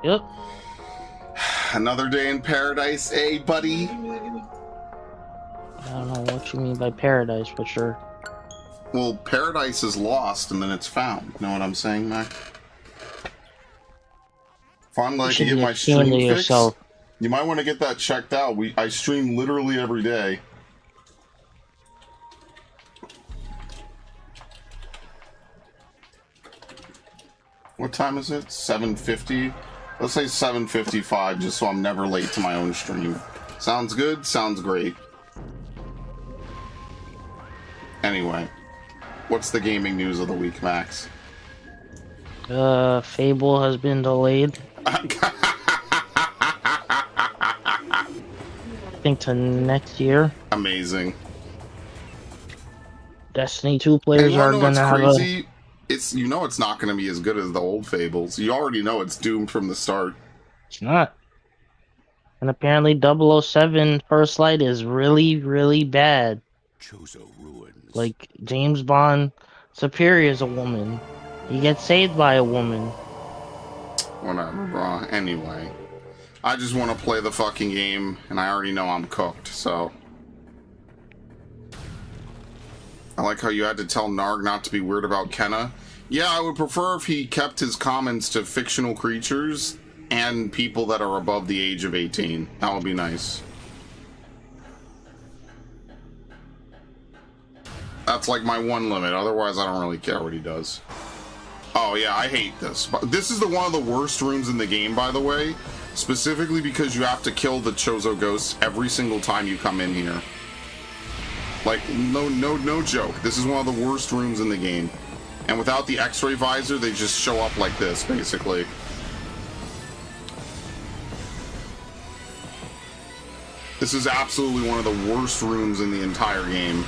Yep. Another day in paradise, eh, buddy? I don't know what you mean by paradise, but sure. Well, paradise is lost and then it's found. You know what I'm saying, Mac? Finally, You I can should get be my ashamed stream of fixed. yourself. You might want to get that checked out. I stream literally every day. What time is it? 7:50? Let's say 7:55, just so I'm never late to my own stream. Sounds good? Sounds great. Anyway, what's the gaming news of the week, Max? Fable has been delayed. I think to next year. Amazing. Destiny 2 players are gonna have crazy? It's it's not going to be as good as the old Fables. You already know it's doomed from the start. It's not. And apparently 007 First Light is really, really bad. Chozo ruins. Like, James Bond Superior is a woman. He gets saved by a woman. Whatever, bro. Anyway. I just want to play the fucking game, and I already know I'm cooked, so... I like how you had to tell Narg not to be weird about Kenna. Yeah, I would prefer if he kept his comments to fictional creatures and people that are above the age of 18. That would be nice. That's like my one limit. Otherwise, I don't really care what he does. Oh, yeah, I hate this. This is one of the worst rooms in the game, by the way. Specifically because you have to kill the Chozo ghosts every single time you come in here. Like, no joke. This is one of the worst rooms in the game. And without the X-ray visor, they just show up like this, basically. This is absolutely one of the worst rooms in the entire game.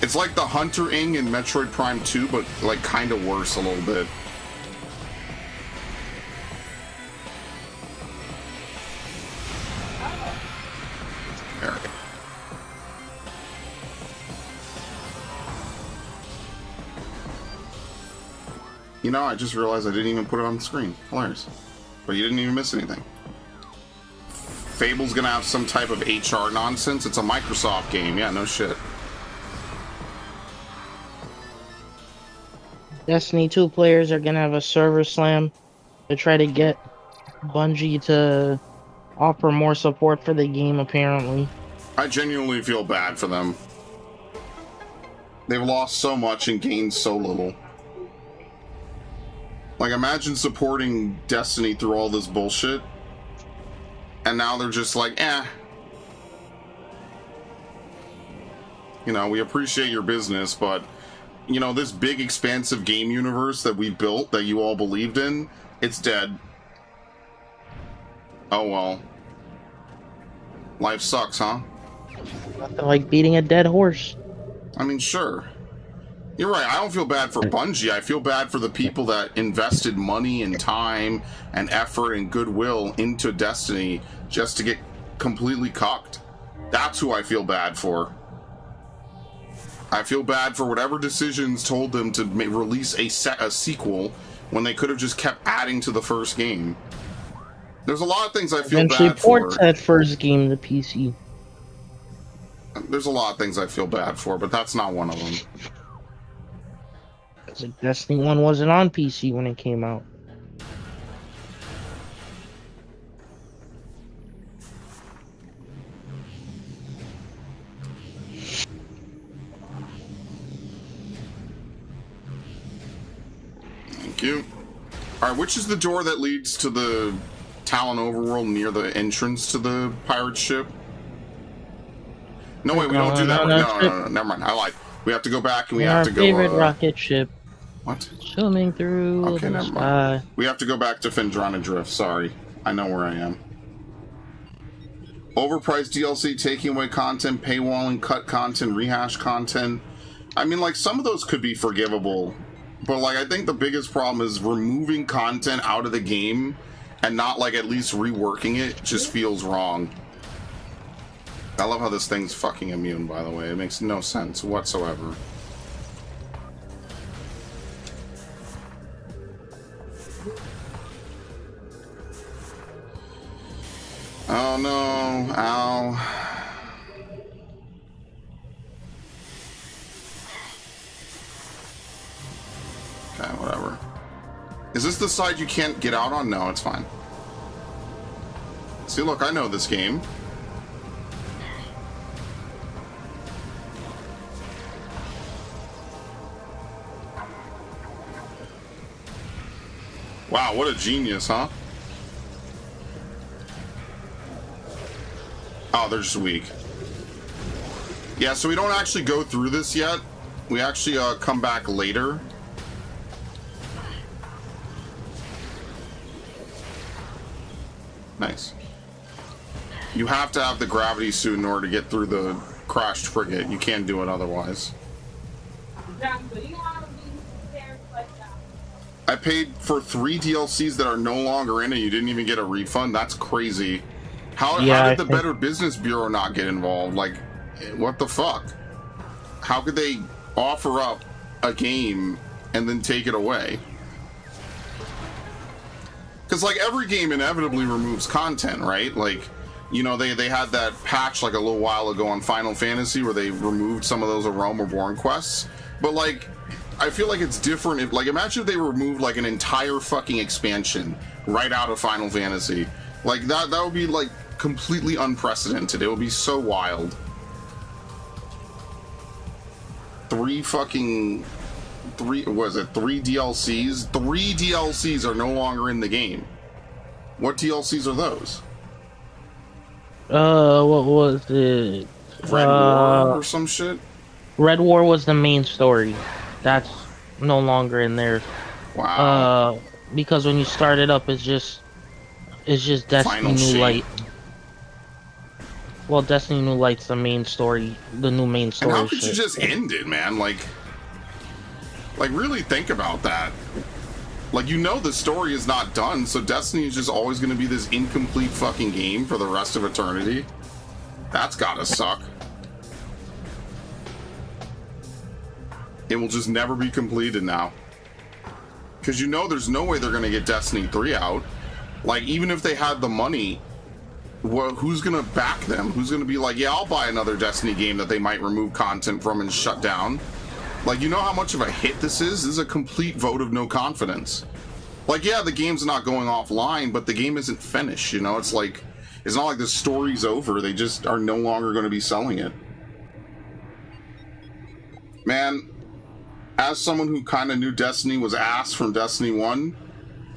It's like the Hunter Ing in Metroid Prime 2, but, like, kind of worse a little bit. There. You know, I just realized I didn't even put it on the screen. Hilarious. But you didn't even miss anything. Fable's gonna have some type of HR nonsense. It's a Microsoft game. Yeah, no shit. Destiny 2 players are gonna have a server slam to try to get Bungie to offer more support for the game, apparently. I genuinely feel bad for them. They've lost so much and gained so little. Like, imagine supporting Destiny through all this bullshit, and now they're just like, eh. You know, we appreciate your business, but, you know, this big, expansive game universe that we built, that you all believed in, it's dead. Oh, well. Life sucks, huh? Nothing like beating a dead horse. I mean, sure. You're right. I don't feel bad for Bungie. I feel bad for the people that invested money and time and effort and goodwill into Destiny just to get completely cocked. That's who I feel bad for. I feel bad for whatever decisions told them to release a sequel when they could have just kept adding to the first game. There's a lot of things I feel Eventually bad for. ports that first game to PC. There's a lot of things I feel bad for, but that's not one of them. Destiny 1 wasn't on PC when it came out. Thank you. Alright, which is the door that leads to the Talon overworld near the entrance to the pirate ship? No, wait, we don't do that. No, never mind. I lied. We have to go back and we have to go... Our favorite rocket ship. What? Swimming through okay, the never sky. Mind. We have to go back to Fendrana Drift. Sorry. I know where I am. Overpriced DLC, taking away content, paywalling, cut content, rehash content. I mean, like, some of those could be forgivable. But, like, I think the biggest problem is removing content out of the game and not, like, at least reworking it just feels wrong. I love how this thing's fucking immune, by the way. It makes no sense whatsoever. Oh no, ow. Okay, whatever. Is this the side you can't get out on? No, it's fine. See, look, I know this game. Wow, what a genius, huh? Oh, they're just weak. Yeah, so we don't actually go through this yet. We actually come back later. Nice. You have to have the gravity suit in order to get through the crashed frigate. You can't do it otherwise. I paid for 3 DLCs that are no longer in it. You didn't even get a refund. That's crazy. How did the Better Business Bureau not get involved? Like, what the fuck? How could they offer up a game and then take it away? Because, like, every game inevitably removes content, right? Like, you know, they had that patch, like, a little while ago on Final Fantasy where they removed some of those A Realm Reborn quests. But, like, I feel like it's different. If, like, imagine if they removed, like, an entire fucking expansion right out of Final Fantasy. Like, that would be, like, completely unprecedented. It would be so wild. 3 DLCs? 3 DLCs are no longer in the game. What DLCs are those? What was it? Red War or some shit? Red War was the main story. That's no longer in there. Wow. Because when you start it up, it's just Destiny New Light. Well, Destiny New Light's the main story, the new main story. And how could you just end it, man? Like, really think about that. Like, you know the story is not done, so Destiny is just always going to be this incomplete fucking game for the rest of eternity. That's gotta suck. It will just never be completed now. Because you know there's no way they're going to get Destiny 3 out. Like, even if they had the money, who's going to back them? Who's going to be like, yeah, I'll buy another Destiny game that they might remove content from and shut down? Like, you know how much of a hit this is? This is a complete vote of no confidence. Like, yeah, the game's not going offline, but the game isn't finished, you know? It's like, it's not like the story's over. They just are no longer going to be selling it. Man, as someone who kind of knew Destiny was ass from Destiny 1,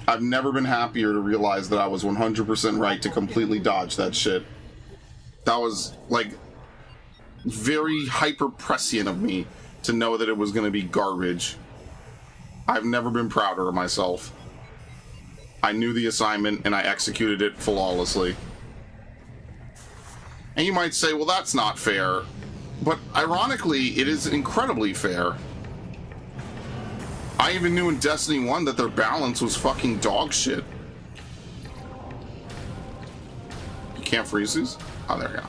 I've never been happier to realize that I was 100% right to completely dodge that shit. That was, like, very hyper-prescient of me to know that it was going to be garbage. I've never been prouder of myself. I knew the assignment and I executed it flawlessly. And you might say, well, that's not fair. But ironically, it is incredibly fair. I even knew in Destiny 1 that their balance was fucking dog shit. You can't freeze these? Oh, there you go.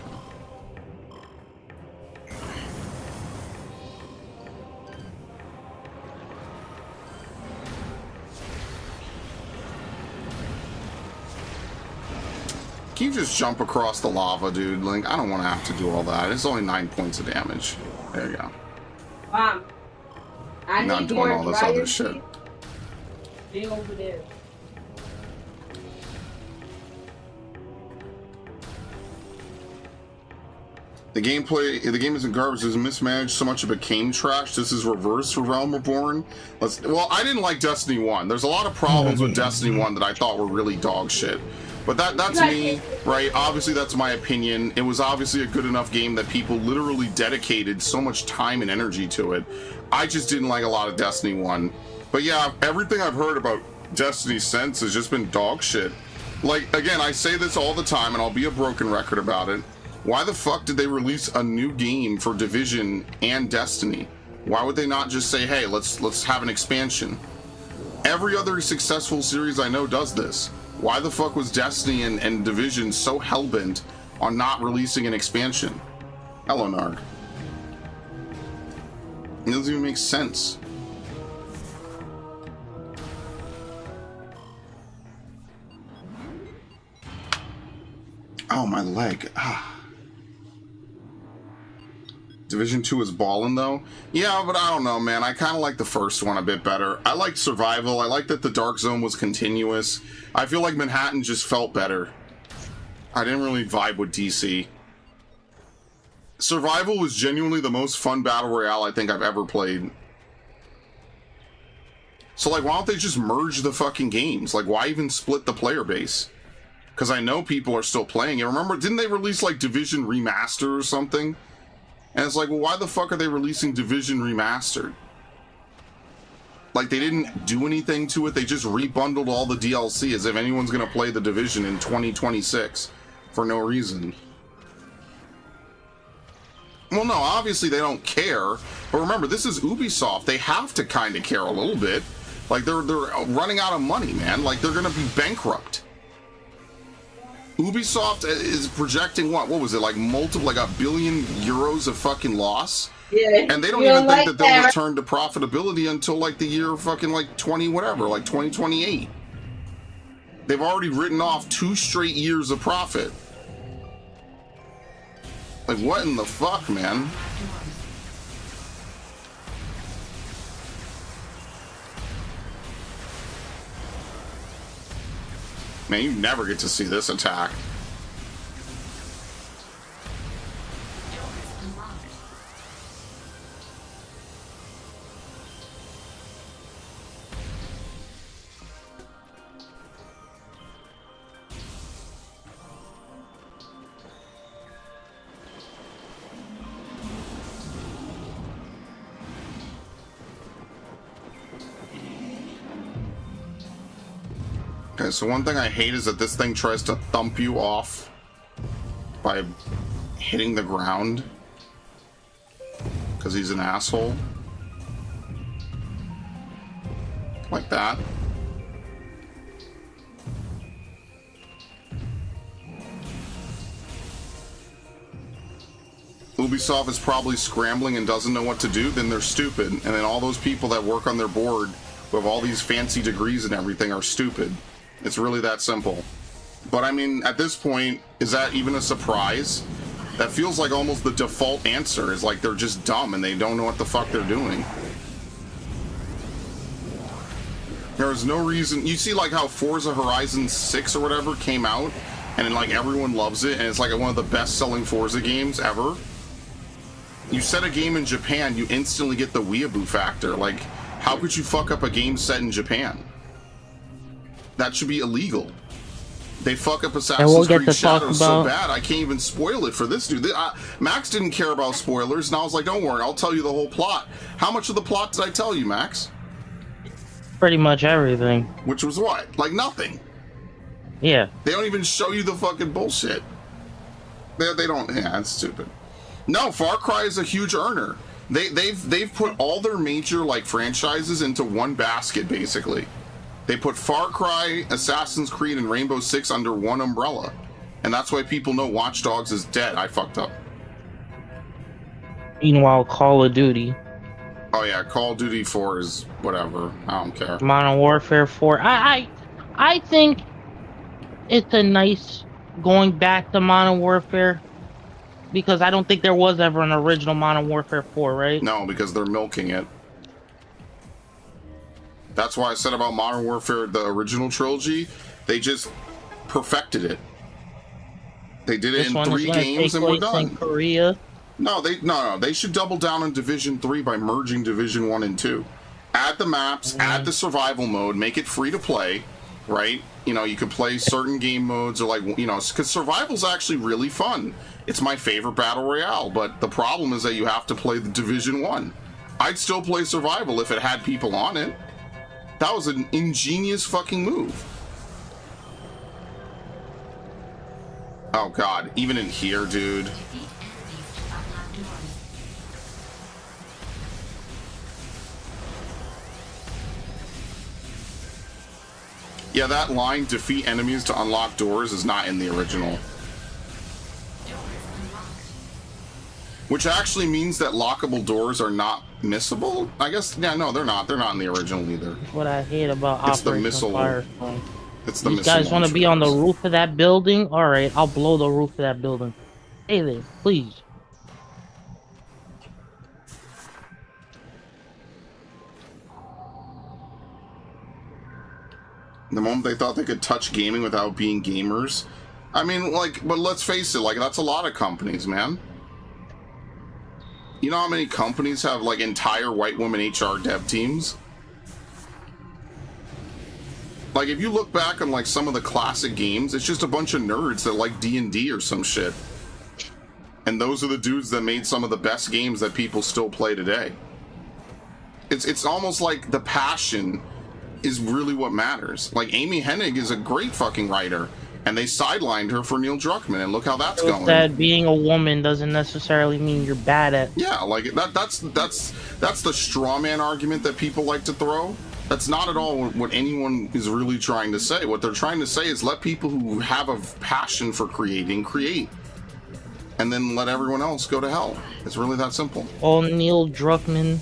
Can you just jump across the lava, dude? Like, I don't want to have to do all that. It's only 9 points of damage. There you go. Mom, I'm not doing all this other shit. Be over there. The game isn't garbage. It's mismanaged. So much of it became trash. This is reverse for Realm Reborn. Well, I didn't like Destiny 1. There's a lot of problems with Destiny 1 that I thought were really dog shit. But that's me, right? Obviously, that's my opinion. It was obviously a good enough game that people literally dedicated so much time and energy to it. I just didn't like a lot of Destiny 1. But yeah, everything I've heard about Destiny since has just been dog shit. Like, again, I say this all the time, and I'll be a broken record about it. Why the fuck did they release a new game for Division and Destiny? Why would they not just say, hey, let's have an expansion? Every other successful series I know does this. Why the fuck was Destiny and Division so hellbent on not releasing an expansion? Hello, Narg. It doesn't even make sense. Oh, my leg. Ah. Division 2 is ballin' though. Yeah, but I don't know, man. I kind of like the first one a bit better. I like Survival. I like that the Dark Zone was continuous. I feel like Manhattan just felt better. I didn't really vibe with DC. Survival was genuinely the most fun battle royale I think I've ever played. So, like, why don't they just merge the fucking games? Like, why even split the player base? Because I know people are still playing it. Remember, didn't they release, like, Division Remastered or something? And it's like, well, why the fuck are they releasing Division Remastered? Like, they didn't do anything to it. They just rebundled all the DLC as if anyone's going to play the Division in 2026 for no reason. Well, no, obviously they don't care. But remember, this is Ubisoft. They have to kind of care a little bit. Like, they're running out of money, man. Like, they're going to be bankrupt. Ubisoft is projecting what was it, like $1 billion of fucking loss? Yeah. And they don't even think that they'll return to profitability until like the year fucking like 20 whatever, like 2028. They've already written off 2 straight years of profit. Like, what in the fuck, man? Man, you never get to see this attack. Okay, so one thing I hate is that this thing tries to thump you off by hitting the ground because he's an asshole. Like that. Ubisoft is probably scrambling and doesn't know what to do, then they're stupid. And then all those people that work on their board who have all these fancy degrees and everything are stupid. It's really that simple. But I mean, at this point, is that even a surprise? That feels like almost the default answer is like they're just dumb and they don't know what the fuck they're doing. There's no reason. You see like how Forza Horizon 6 or whatever came out and then like everyone loves it and it's like one of the best selling Forza games ever. You set a game in Japan, you instantly get the weeaboo factor. Like, how could you fuck up a game set in Japan? That should be illegal. They fuck up Assassin's Creed Shadows so bad, I can't even spoil it for this dude. Max didn't care about spoilers, and I was like, don't worry, I'll tell you the whole plot. How much of the plot did I tell you, Max? Pretty much everything. Which was what? Like nothing. Yeah. They don't even show you the fucking bullshit. They don't. Yeah, it's stupid. No, Far Cry is a huge earner. They've put all their major like franchises into one basket, basically. They put Far Cry, Assassin's Creed, and Rainbow Six under one umbrella. And that's why people know Watch Dogs is dead. I fucked up. Meanwhile, Call of Duty. Oh yeah, Call of Duty 4 is whatever. I don't care. Modern Warfare 4. I think it's a nice going back to Modern Warfare. Because I don't think there was ever an original Modern Warfare 4, right? No, because they're milking it. That's why I said about Modern Warfare, the original trilogy, they just perfected it. They did it in 3 games and we're done. In Korea. No, they should double down on Division 3 by merging Division 1 and 2. Add the maps, add the survival mode, make it free to play, right? You know, you could play certain game modes or like, you know, because survival's actually really fun. It's my favorite battle royale, but the problem is that you have to play the Division 1. I'd still play survival if it had people on it. That was an ingenious fucking move. Oh god, even in here, dude. Yeah, that line, defeat enemies to unlock doors, is not in the original. Which actually means that lockable doors are not missable? I guess, yeah, no, they're not. They're not in the original either. That's what I hate about It's the Operation missile. Firefly. It's the These missing guys want to be on the launchers. roof of that building? Alright, I'll blow the roof of that building. Hey there, please. The moment they thought they could touch gaming without being gamers. I mean, like, but let's face it, like, that's a lot of companies, man. You know how many companies have, like, entire white women HR dev teams? Like, if you look back on, like, some of the classic games, it's just a bunch of nerds that like D&D or some shit. And those are the dudes that made some of the best games that people still play today. It's almost like the passion is really what matters. Like, Amy Hennig is a great fucking writer, and they sidelined her for Neil Druckmann, and look how that's going. That being a woman doesn't necessarily mean you're bad at. Yeah, like that's the straw man argument that people like to throw. That's not at all what anyone is really trying to say. What they're trying to say is let people who have a passion for creating create, and then let everyone else go to hell. It's really that simple. Oh, Neil Druckmann.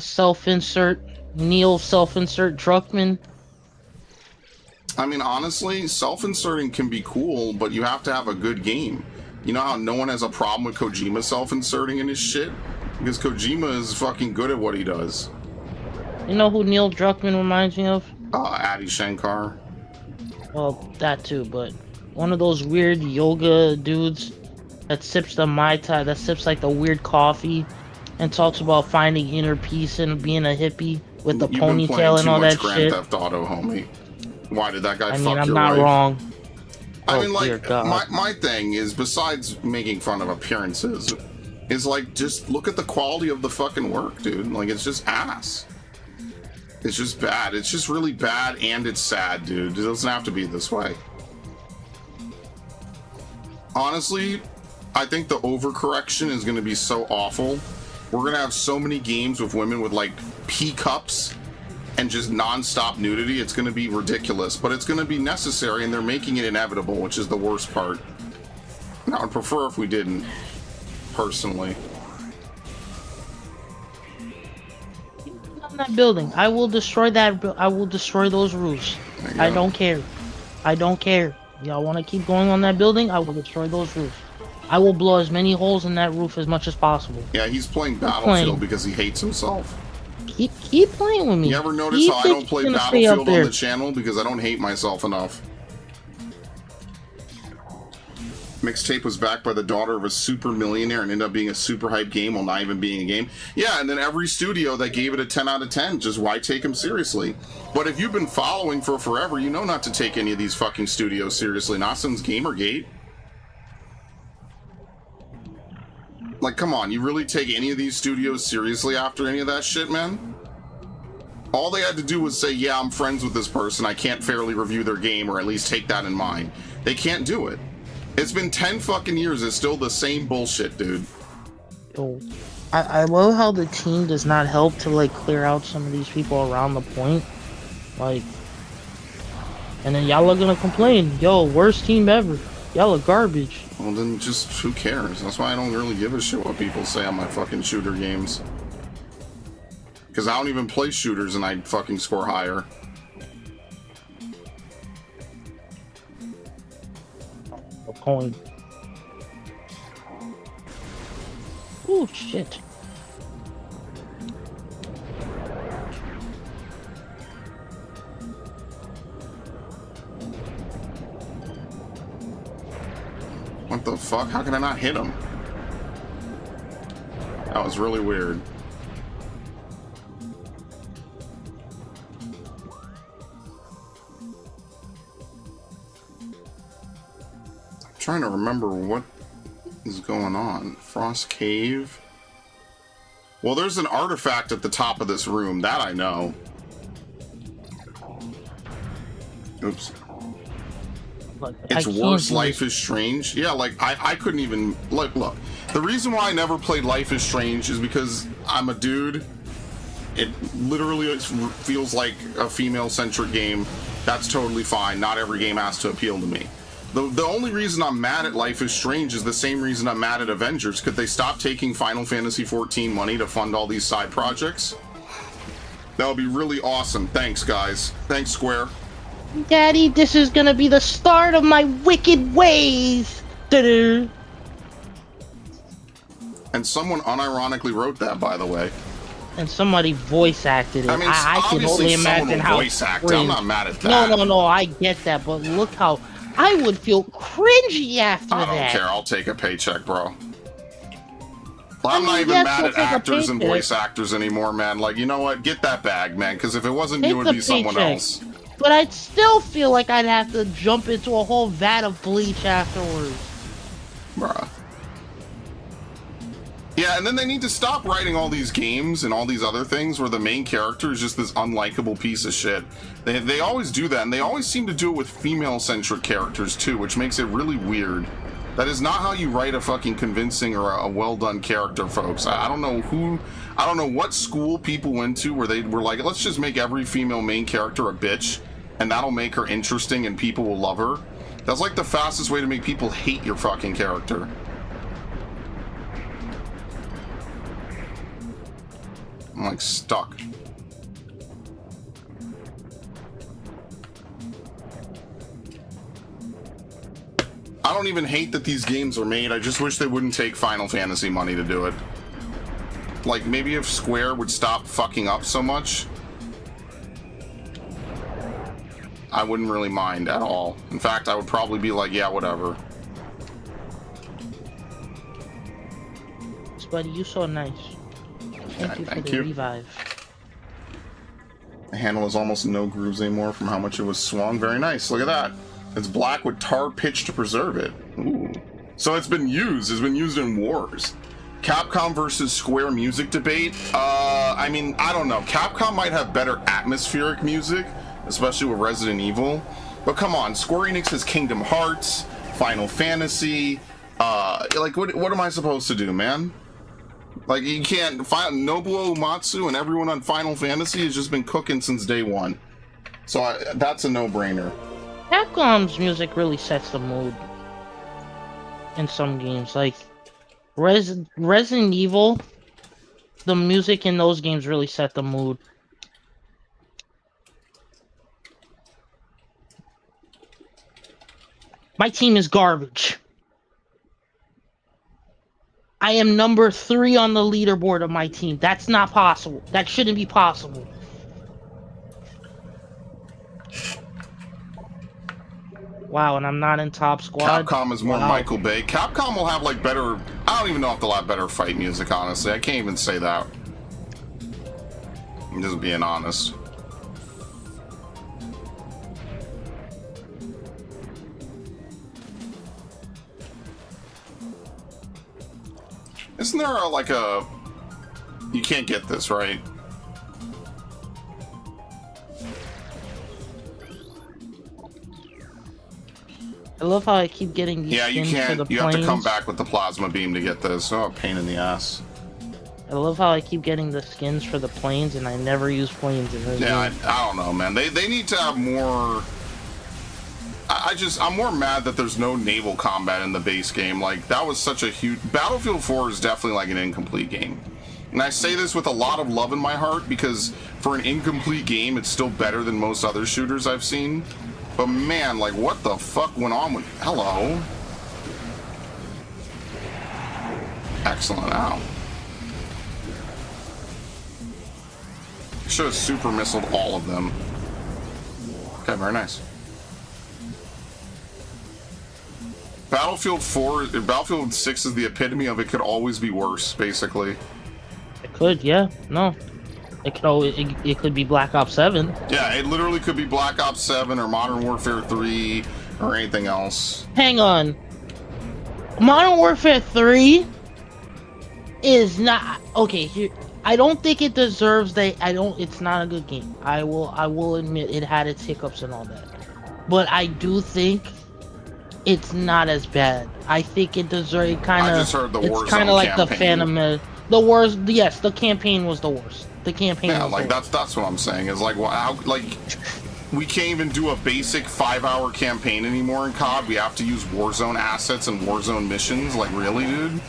Self-insert. Neil self-insert Druckmann. I mean, honestly, self-inserting can be cool, but you have to have a good game. You know how no one has a problem with Kojima self-inserting in his shit? Because Kojima is fucking good at what he does. You know who Neil Druckmann reminds me of? Adi Shankar. Well, that too, but one of those weird yoga dudes that sips the Mai Tai, that sips like the weird coffee and talks about finding inner peace and being a hippie with the ponytail and all that shit. Grand Theft Auto, homie. Why did that guy fuck your wife? I'm not wrong. I mean, like, my thing is, besides making fun of appearances, is like, just look at the quality of the fucking work, dude. Like, it's just ass. It's just bad. It's just really bad, and it's sad, dude. It doesn't have to be this way. Honestly, I think the overcorrection is going to be so awful. We're going to have so many games with women with, like, pee cups and just non-stop nudity. It's going to be ridiculous, but it's going to be necessary, and they're making it inevitable, which is the worst part. I would prefer if we didn't, personally. On that building, I will destroy that. I will destroy those roofs. I don't care. I don't care. Y'all want to keep going on that building? I will destroy those roofs. I will blow as many holes in that roof as much as possible. Yeah, he's playing Battlefield because he hates himself. Keep playing with me. You ever notice how I don't play Battlefield on the channel? Because I don't hate myself enough. Mixtape was backed by the daughter of a super millionaire and ended up being a super hype game while not even being a game. Yeah, and then every studio that gave it a 10 out of 10, just why take him seriously? But if you've been following for forever, you know not to take any of these fucking studios seriously. Not since Gamergate. Like, come on, you really take any of these studios seriously after any of that shit, man? All they had to do was say, yeah, I'm friends with this person, I can't fairly review their game, or at least take that in mind. They can't do it. It's been 10 fucking years, it's still the same bullshit, dude. Yo, I love how the team does not help to, like, clear out some of these people around the point. Like, and then y'all are gonna complain, yo, worst team ever. Y'all are garbage. Well, then just, who cares? That's why I don't really give a shit what people say on my fucking shooter games. Because I don't even play shooters and I fucking score higher. A coin. Oh, shit. What the fuck? How can I not hit him? That was really weird. I'm trying to remember what is going on. Frost Cave. Well, there's an artifact at the top of this room. That I know. Oops. Look, It's worse. Life is Strange. Yeah, like I couldn't even look. The reason why I never played Life is Strange is because I'm a dude. It literally feels like a female-centric game. That's totally fine. Not every game has to appeal to me. The only reason I'm mad at Life is Strange is the same reason I'm mad at Avengers. Could they stop taking Final Fantasy XIV money to fund all these side projects? That would be really awesome. Thanks, guys. Thanks, Square. Daddy, this is gonna be the start of my wicked ways. Da-da. And someone unironically wrote that, by the way. And somebody voice acted it. I mean, I can obviously only someone imagine will how voice act it. cringe. I'm not mad at that. No, I get that, but look how I would feel cringy after I don't that. care. I'll take a paycheck, bro. I'm mean, not even yes, mad we'll at take a actors and paycheck. voice actors anymore, man. Like, you know what? Get that bag, man. Because if it wasn't Take you, it the would be someone paycheck. else. But I'd still feel like I'd have to jump into a whole vat of bleach afterwards. Bruh. Yeah, and then they need to stop writing all these games and all these other things where the main character is just this unlikable piece of shit. They always do that, and they always seem to do it with female-centric characters, too, which makes it really weird. That is not how you write a fucking convincing or a well-done character, folks. I don't know what school people went to where they were like, let's just make every female main character a bitch, and that'll make her interesting and people will love her. That's like the fastest way to make people hate your fucking character. I'm like stuck. I don't even hate that these games are made. I just wish they wouldn't take Final Fantasy money to do it. Like, maybe if Square would stop fucking up so much, I wouldn't really mind at all. In fact, I would probably be like, yeah, whatever. Buddy, you so nice. Thank you for the revive. The handle has almost no grooves anymore from how much it was swung. Very nice. Look at that. It's black with tar pitch to preserve it. Ooh. So it's been used. It's been used in wars. Capcom versus Square music debate. I mean, I don't know. Capcom might have better atmospheric music, especially with Resident Evil. But come on, Square Enix has Kingdom Hearts, Final Fantasy. Like, what am I supposed to do, man? Like, you can't find Nobuo Uematsu and everyone on Final Fantasy has just been cooking since day one. So that's a no-brainer. Capcom's music really sets the mood in some games. Like, Resident Evil, the music in those games really set the mood. My team is garbage. I am number 3 on the leaderboard of my team. That's not possible. That shouldn't be possible. Wow, and I'm not in top squad. Capcom is more Michael Bay. Capcom will have like better... I don't even know if they'll have better fight music, honestly. I can't even say that. I'm just being honest. Isn't there like a... You can't get this, right? I love how I keep getting these Yeah, you skins for can't. the You planes. have to come back with the plasma beam to get this. Oh, pain in the ass. I love how I keep getting the skins for the planes, and I never use planes in this Yeah, game. I don't know, man. They need to have more... I'm more mad that there's no naval combat in the base game. Like, that was such a huge... Battlefield 4 is definitely like an incomplete game. And I say this with a lot of love in my heart, because for an incomplete game, it's still better than most other shooters I've seen. But man, like, what the fuck went on with... Hello? Excellent. Ow. Should have super missiled all of them. Okay, very nice. Battlefield 6 is the epitome of it could always be worse, basically. It could, yeah. No. It could always, it could be Black Ops 7. Yeah, it literally could be Black Ops 7 or Modern Warfare 3 or anything else. Hang on. Modern Warfare 3 is not... Okay, here... I don't think it deserves it's not a good game. I will admit it had its hiccups and all that. But I do think it's not as bad. I think it deserves I just heard the Warzone It's kind of like campaign. the Phantom. The worst. Yes, the campaign was the worst. The campaign. Yeah, was like the worst. that's what I'm saying. Is like, how, like, we can't even do a basic 5-hour campaign anymore in COD. We have to use Warzone assets and Warzone missions. Like, really, dude?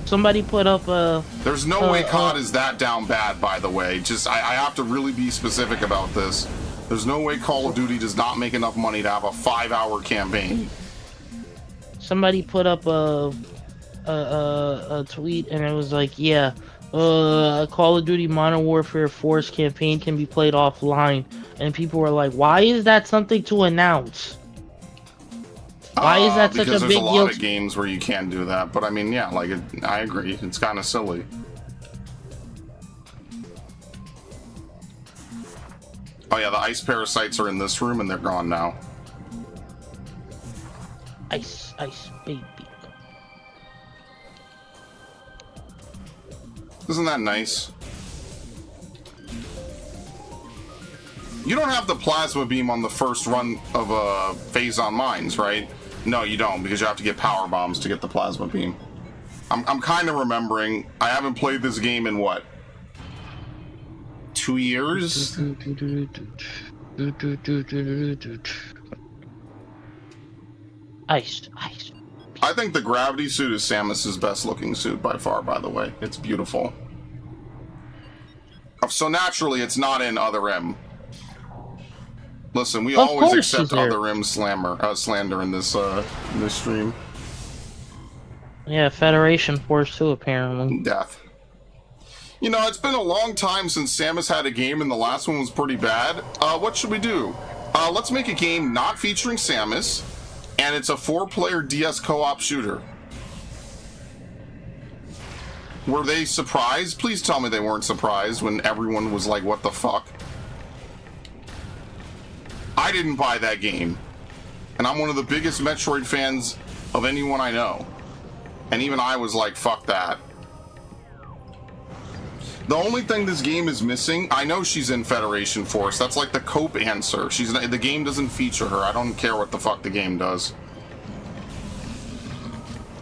Somebody put up a. There's no way COD is that down bad, by the way. Just, I have to really be specific about this. There's no way Call of Duty does not make enough money to have a 5-hour campaign. Somebody put up a tweet and it was like, yeah, Call of Duty Modern Warfare 4's campaign can be played offline. And people were like, why is that something to announce? Why is that such a big deal? Because there's a lot of games where you can do that. But I mean, yeah, like, I agree. It's kind of silly. Oh yeah, the ice parasites are in this room and they're gone now. Ice, baby. Isn't that nice? You don't have the plasma beam on the first run of Phase on Mines, right? No, you don't, because you have to get power bombs to get the plasma beam. I'm kind of remembering. I haven't played this game in what? 2 years? Ice. I think the gravity suit is Samus's best looking suit by far, by the way. It's beautiful. So naturally, it's not in Other M. Listen, we always accept Other M slander in this stream. Yeah, Federation Force too, apparently. Death. You know, it's been a long time since Samus had a game, and the last one was pretty bad. What should we do? Let's make a game not featuring Samus, and it's a 4-player DS co-op shooter. Were they surprised? Please tell me they weren't surprised when everyone was like, what the fuck? I didn't buy that game. And I'm one of the biggest Metroid fans of anyone I know. And even I was like, fuck that. The only thing this game is missing, I know she's in Federation Force. That's like the Cope answer. The game doesn't feature her. I don't care what the fuck the game does.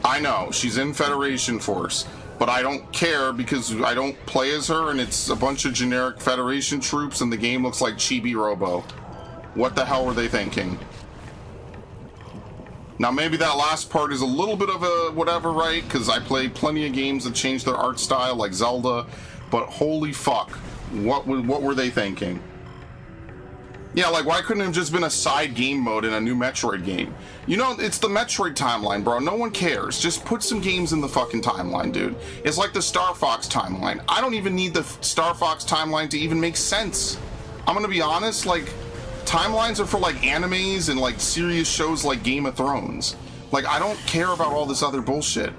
I know, she's in Federation Force. But I don't care because I don't play as her and it's a bunch of generic Federation troops and the game looks like Chibi Robo. What the hell were they thinking? Now maybe that last part is a little bit of a whatever, right? Because I played plenty of games that changed their art style like Zelda. But holy fuck, what were they thinking? Yeah, like, why couldn't it have just been a side game mode in a new Metroid game? You know, it's the Metroid timeline, bro. No one cares. Just put some games in the fucking timeline, dude. It's like the Star Fox timeline. I don't even need the Star Fox timeline to even make sense. I'm gonna be honest, like, timelines are for, like, animes and, like, serious shows like Game of Thrones. Like, I don't care about all this other bullshit.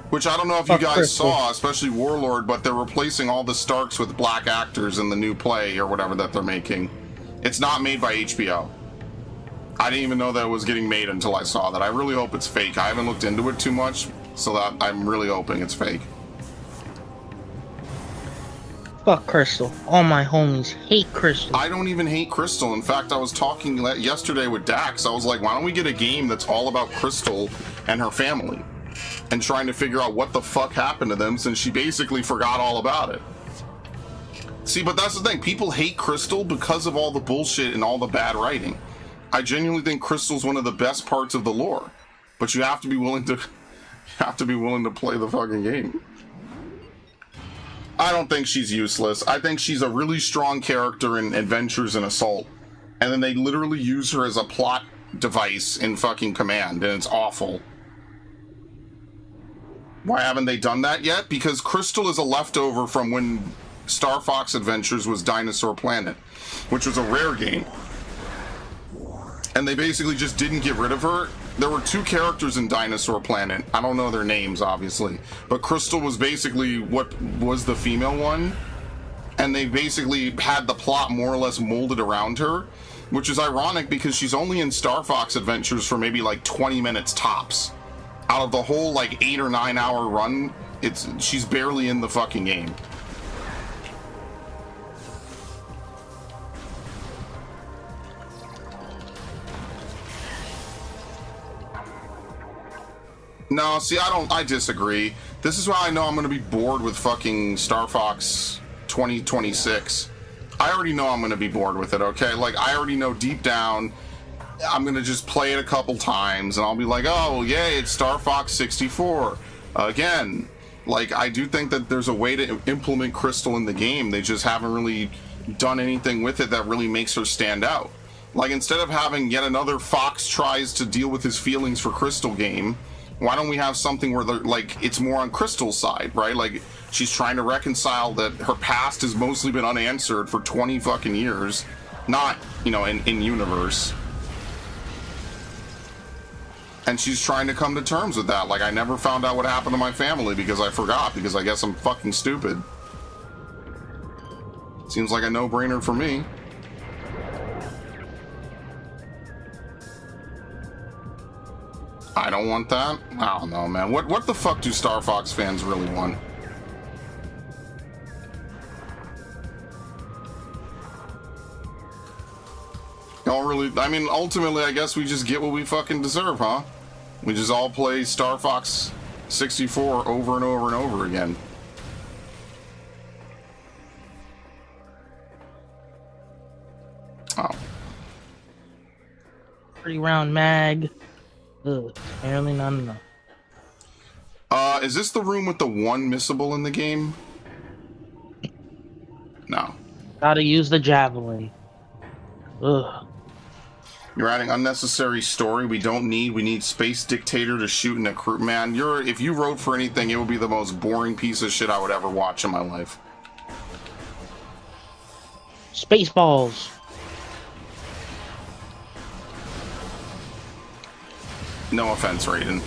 Which I don't know if you guys saw, especially Warlord, but they're replacing all the Starks with black actors in the new play or whatever that they're making. It's not made by HBO. I didn't even know that it was getting made until I saw that. I really hope it's fake. I haven't looked into it too much, so that I'm really hoping it's fake. Fuck Crystal. All my homies hate Crystal. I don't even hate Crystal. In fact, I was talking yesterday with Dax. I was like, why don't we get a game that's all about Crystal and her family? And trying to figure out what the fuck happened to them since she basically forgot all about it. See, but that's the thing. People hate Crystal because of all the bullshit and all the bad writing. I genuinely think Crystal's one of the best parts of the lore. But you have to be willing to play the fucking game. I don't think she's useless. I think she's a really strong character in Adventures and Assault. And then they literally use her as a plot device in fucking Command, and it's awful. Why haven't they done that yet? Because Crystal is a leftover from when Star Fox Adventures was Dinosaur Planet, which was a rare game. And they basically just didn't get rid of her. There were 2 characters in Dinosaur Planet. I don't know their names, obviously. But Crystal was basically what was the female one. And they basically had the plot more or less molded around her. Which is ironic because she's only in Star Fox Adventures for maybe like 20 minutes tops. Out of the whole like 8 or 9 hour run, she's barely in the fucking game. No, see, I disagree. This is why I know I'm gonna be bored with fucking Star Fox 2026. I already know I'm gonna be bored with it, okay? Like, I already know deep down I'm gonna just play it a couple times and I'll be like, oh, yay, it's Star Fox 64 again. Like, I do think that there's a way to implement Crystal in the game. They just haven't really done anything with it that really makes her stand out. Like, instead of having yet another Fox tries to deal with his feelings for Crystal game, why don't we have something where, like, it's more on Crystal's side, right? Like, she's trying to reconcile that her past has mostly been unanswered for 20 fucking years. Not, you know, in universe. And she's trying to come to terms with that. Like, I never found out what happened to my family because I forgot, because I guess I'm fucking stupid. Seems like a no-brainer for me. I don't want that. I don't know, man. What the fuck do Star Fox fans really want? Don't really. I mean, ultimately, I guess we just get what we fucking deserve, huh? We just all play Star Fox 64 over and over and over again. Oh. Pretty round mag. Ugh, apparently not enough. Is this the room with the one missable in the game? No. Gotta use the javelin. Ugh. You're adding unnecessary story we don't need. We need Space Dictator to shoot in a crew. Man, if you wrote for anything, it would be the most boring piece of shit I would ever watch in my life. Spaceballs. No offense, Raiden.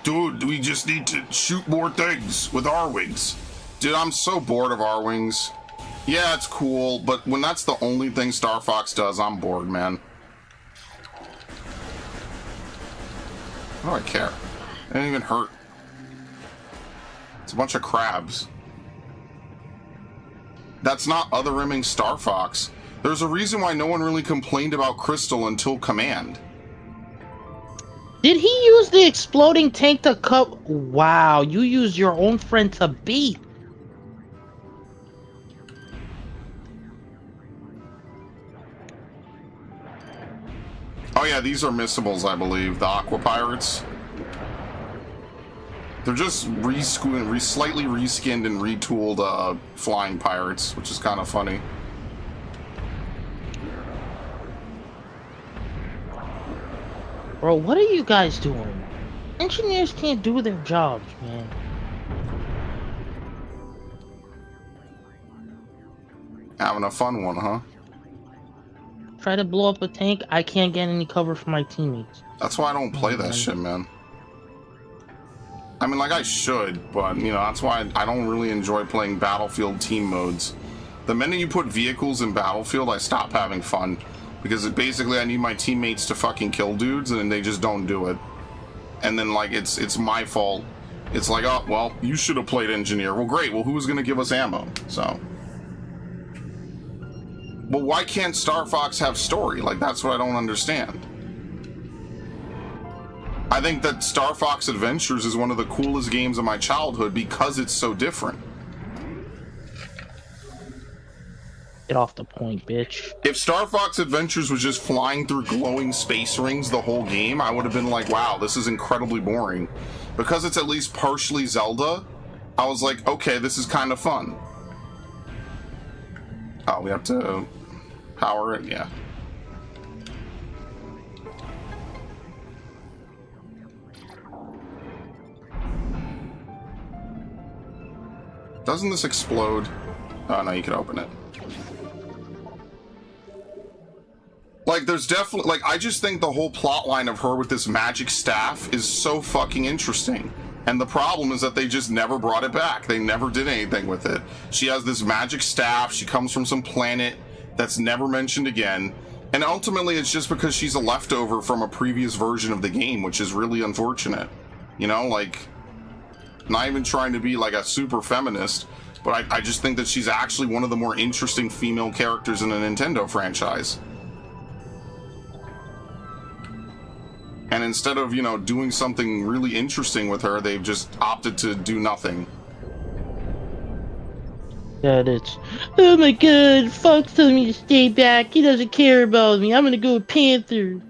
Dude, we just need to shoot more things with R-Wings. Dude, I'm so bored of R-Wings. Yeah, it's cool, but when that's the only thing Star Fox does, I'm bored, man. What do I care? It didn't even hurt. It's a bunch of crabs. That's not other-rimming Star Fox. There's a reason why no one really complained about Crystal until Command. Did he use the exploding tank to cut? Wow, you used your own friend to beat. Oh yeah, these are missables, I believe. The Aqua Pirates. They're just slightly reskinned and retooled flying pirates, which is kind of funny. Bro, what are you guys doing? Engineers can't do their jobs, man. Having a fun one, huh? Try to blow up a tank, I can't get any cover from my teammates. That's why I don't play that shit, man. I mean, like, I should, but, you know, that's why I don't really enjoy playing Battlefield team modes. The minute you put vehicles in Battlefield, I stop having fun. Because basically I need my teammates to fucking kill dudes, and they just don't do it. And then, like, it's my fault. It's like, oh, well, you should have played Engineer. Well, great, well, who's gonna give us ammo? So... Well, why can't Star Fox have story? Like, that's what I don't understand. I think that Star Fox Adventures is one of the coolest games of my childhood because it's so different. Get off the point, bitch. If Star Fox Adventures was just flying through glowing space rings the whole game, I would have been like, wow, this is incredibly boring. Because it's at least partially Zelda, I was like, okay, this is kind of fun. Oh, we have to power it? Yeah. Doesn't this explode? Oh, no, you can open it. Like, there's definitely... Like, I just think the whole plot line of her with this magic staff is so fucking interesting. And the problem is that they just never brought it back. They never did anything with it. She has this magic staff. She comes from some planet that's never mentioned again. And ultimately, it's just because she's a leftover from a previous version of the game, which is really unfortunate. You know, like... Not even trying to be, like, a super feminist, but I just think that she's actually one of the more interesting female characters in a Nintendo franchise. And instead of, you know, doing something really interesting with her, they've just opted to do nothing. That it's, oh my god, Fox telling me to stay back. He doesn't care about me. I'm gonna go with Panther.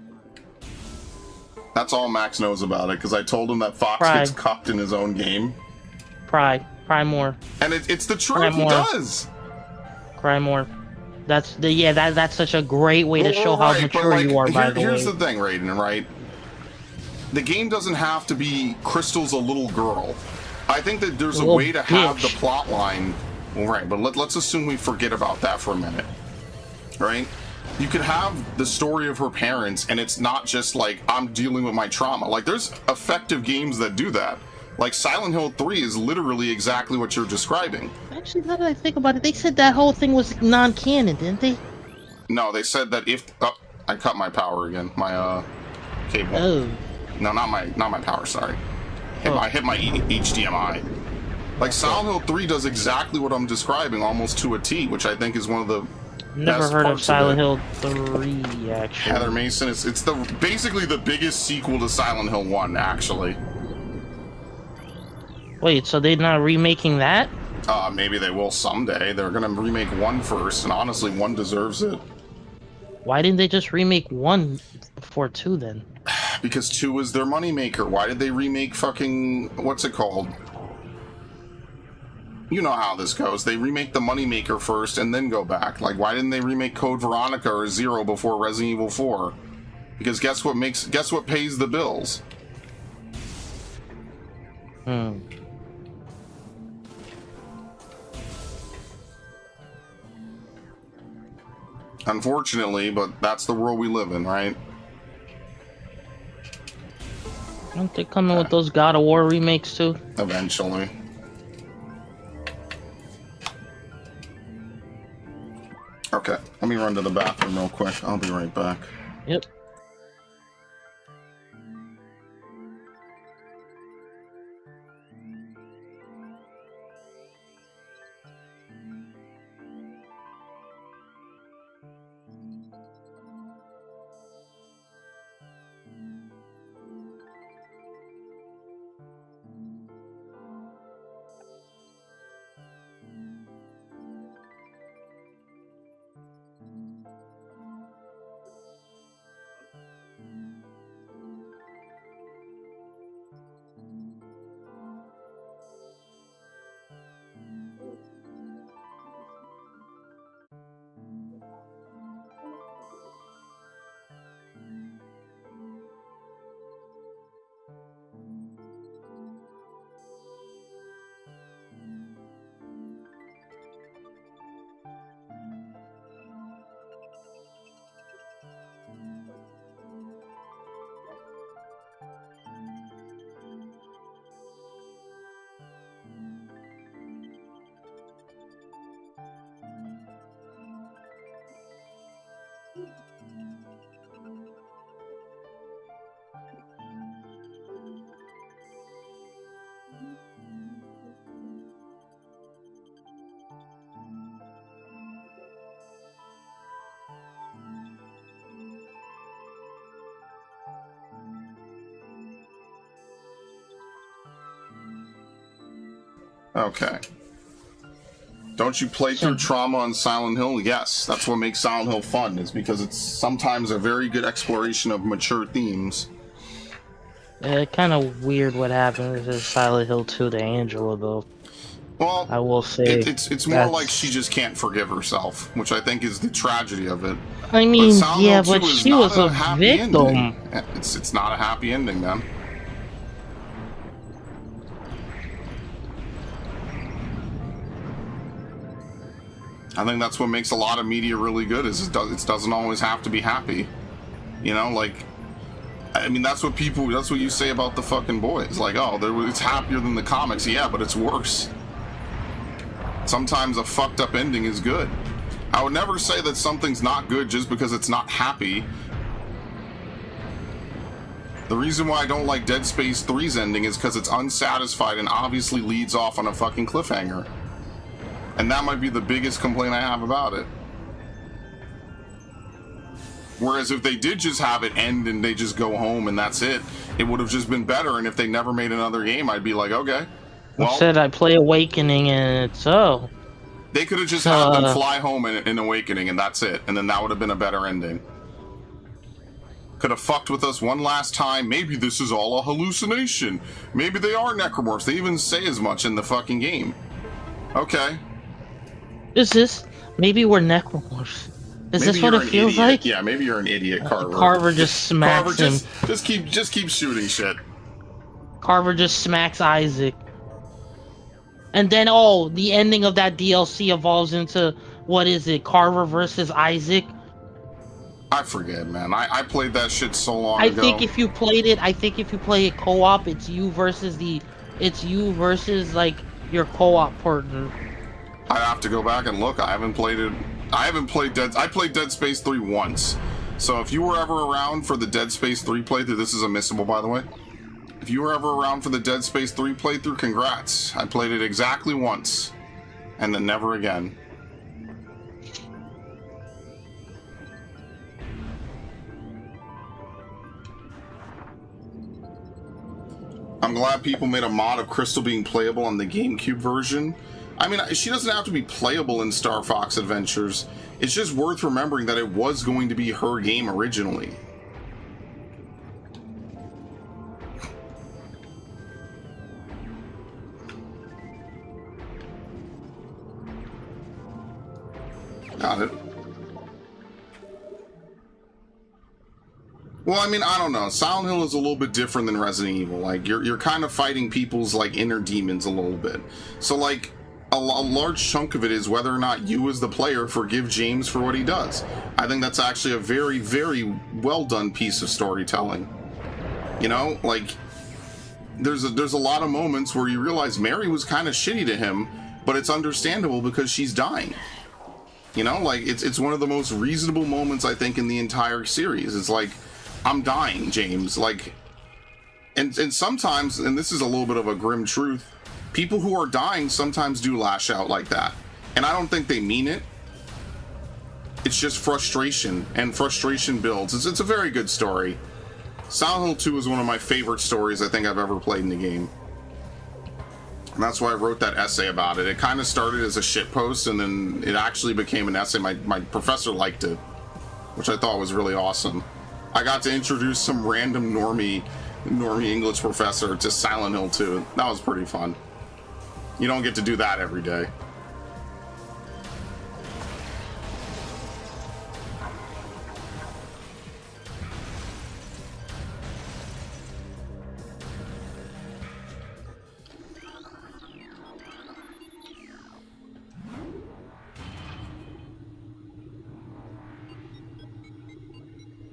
That's all Max knows about it, because I told him that Fox Pride. gets cucked in his own game. Cry more. And it's the Cry truth, he more. does! Cry more. That's such a great way to show how Right, but, mature like, you are, by the way. Here's the thing, Raiden, right? The game doesn't have to be Crystal's a little girl. I think that there's a Little way to have the bitch. plot line... Well, right, but let's assume we forget about that for a minute. Right? You could have the story of her parents, and it's not just like, I'm dealing with my trauma. Like, there's effective games that do that. Like, Silent Hill 3 is literally exactly what you're describing. Actually, now that I think about it, they said that whole thing was non-canon, didn't they? No, they said that if... Oh, I cut my power again. My, cable. Oh. No, not my power, sorry. I hit my HDMI. Like, Silent Hill 3 does exactly what I'm describing, almost to a T, which I think is one of the Never best heard of parts Silent it. Hill 3, actually. Heather Mason, it's basically the biggest sequel to Silent Hill 1, actually. Wait, so they're not remaking that? Maybe they will someday. They're gonna remake 1 first, and honestly, 1 deserves it. Why didn't they just remake 1 before 2 then? Because 2 is their moneymaker. Why did they remake fucking... what's it called? You know how this goes. They remake the moneymaker first and then go back. Like, why didn't they remake Code Veronica or Zero before Resident Evil 4? Because guess what pays the bills? Unfortunately, but that's the world we live in, right? Aren't they coming with those God of War remakes too? Eventually. Okay, let me run to the bathroom real quick. I'll be right back. Yep. Okay. Don't you play through trauma on Silent Hill? Yes, that's what makes Silent Hill fun, is because it's sometimes a very good exploration of mature themes. Kind of weird what happened with Silent Hill 2 to Angela, though. Well, I will say it's more like she just can't forgive herself, which I think is the tragedy of it. I mean, Silent yeah, Hill but 2 is she not was a happy victim. ending. It's not a happy ending, man. I think that's what makes a lot of media really good, is it doesn't always have to be happy. You know, like, I mean, that's what you say about the fucking boys. Like, oh, it's happier than the comics. Yeah, but it's worse. Sometimes a fucked up ending is good. I would never say that something's not good just because it's not happy. The reason why I don't like Dead Space 3's ending is because it's unsatisfied and obviously leads off on a fucking cliffhanger. And that might be the biggest complaint I have about it. Whereas if they did just have it end and they just go home and that's it, it would have just been better. And if they never made another game, I'd be like, okay. Well, Instead, I play Awakening and it's, oh. They could have just had them fly home in Awakening and that's it. And then that would have been a better ending. Could have fucked with us one last time. Maybe this is all a hallucination. Maybe they are necromorphs. They even say as much in the fucking game. Okay. Is this? Maybe we're necromorphs. Is Maybe this what you're it an feels idiot. like? Yeah, maybe you're an idiot, Carver. Carver just smacks Carver, him. just keep shooting shit. Carver just smacks Isaac. And then, oh, the ending of that DLC evolves into, what is it, Carver versus Isaac? I forget, man. I played that shit so long I ago. think if you play it co-op, it's you versus like your co-op partner. I have to go back and look. I haven't played it. I played Dead Space 3 once. So if you were ever around for the Dead Space 3 playthrough, this is a missable, by the way. If you were ever around for the Dead Space 3 playthrough, congrats. I played it exactly once. And then never again. I'm glad people made a mod of Crystal being playable on the GameCube version. I mean, she doesn't have to be playable in Star Fox Adventures. It's just worth remembering that it was going to be her game originally. Got it. Well, I mean, I don't know. Silent Hill is a little bit different than Resident Evil. Like, you're kind of fighting people's, like, inner demons a little bit. So, like, a large chunk of it is whether or not you as the player forgive James for what he does. I think that's actually a very, very well done piece of storytelling. You know, like, there's a lot of moments where you realize Mary was kind of shitty to him, but it's understandable because she's dying. You know, like, it's one of the most reasonable moments, I think, in the entire series. It's like, I'm dying, James. Like, and sometimes, and this is a little bit of a grim truth, people who are dying sometimes do lash out like that. And I don't think they mean it. It's just frustration, and frustration builds. It's a very good story. Silent Hill 2 is one of my favorite stories I think I've ever played in the game. And that's why I wrote that essay about it. It kind of started as a shitpost, and then it actually became an essay. My professor liked it, which I thought was really awesome. I got to introduce some random normie English professor to Silent Hill 2. That was pretty fun. You don't get to do that every day.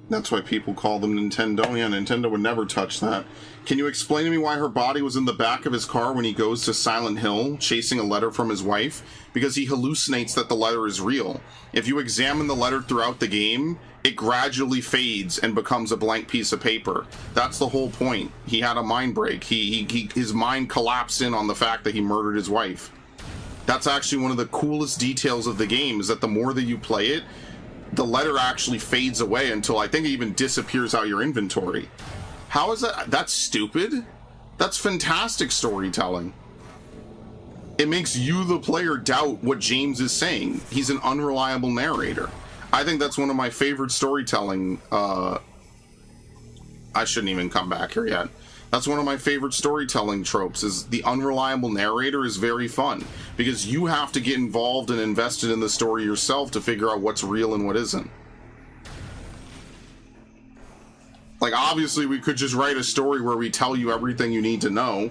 That's why people call them Nintendo. Yeah, Nintendo would never touch that. Can you explain to me why her body was in the back of his car when he goes to Silent Hill, chasing a letter from his wife? Because he hallucinates that the letter is real. If you examine the letter throughout the game, it gradually fades and becomes a blank piece of paper. That's the whole point. He had a mind break. His mind collapsed in on the fact that he murdered his wife. That's actually one of the coolest details of the game, is that the more that you play it, the letter actually fades away until I think it even disappears out your inventory. How is that? That's stupid. That's fantastic storytelling. It makes you, the player, doubt what James is saying. He's an unreliable narrator. I think that's one of my favorite storytelling. I shouldn't even come back here yet. That's one of my favorite storytelling tropes, is the unreliable narrator is very fun, because you have to get involved and invested in the story yourself to figure out what's real and what isn't. Like, obviously, we could just write a story where we tell you everything you need to know,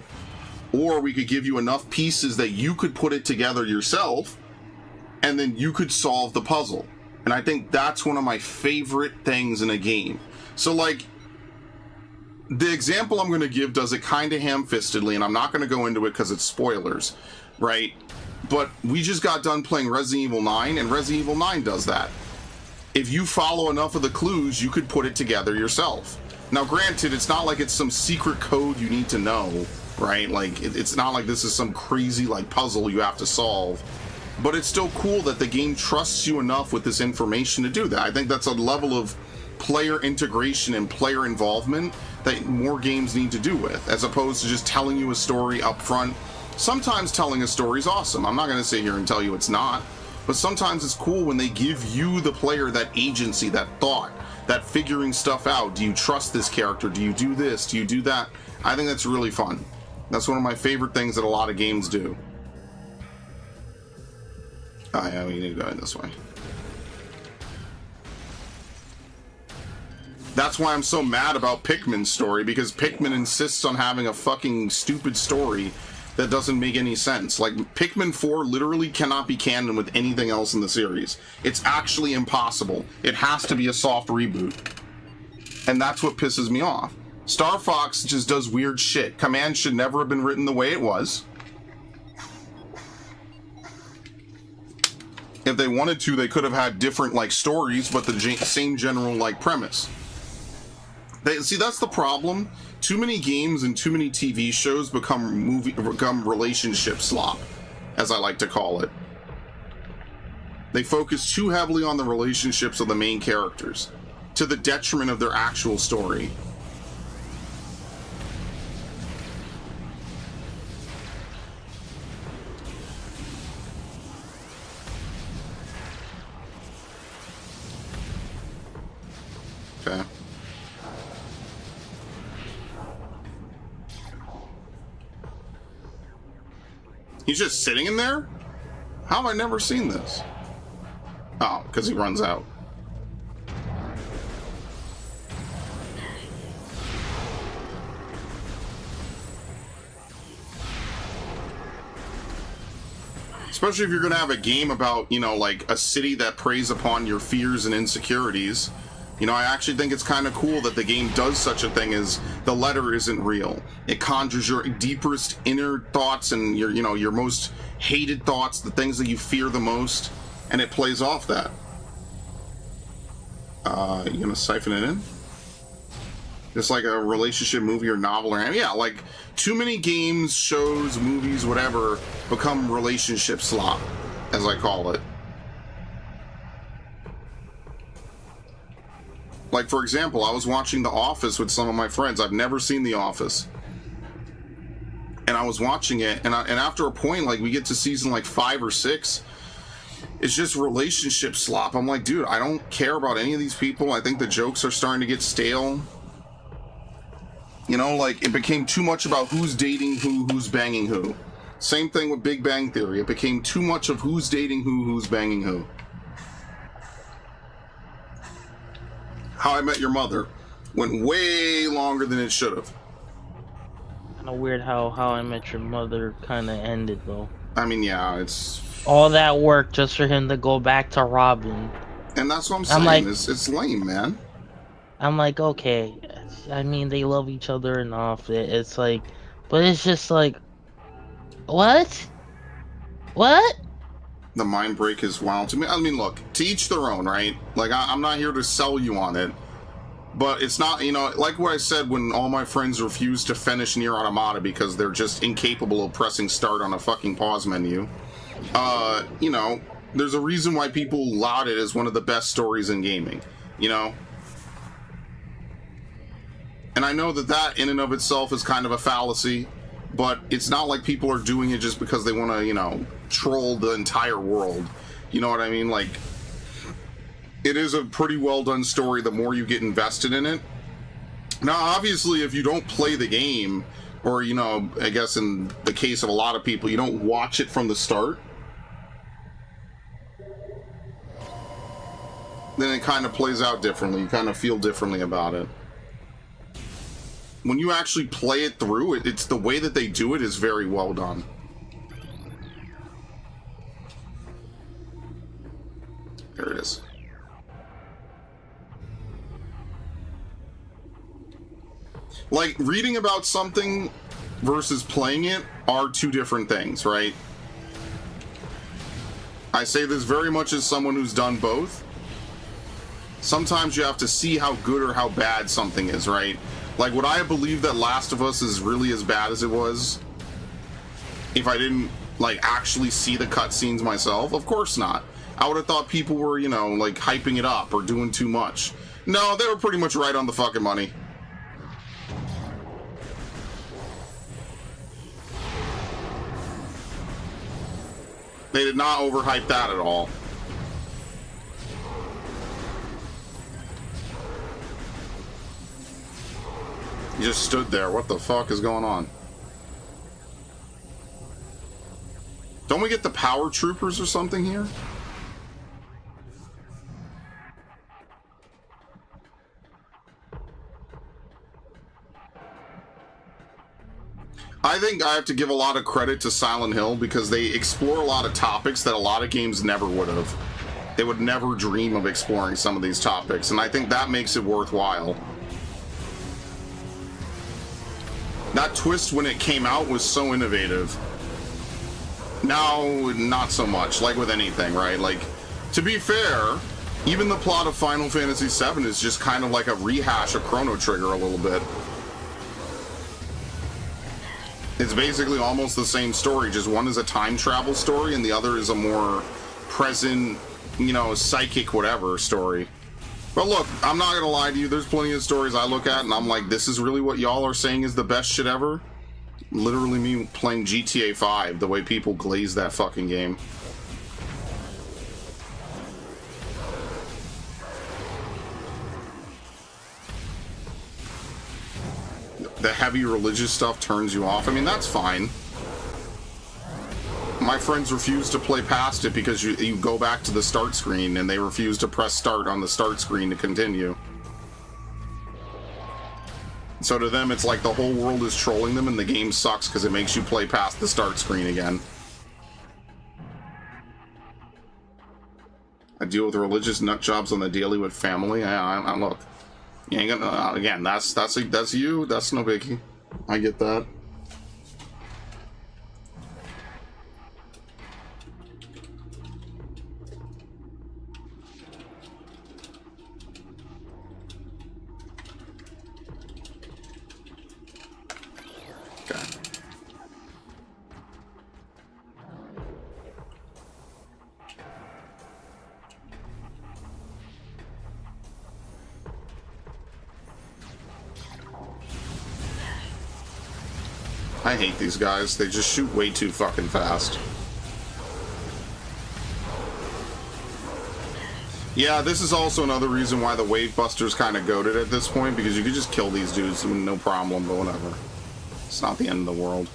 or we could give you enough pieces that you could put it together yourself, and then you could solve the puzzle. And I think that's one of my favorite things in a game. So, like, the example I'm going to give does it kind of ham-fistedly, and I'm not going to go into it because it's spoilers, right? But we just got done playing Resident Evil 9, and Resident Evil 9 does that. If you follow enough of the clues, you could put it together yourself. Now, granted, it's not like it's some secret code you need to know, right? Like, it's not like this is some crazy, like, puzzle you have to solve. But it's still cool that the game trusts you enough with this information to do that. I think that's a level of player integration and player involvement that more games need to do with, as opposed to just telling you a story up front. Sometimes telling a story is awesome. I'm not going to sit here and tell you it's not. But sometimes it's cool when they give you, the player, that agency, that thought, that figuring stuff out. Do you trust this character? Do you do this? Do you do that? I think that's really fun. That's one of my favorite things that a lot of games do. Oh yeah, we need to go in this way. That's why I'm so mad about Pikmin's story, because Pikmin insists on having a fucking stupid story that doesn't make any sense. Like, Pikmin 4 literally cannot be canon with anything else in the series. It's actually impossible. It has to be a soft reboot. And that's what pisses me off. Star Fox just does weird shit. Command should never have been written the way it was. If they wanted to, they could have had different, like, stories, but the same general, like, premise. See, that's the problem. Too many games and too many TV shows become relationship slop, as I like to call it. They focus too heavily on the relationships of the main characters, to the detriment of their actual story. Okay. He's just sitting in there? How have I never seen this? Oh, because he runs out. Especially if you're going to have a game about, you know, like a city that preys upon your fears and insecurities. You know, I actually think it's kind of cool that the game does such a thing as the letter isn't real. It conjures your deepest inner thoughts and your, you know, your most hated thoughts, the things that you fear the most, and it plays off that. You gonna siphon it in? Just like a relationship movie or novel or yeah, like too many games, shows, movies, whatever become relationship slop, as I call it. Like, for example, I was watching The Office with some of my friends. I've never seen The Office. And I was watching it, and after a point, like, we get to season, like, 5 or 6, it's just relationship slop. I'm like, dude, I don't care about any of these people. I think the jokes are starting to get stale. You know, like, it became too much about who's dating who, who's banging who. Same thing with Big Bang Theory. It became too much of who's dating who, who's banging who. How I Met Your Mother went way longer than it should have. Kind of weird how I Met Your Mother kind of ended, though. I mean, yeah, it's... all that work just for him to go back to Robin. And that's what I'm saying. Like, it's lame, man. I'm like, okay. I mean, they love each other enough. It's like... but it's just like... what? What? The mind break is wild to me. I mean, look, to each their own, right? Like, I'm not here to sell you on it. But it's not, you know, like what I said when all my friends refused to finish Nier Automata because they're just incapable of pressing start on a fucking pause menu. You know, there's a reason why people laud it as one of the best stories in gaming, you know? And I know that that in and of itself is kind of a fallacy, but it's not like people are doing it just because they want to, you know, troll the entire world. You know what I mean? Like, it is a pretty well done story the more you get invested in it. Now, obviously, if you don't play the game, or, you know, I guess in the case of a lot of people, you don't watch it from the start, then it kind of plays out differently. You kind of feel differently about it. When you actually play it through, it's the way that they do it is very well done. There it is. Like, reading about something versus playing it are two different things, right? I say this very much as someone who's done both. Sometimes you have to see how good or how bad something is, right? Like, would I have believed that Last of Us is really as bad as it was if I didn't, like, actually see the cutscenes myself? Of course not. I would have thought people were, you know, like, hyping it up or doing too much. No, they were pretty much right on the fucking money. They did not overhype that at all. He just stood there. What the fuck is going on? Don't we get the power troopers or something here? I think I have to give a lot of credit to Silent Hill because they explore a lot of topics that a lot of games never would have. They would never dream of exploring some of these topics, and I think that makes it worthwhile. That twist when it came out was so innovative. Now, not so much, like with anything, right? Like, to be fair, even the plot of Final Fantasy VII is just kind of like a rehash of Chrono Trigger a little bit. It's basically almost the same story, just one is a time travel story and the other is a more present, you know, psychic whatever story. But look, I'm not gonna lie to you, there's plenty of stories I look at and I'm like, this is really what y'all are saying is the best shit ever? Literally me playing GTA 5, the way people glaze that fucking game. The heavy religious stuff turns you off. I mean, that's fine. My friends refuse to play past it because you go back to the start screen and they refuse to press start on the start screen to continue. So to them, it's like the whole world is trolling them and the game sucks because it makes you play past the start screen again. I deal with religious nut jobs on the daily with family. I look. You ain't gonna, again, that's you. That's no biggie. I get that. Okay. I hate these guys. They just shoot way too fucking fast. Yeah, this is also another reason why the Wave Buster's kind of goated at this point, because you could just kill these dudes with no problem, but whatever. It's not the end of the world.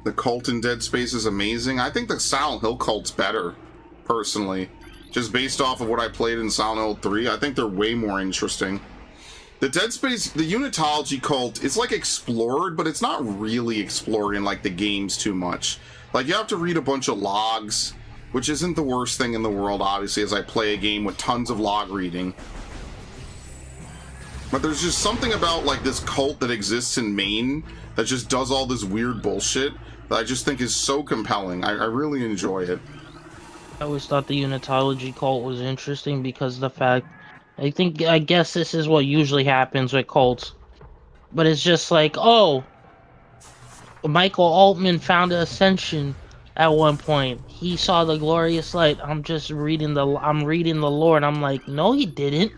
The cult in Dead Space is amazing. I think the Silent Hill cult's better. Personally, just based off of what I played in Silent Hill 3, I think they're way more interesting. The Dead Space, the Unitology cult, it's like explored, but it's not really explored in like the games too much. Like you have to read a bunch of logs, which isn't the worst thing in the world, obviously, as I play a game with tons of log reading. But there's just something about like this cult that exists in Maine that just does all this weird bullshit that I just think is so compelling. I really enjoy it. I always thought the Unitology cult was interesting because of the fact, I guess this is what usually happens with cults, but it's just like, oh, Michael Altman found Ascension at one point. He saw the glorious light. I'm reading the lore, and I'm like, no, he didn't.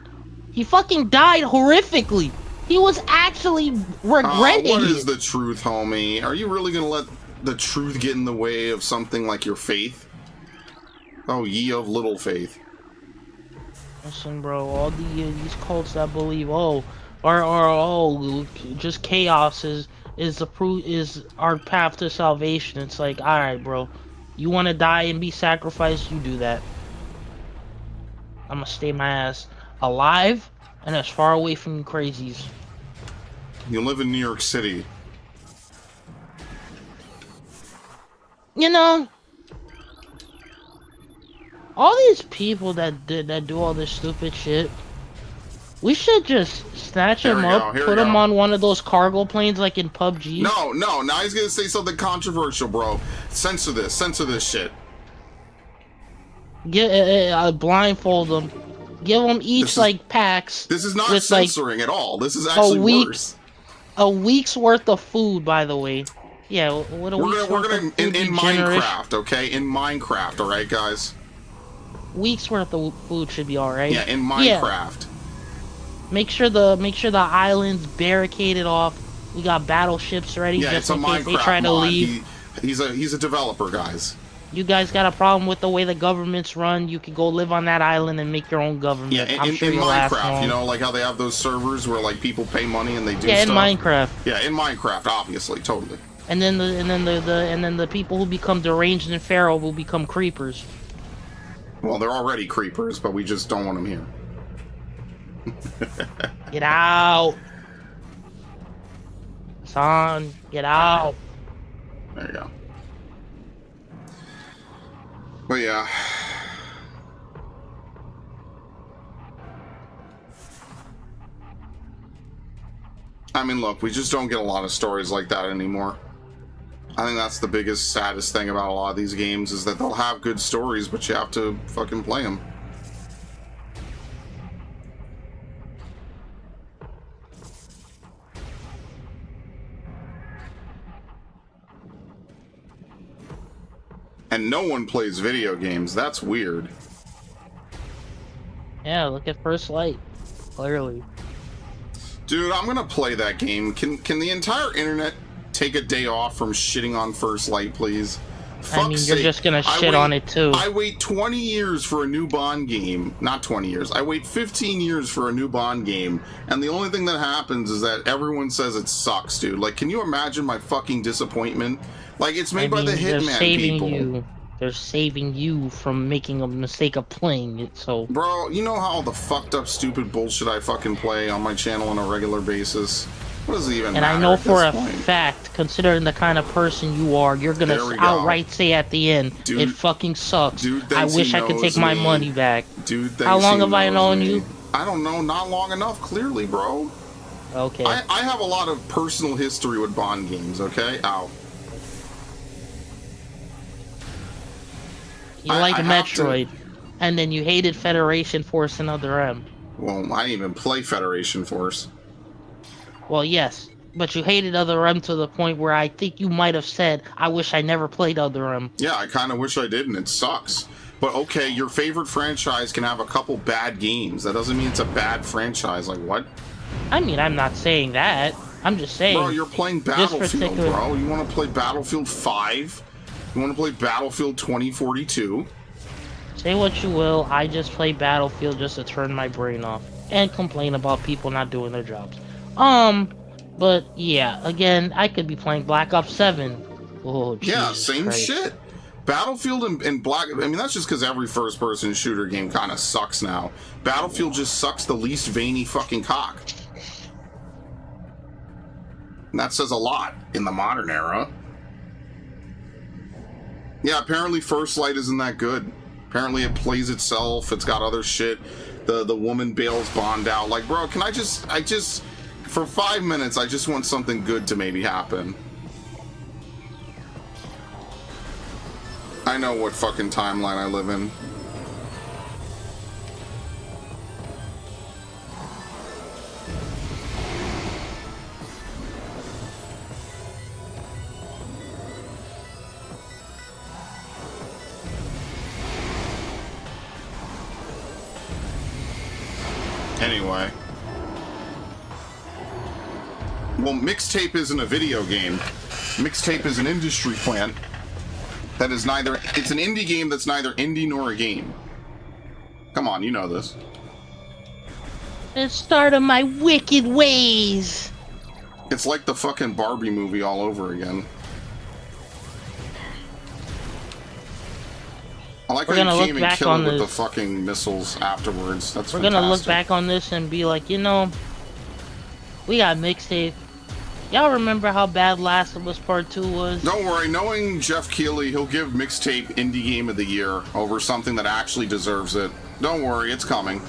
He fucking died horrifically. He was actually regretting what it. is the truth, homie? Are you really gonna let the truth get in the way of something like your faith? Oh, ye of little faith. Listen, bro, all these cults that believe, just chaos is our path to salvation. It's like, all right, bro, you want to die and be sacrificed, you do that. I'm gonna stay my ass alive and as far away from you crazies. You live in New York City. You know, all these people that do all this stupid shit, we should just snatch them up, put them on one of those cargo planes like in PUBG. No, now he's gonna say something controversial, bro. Censor this shit. Blindfold them, give them each like packs. This is not censoring at all. This is actually worse. A week's worth of food, by the way. Yeah, what a week's we're worth gonna of food in Minecraft, okay? In Minecraft, all right, guys. Week's worth of food should be all right. Yeah, in Minecraft. Yeah. Make sure the island's barricaded off. We got battleships ready just in case they try to leave. He's a developer, guys. You guys got a problem with the way the government's run? You can go live on that island and make your own government. Yeah, I'm sure in you'll last Minecraft, long. you know, like how they have those servers where like people pay money and they do Yeah, in stuff. Minecraft. Yeah, in Minecraft, obviously, totally. And then the people who become deranged and feral will become creepers. Well, they're already creepers, but we just don't want them here. Get out. Son, get out. There you go. But yeah. I mean, look, we just don't get a lot of stories like that anymore. I think that's the biggest, saddest thing about a lot of these games is that they'll have good stories, but you have to fucking play them. And no one plays video games. That's weird. Yeah, look at First Light. Clearly. Dude, I'm gonna play that game. Can the entire internet take a day off from shitting on First Light, please? I mean, you're just gonna shit on it too. I wait 20 years for a new Bond game. Not 20 years. I wait 15 years for a new Bond game, and the only thing that happens is that everyone says it sucks, dude. Like, can you imagine my fucking disappointment? Like, it's made by the Hitman people. They're saving you from making a mistake of playing it, so... Bro, you know how the fucked up, stupid bullshit I fucking play on my channel on a regular basis? What does it even matter? And I know for a point? fact, considering the kind of person you are, you're gonna outright say at the end, dude, it fucking sucks. Dude, I wish I could take my money back. Dude, how long have I known you? I don't know, not long enough, clearly, bro. Okay. I have a lot of personal history with Bond games, okay? Ow. You like Metroid, and then you hated Federation Force and Other M. Well, I didn't even play Federation Force. Well, yes, but you hated Other M to the point where I think you might have said, I wish I never played Other M. Yeah, I kind of wish I did, and it sucks. But okay, your favorite franchise can have a couple bad games. That doesn't mean it's a bad franchise. Like, what? I mean, I'm not saying that. I'm just saying... Bro, you're playing Battlefield, bro. You want to play Battlefield 5? You want to play Battlefield 2042? Say what you will, I just play Battlefield just to turn my brain off. And complain about people not doing their jobs. But yeah, again, I could be playing Black Ops 7. Oh, Jesus yeah, same Christ. shit. Battlefield and Black... I mean, that's just because every first-person shooter game kind of sucks now. Battlefield just sucks the least veiny fucking cock. And that says a lot in the modern era. Yeah, apparently First Light isn't that good. Apparently it plays itself. It's got other shit. The woman bails Bond out. Like, bro, can I just... For 5 minutes, I just want something good to maybe happen. I know what fucking timeline I live in. Anyway. Well, mixtape isn't a video game. Mixtape is an industry plant that is neither... It's an indie game that's neither indie nor a game. Come on, you know this. The start of my wicked ways. It's like the fucking Barbie movie all over again. I like how you can't even kill him with the fucking missiles afterwards. That's We're fantastic. gonna look back on this and be like, you know, we got mixtape. Y'all remember how bad Last of Us Part 2 was? Don't worry, knowing Jeff Keighley, he'll give Mixtape Indie Game of the Year over something that actually deserves it. Don't worry, it's coming.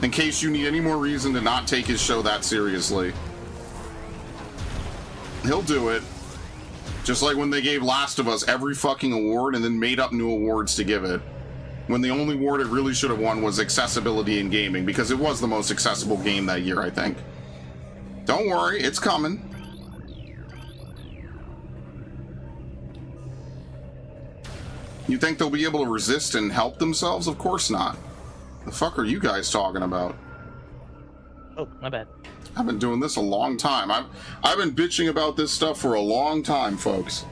In case you need any more reason to not take his show that seriously. He'll do it. Just like when they gave Last of Us every fucking award and then made up new awards to give it. When the only award it really should have won was accessibility in gaming, because it was the most accessible game that year, I think. Don't worry, it's coming. You think they'll be able to resist and help themselves? Of course not. The fuck are you guys talking about? Oh, my bad. I've been doing this a long time. I've been bitching about this stuff for a long time, folks.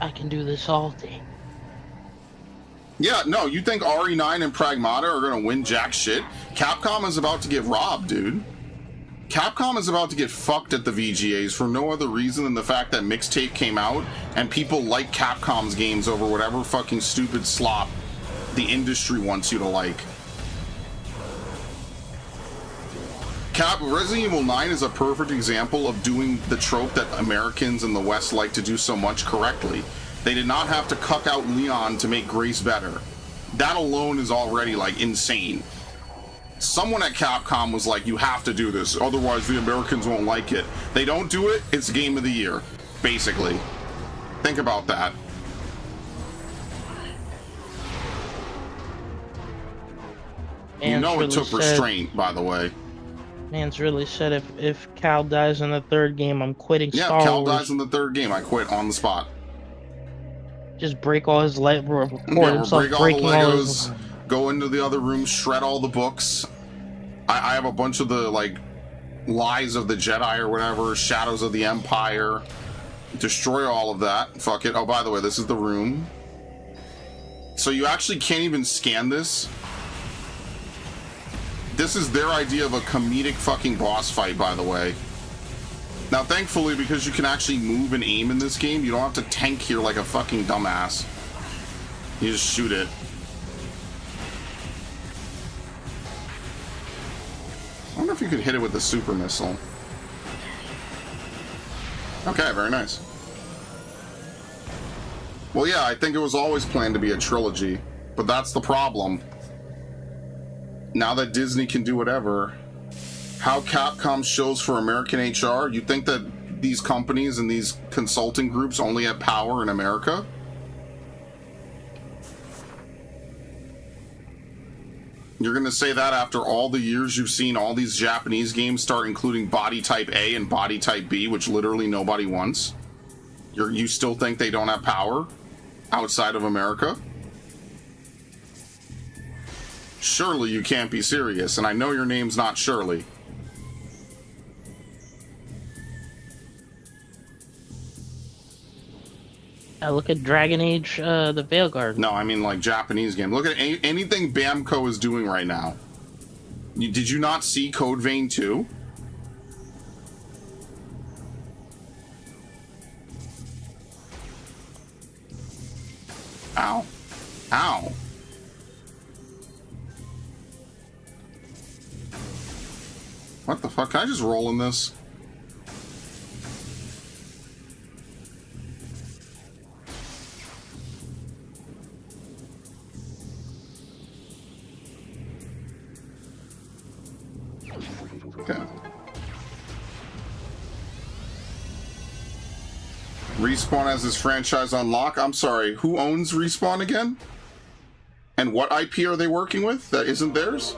I can do this all day. Yeah, no, you think RE9 and Pragmata are gonna win jack shit? Capcom is about to get robbed, dude. Capcom is about to get fucked at the VGAs for no other reason than the fact that Mixtape came out and people like Capcom's games over whatever fucking stupid slop the industry wants you to like. Resident Evil 9 is a perfect example of doing the trope that Americans in the West like to do so much correctly. They did not have to cuck out Leon to make Grace better. That alone is already, like, insane. Someone at Capcom was like, you have to do this, otherwise the Americans won't like it. They don't do it, it's Game of the Year, basically. Think about that. You know it took restraint, by the way. Man's really said if Cal dies in the third game, I'm quitting Star Wars. Yeah, if Cal dies in the third game, I quit on the spot. Just break all his record himself break all breaking the all Legos, his... go into the other room, shred all the books. I have a bunch of the, like, Lies of the Jedi or whatever, Shadows of the Empire. Destroy all of that. Fuck it. Oh, by the way, this is the room. So you actually can't even scan this. This is their idea of a comedic fucking boss fight, by the way. Now, thankfully, because you can actually move and aim in this game, you don't have to tank here like a fucking dumbass. You just shoot it. I wonder if you could hit it with the super missile. Okay, very nice. Well, yeah, I think it was always planned to be a trilogy, but that's the problem. Now that Disney can do whatever, how Capcom shows for American HR, you think that these companies and these consulting groups only have power in America? You're gonna say that after all the years you've seen all these Japanese games start including body type A and body type B, which literally nobody wants? You still think they don't have power outside of America? Surely you can't be serious, and I know your name's not Shirley. Look at Dragon Age, the Veilguard. No, I mean like Japanese game. Look at anything Bamco is doing right now. Did you not see Code Vein 2? Ow. Ow. What the fuck? Can I just roll in this? Okay. Respawn has his franchise on lock. I'm sorry, who owns Respawn again? And what IP are they working with that isn't theirs?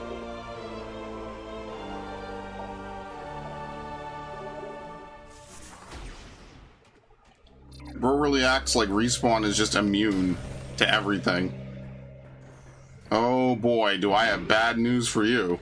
Bro really acts like Respawn is just immune to everything. Oh boy, do I have bad news for you.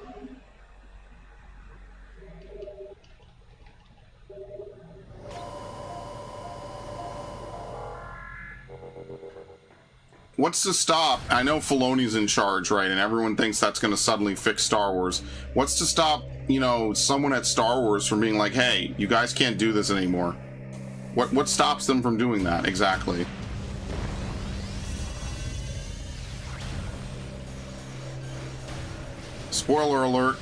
What's to stop? I know Filoni's in charge, right? And everyone thinks that's going to suddenly fix Star Wars. What's to stop, you know, someone at Star Wars from being like, hey, you guys can't do this anymore? What stops them from doing that exactly? Spoiler alert,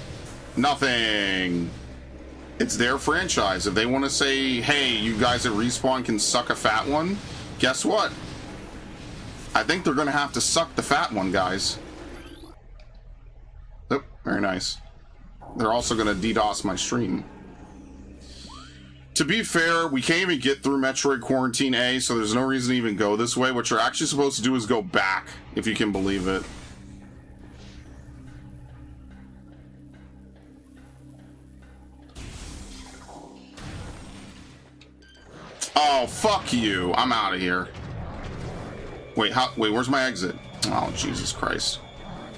nothing. It's their franchise. If they want to say, hey, you guys at Respawn can suck a fat one, guess what? I think they're going to have to suck the fat one, guys. Oh, very nice. They're also going to DDoS my stream. To be fair, we can't even get through Metroid Quarantine A, so there's no reason to even go this way. What you're actually supposed to do is go back, if you can believe it. Oh, fuck you. I'm out of here. Wait, where's my exit? Oh, Jesus Christ.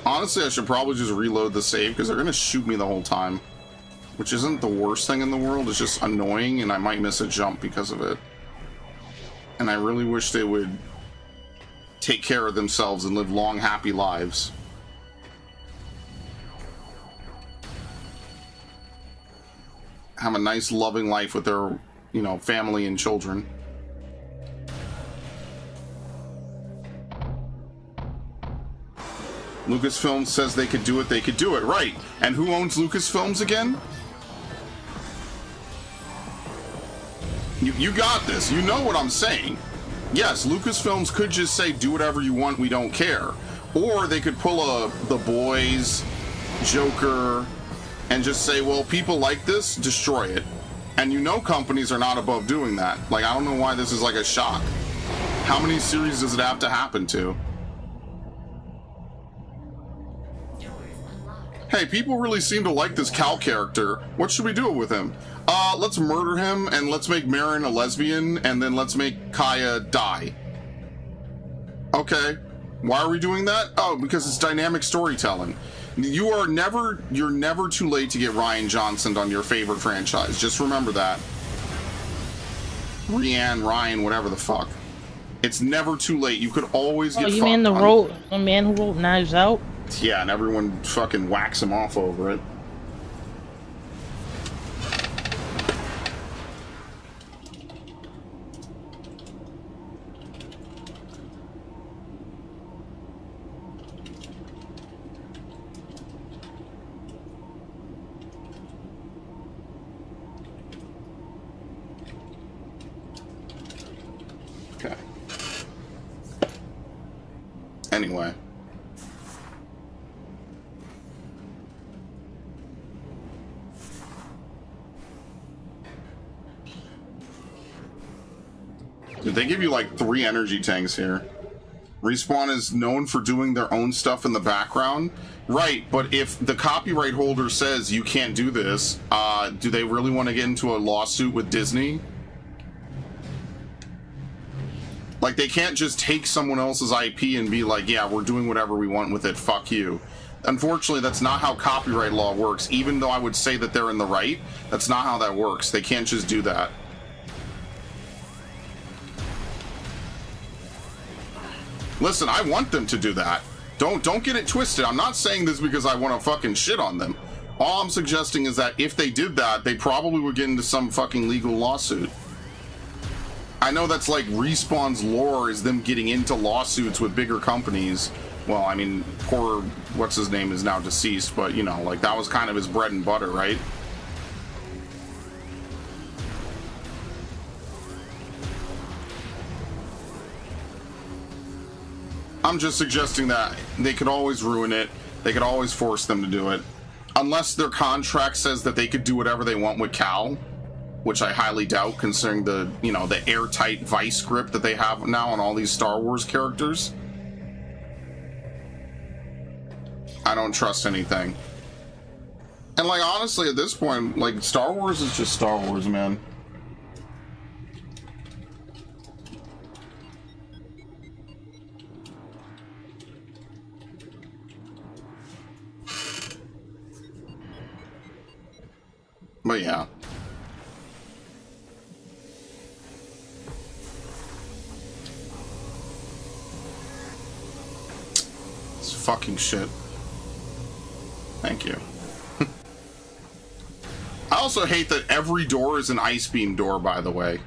Honestly, I should probably just reload the save, because they're going to shoot me the whole time. Which isn't the worst thing in the world, it's just annoying, and I might miss a jump because of it. And I really wish they would take care of themselves and live long, happy lives. Have a nice, loving life with their, you know, family and children. Lucasfilm says they could do it, they could do it, right. And who owns Lucasfilms again? You got this. You know what I'm saying. Yes, Lucasfilms could just say, do whatever you want, we don't care. Or they could pull a The Boys, Joker, and just say, well, people like this, destroy it. And you know companies are not above doing that. Like, I don't know why this is like a shock. How many series does it have to happen to? Hey, people really seem to like this Cal character. What should we do with him? Let's murder him, and let's make Marin a lesbian, and then let's make Kaya die. Okay. Why are we doing that? Oh, because it's dynamic storytelling. You're never too late to get Rian Johnson on your favorite franchise. Just remember that. Ryan, whatever the fuck. It's never too late. You could always get. Oh, you mean the man who wrote Knives Out? Yeah, and everyone fucking whacks him off over it. Okay. Anyway. Dude, they give you like 3 energy tanks here. Respawn is known for doing their own stuff in the background. Right, but if the copyright holder says you can't do this, do they really want to get into a lawsuit with Disney? Like, they can't just take someone else's IP and be like, yeah, we're doing whatever we want with it, fuck you. Unfortunately, that's not how copyright law works. Even though I would say that they're in the right, that's not how that works. They can't just do that. Listen, I want them to do that. Don't get it twisted. I'm not saying this because I want to fucking shit on them. All I'm suggesting is that if they did that, they probably would get into some fucking legal lawsuit. I know that's like Respawn's lore is them getting into lawsuits with bigger companies. Well, I mean, poor what's his name is now deceased, but you know, like that was kind of his bread and butter, right? I'm just suggesting that they could always ruin it. They could always force them to do it. Unless their contract says that they could do whatever they want with Cal, which I highly doubt considering the, you know, the airtight vice script that they have now on all these Star Wars characters. I don't trust anything. And like, honestly, at this point, like, Star Wars is just Star Wars, man. But yeah. It's fucking shit. Thank you. I also hate that every door is an ice beam door, by the way.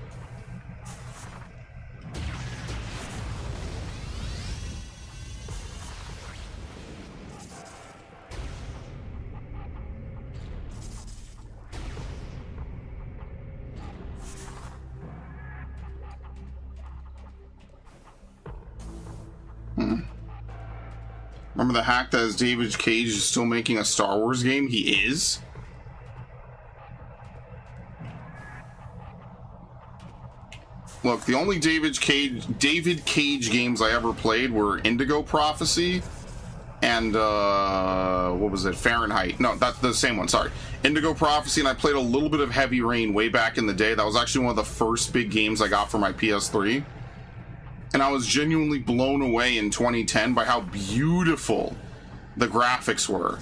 Remember the hack that is David Cage is still making a Star Wars game? He is? Look, the only David Cage games I ever played were Indigo Prophecy and, what was it? Fahrenheit. No, that's the same one, sorry. Indigo Prophecy, and I played a little bit of Heavy Rain way back in the day. That was actually one of the first big games I got for my PS3. And I was genuinely blown away in 2010 by how beautiful the graphics were.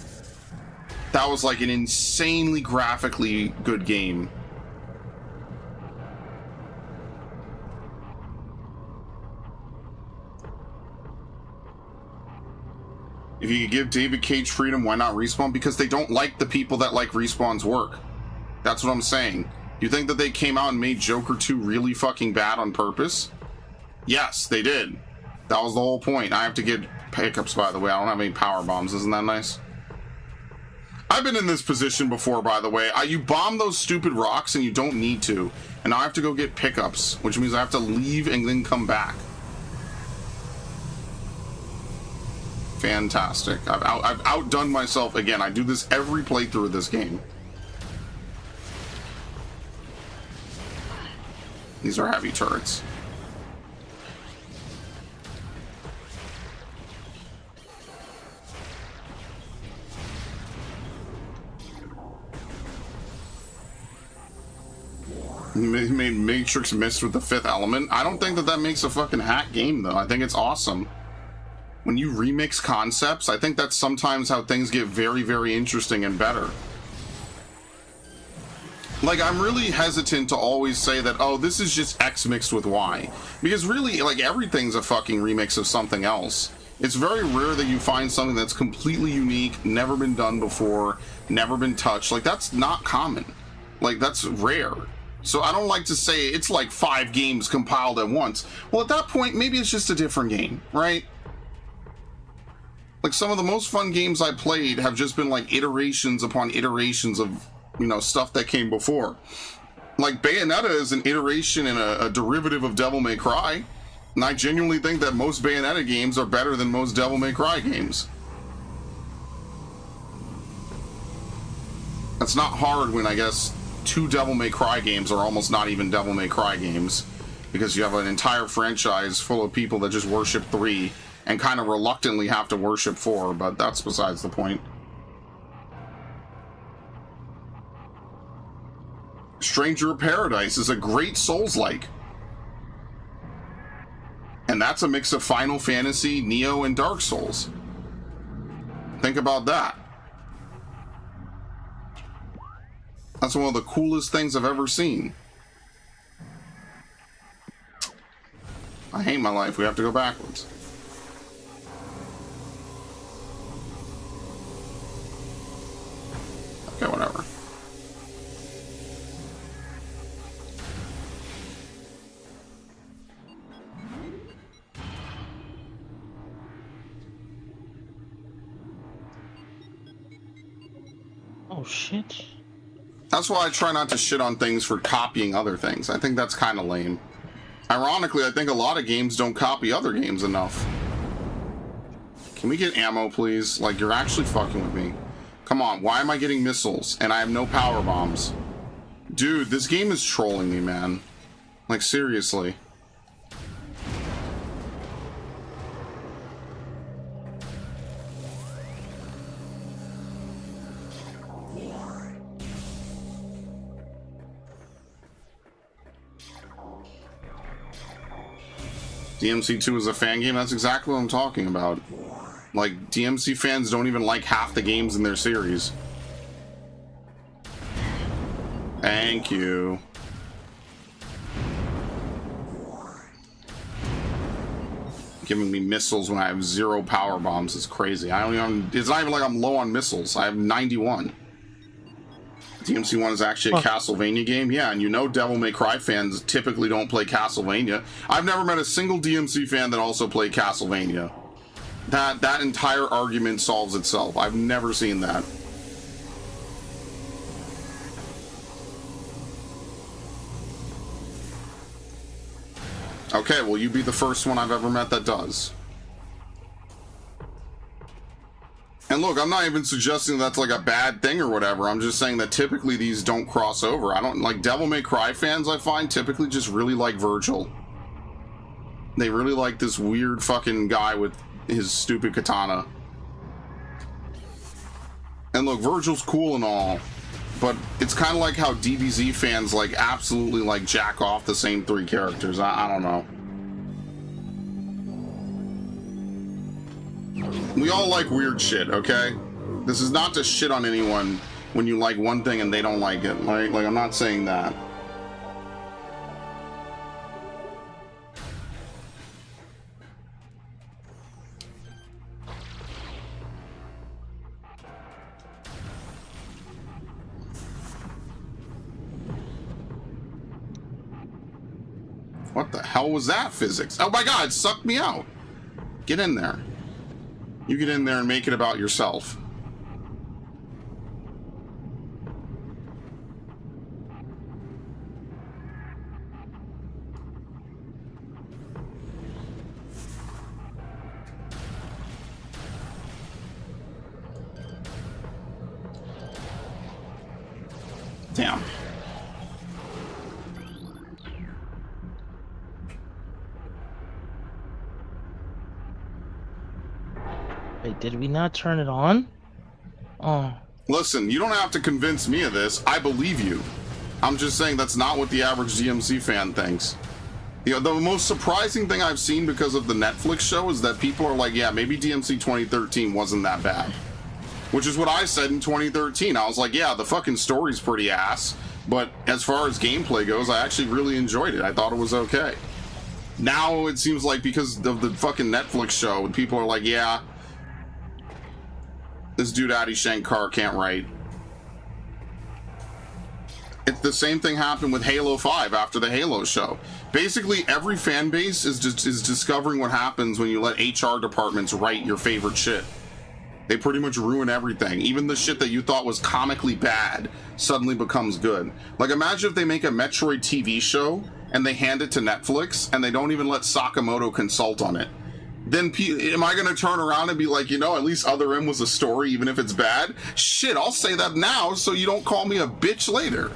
That was like an insanely graphically good game. If you could give David Cage freedom, why not Respawn? Because they don't like the people that like Respawn's work. That's what I'm saying. You think that they came out and made Joker 2 really fucking bad on purpose? Yes, they did. That was the whole point. I have to get pickups, by the way. I don't have any power bombs. Isn't that nice? I've been in this position before, by the way. You bomb those stupid rocks and you don't need to. And now I have to go get pickups, which means I have to leave and then come back. Fantastic. I've outdone myself again. I do this every playthrough of this game. These are heavy turrets. Made Matrix missed with the fifth element. I don't think that that makes a fucking hack game, though. I think it's awesome. When you remix concepts, I think that's sometimes how things get very, very interesting and better. Like, I'm really hesitant to always say that, oh, this is just X mixed with Y. Because really, like, everything's a fucking remix of something else. It's very rare that you find something that's completely unique, never been done before, never been touched. Like, that's not common. Like, that's rare. So I don't like to say it's like 5 games compiled at once. Well, at that point, maybe it's just a different game, right? Like, some of the most fun games I played have just been like iterations upon iterations of, you know, stuff that came before. Like, Bayonetta is an iteration and a derivative of Devil May Cry. And I genuinely think that most Bayonetta games are better than most Devil May Cry games. That's not hard when, I guess, 2 Devil May Cry games are almost not even Devil May Cry games. Because you have an entire franchise full of people that just worship 3 and kind of reluctantly have to worship 4, but that's besides the point. Stranger of Paradise is a great Souls-like. And that's a mix of Final Fantasy, Neo, and Dark Souls. Think about that. That's one of the coolest things I've ever seen. I hate my life. We have to go backwards. Okay, whatever. Oh shit. That's why I try not to shit on things for copying other things. I think that's kind of lame. Ironically, I think a lot of games don't copy other games enough. Can we get ammo, please? Like, you're actually fucking with me. Come on, why am I getting missiles and I have no power bombs? Dude, this game is trolling me, man. Like, seriously. DMC2 is a fan game? That's exactly what I'm talking about. Like, DMC fans don't even like half the games in their series. Thank you. Giving me missiles when I have 0 power bombs is crazy. I don't even, it's not even like I'm low on missiles. I have 91. DMC1 is actually a Castlevania game? Yeah, and you know Devil May Cry fans typically don't play Castlevania. I've never met a single DMC fan that also played Castlevania. That entire argument solves itself. I've never seen that. Okay, well, you be the first one I've ever met that does. And look, I'm not even suggesting that's like a bad thing or whatever. I'm just saying that typically these don't cross over. I don't like Devil May Cry fans, I find, typically just really like Virgil. They really like this weird fucking guy with his stupid katana. And look, Virgil's cool and all, but it's kind of like how DBZ fans like absolutely like jack off the same 3 characters. I don't know. We all like weird shit, okay? This is not to shit on anyone when you like one thing and they don't like it. Like I'm not saying that. hell was that physics? Oh my god, it sucked me out. Get in there. You get in there and make it about yourself. Damn. Wait, did we not turn it on? Oh. Listen, you don't have to convince me of this. I believe you. I'm just saying that's not what the average DMC fan thinks. You know, the most surprising thing I've seen because of the Netflix show is that people are like, yeah, maybe DMC 2013 wasn't that bad. Which is what I said in 2013. I was like, yeah, the fucking story's pretty ass. But as far as gameplay goes, I actually really enjoyed it. I thought it was okay. Now it seems like because of the fucking Netflix show, people are like, yeah, this dude Adi Shankar can't write. It's the same thing happened with Halo 5 after the Halo show. Basically, every fan base is discovering what happens when you let HR departments write your favorite shit. They pretty much ruin everything. Even the shit that you thought was comically bad suddenly becomes good. Like, imagine if they make a Metroid TV show and they hand it to Netflix and they don't even let Sakamoto consult on it. Then am I going to turn around and be like, you know, at least Other M was a story even if it's bad? Shit, I'll say that now so you don't call me a bitch later.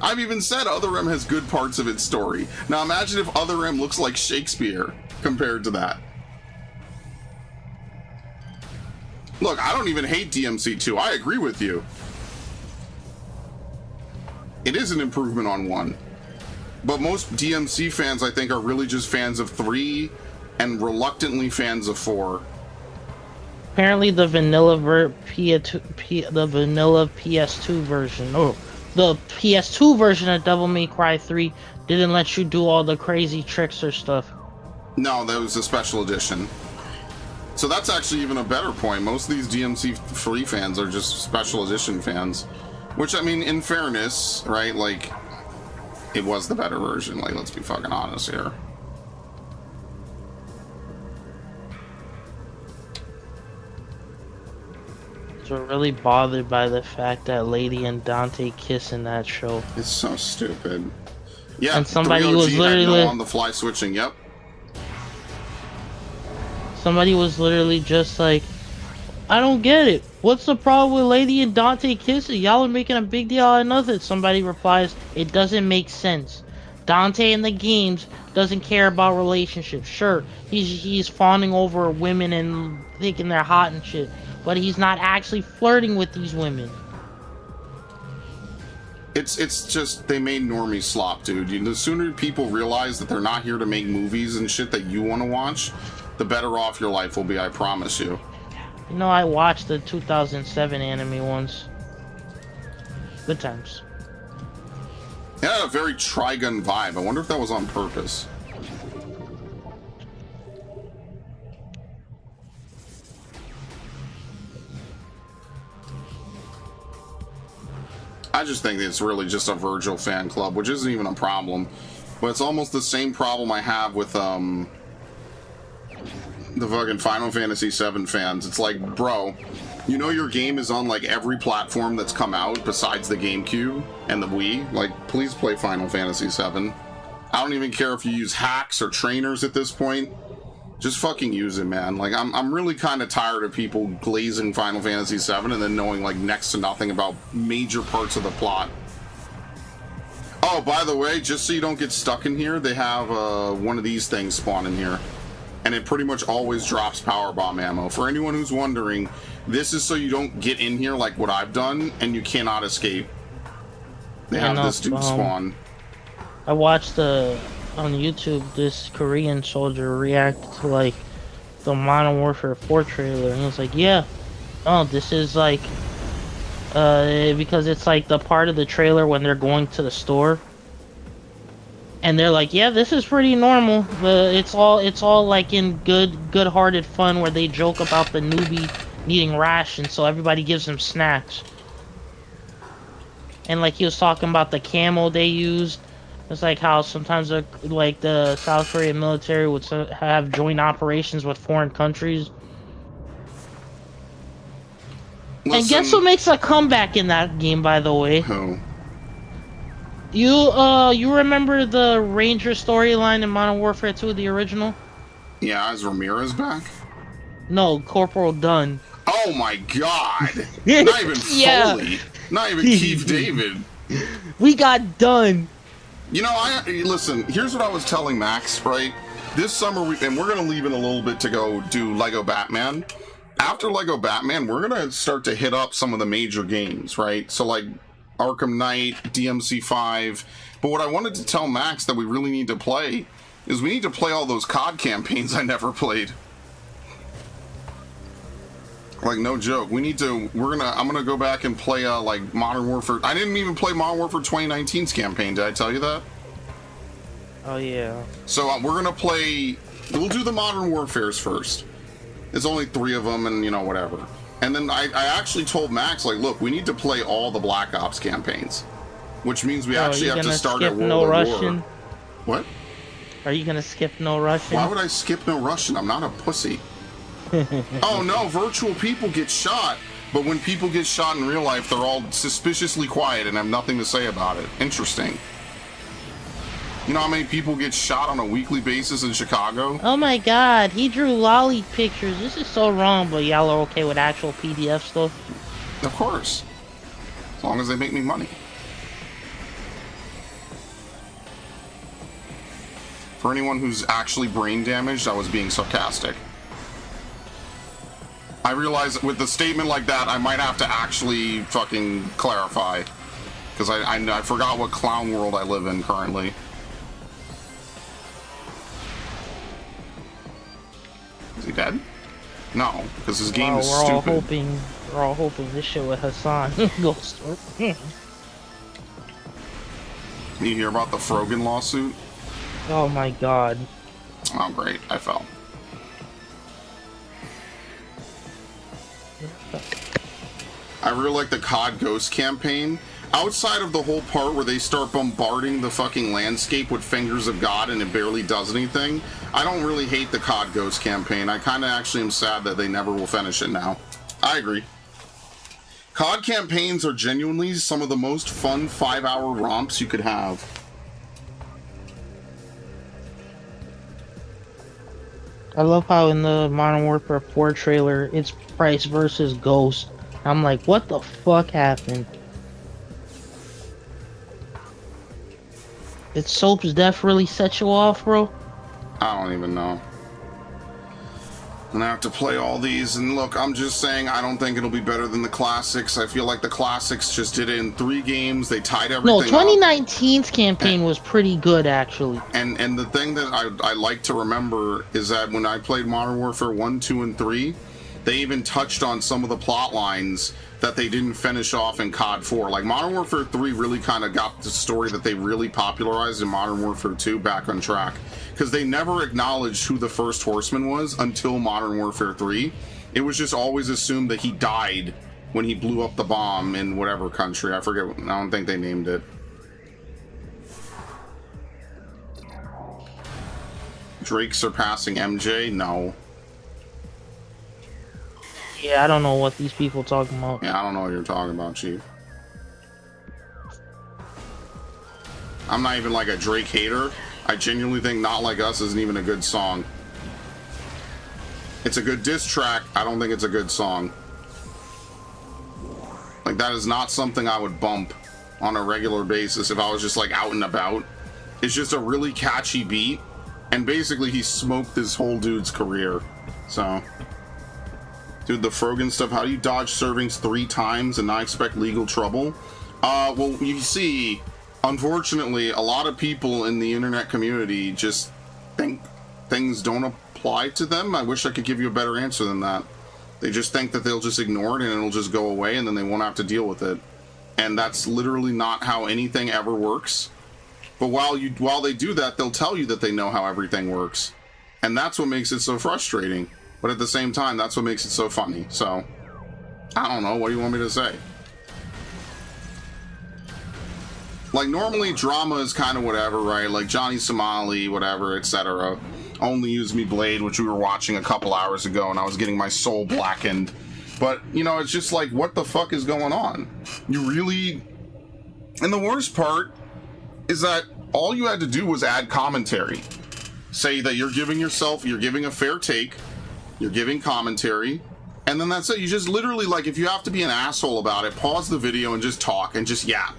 I've even said Other M has good parts of its story. Now imagine if Other M looks like Shakespeare compared to that. Look, I don't even hate DMC2. I agree with you. It is an improvement on 1. But most DMC fans, I think, are really just fans of 3 and reluctantly fans of 4. Apparently the vanilla PS2 version, or the PS2 version of Devil May Cry 3 didn't let you do all the crazy tricks or stuff. No, that was a special edition. So that's actually even a better point. Most of these DMC3 fans are just special edition fans. Which, I mean, in fairness, right, like, it was the better version. Like, let's be fucking honest here. So really bothered by the fact that Lady and Dante kiss in that show. It's so stupid. Yeah, and somebody 3OG was literally had no on-the-fly switching, yep. Somebody was literally just like, I don't get it. What's the problem with Lady and Dante kissing? Y'all are making a big deal out of nothing. Somebody replies, it doesn't make sense. Dante in the games doesn't care about relationships. Sure, he's fawning over women and thinking they're hot and shit, but he's not actually flirting with these women. It's just, they made normie slop, dude. The sooner people realize that they're not here to make movies and shit that you want to watch, the better off your life will be, I promise you. You know, I watched the 2007 anime ones. Good times. It had a very Trigun vibe. I wonder if that was on purpose. I just think it's really just a Virgil fan club, which isn't even a problem. But it's almost the same problem I have with, the fucking Final Fantasy VII fans. It's like, bro, you know your game is on like every platform that's come out besides the GameCube and the Wii. Like, please play Final Fantasy VII. I don't even care if you use hacks or trainers at this point. Just fucking use it, man. Like, I'm really kind of tired of people glazing Final Fantasy VII and then knowing like next to nothing about major parts of the plot. Oh, by the way, just so you don't get stuck in here, they have one of these things spawn in here. And it pretty much always drops power bomb ammo. For anyone who's wondering, this is so you don't get in here like what I've done and you cannot escape. They have this dude spawn. I watched on YouTube this Korean soldier react to like the Modern Warfare 4 trailer, and he was like, yeah, oh, this is like because it's like the part of the trailer when they're going to the store. And they're like, yeah, this is pretty normal. It's all like in good-hearted fun where they joke about the newbie needing rations, so everybody gives them snacks. And like he was talking about the camo they used, It's like how sometimes like the South Korean military would have joint operations with foreign countries. And guess who Listen, makes a comeback in that game, by the way? who? You remember the Ranger storyline in Modern Warfare 2, the original? Yeah, is Ramirez back? No, Corporal Dunn. Oh my god! Not even Yeah. Foley. Not even Keith David. We got done. You know, listen, here's what I was telling Max, right? This summer, and we're going to leave in a little bit to go do Lego Batman. After Lego Batman, we're going to start to hit up some of the major games, right? So, like, Arkham Knight, DMC5. But what I wanted to tell Max that we really need to play is we need to play all those COD campaigns I never played. Like, no joke. I'm gonna go back and play, like, Modern Warfare. I didn't even play Modern Warfare 2019's campaign. Did I tell you that? Oh, yeah. So, we're gonna play... We'll do the Modern Warfares first. There's only 3 of them, and, you know, whatever. And then I actually told Max, like, look, we need to play all the Black Ops campaigns. Which means we actually have to start at World No at Russian? War. What? Are you gonna skip No Russian? Why would I skip No Russian? I'm not a pussy. Oh no, virtual people get shot, but when people get shot in real life, they're all suspiciously quiet and have nothing to say about it. Interesting. You know how many people get shot on a weekly basis in Chicago? Oh my god, he drew lolly pictures. This is so wrong, but y'all are okay with actual PDF stuff? Of course. As long as they make me money. For anyone who's actually brain damaged, I was being sarcastic. I realize with a statement like that, I might have to actually fucking clarify. Because I forgot what clown world I live in currently. Is he dead? No, because his game is stupid. We're all hoping this shit with Hassan goes through. You hear about the Frogan lawsuit? Oh my god. Oh great, I fell. I really like the COD Ghost campaign. Outside of the whole part where they start bombarding the fucking landscape with fingers of God and it barely does anything, I don't really hate the COD Ghost campaign. I kind of actually am sad that they never will finish it now. I agree. COD campaigns are genuinely some of the most fun 5-hour romps you could have. I love how in the Modern Warfare 4 trailer, it's Price versus Ghost. I'm like, what the fuck happened? Did Soap's death really set you off, bro? I don't even know. And I have to play all these, and look, I'm just saying I don't think it'll be better than the classics. I feel like the classics just did it in 3 games. They tied everything No, up. 2019's campaign was pretty good, actually. And the thing that I like to remember is that when I played Modern Warfare 1, 2, and 3, they even touched on some of the plot lines that they didn't finish off in COD 4. Like, Modern Warfare 3 really kind of got the story that they really popularized in Modern Warfare 2 back on track. Because they never acknowledged who the first Horseman was until Modern Warfare 3. It was just always assumed that he died when he blew up the bomb in whatever country. I forget. I don't think they named it. Drake surpassing MJ? No. Yeah, I don't know what these people talking about. Yeah, I don't know what you're talking about, Chief. I'm not even like a Drake hater. I genuinely think Not Like Us isn't even a good song. It's a good diss track. I don't think it's a good song. Like, that is not something I would bump on a regular basis if I was just like out and about. It's just a really catchy beat. And basically he smoked this whole dude's career. So... Dude, the Frogan stuff, how do you dodge servings 3 times and not expect legal trouble? Well, you see, unfortunately, a lot of people in the internet community just think things don't apply to them. I wish I could give you a better answer than that. They just think that they'll just ignore it and it'll just go away and then they won't have to deal with it. And that's literally not how anything ever works. But while they do that, they'll tell you that they know how everything works. And that's what makes it so frustrating. But at the same time, that's what makes it so funny. So, I don't know. What do you want me to say? Like, normally drama is kind of whatever, right? Like Johnny Somali, whatever, etc. Only Use Me Blade, which we were watching a couple hours ago, and I was getting my soul blackened. But, you know, it's just like, what the fuck is going on? You really... And the worst part is that all you had to do was add commentary. Say that you're giving a fair take, you're giving commentary, and then that's it. You just literally, like, if you have to be an asshole about it, pause the video and just talk and just yap.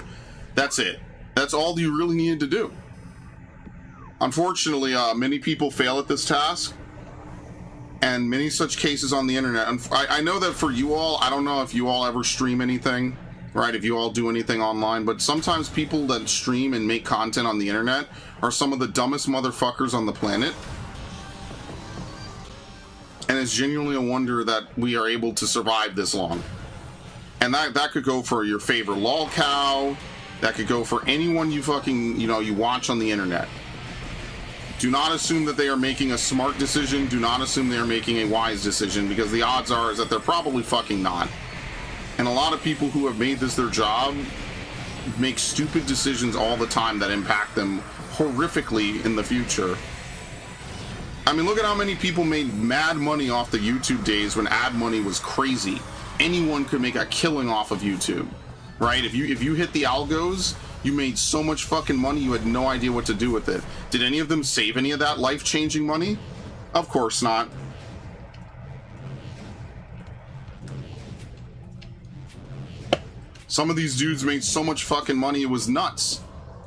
That's it. That's all you really needed to do. Unfortunately, many people fail at this task, and many such cases on the internet. I know that for you all, I don't know if you all ever stream anything, right? If you all do anything online, but sometimes people that stream and make content on the internet are some of the dumbest motherfuckers on the planet. And it's genuinely a wonder that we are able to survive this long. And that could go for your favorite lol cow. That could go for anyone you fucking, you know, you watch on the internet. Do not assume that they are making a smart decision. Do not assume they are making a wise decision, because the odds are is that they're probably fucking not. And a lot of people who have made this their job make stupid decisions all the time that impact them horrifically in the future. I mean, look at how many people made mad money off the YouTube days when ad money was crazy. Anyone could make a killing off of YouTube, right? If you hit the algos, you made so much fucking money you had no idea what to do with it. Did any of them save any of that life-changing money? Of course not. Some of these dudes made so much fucking money it was nuts.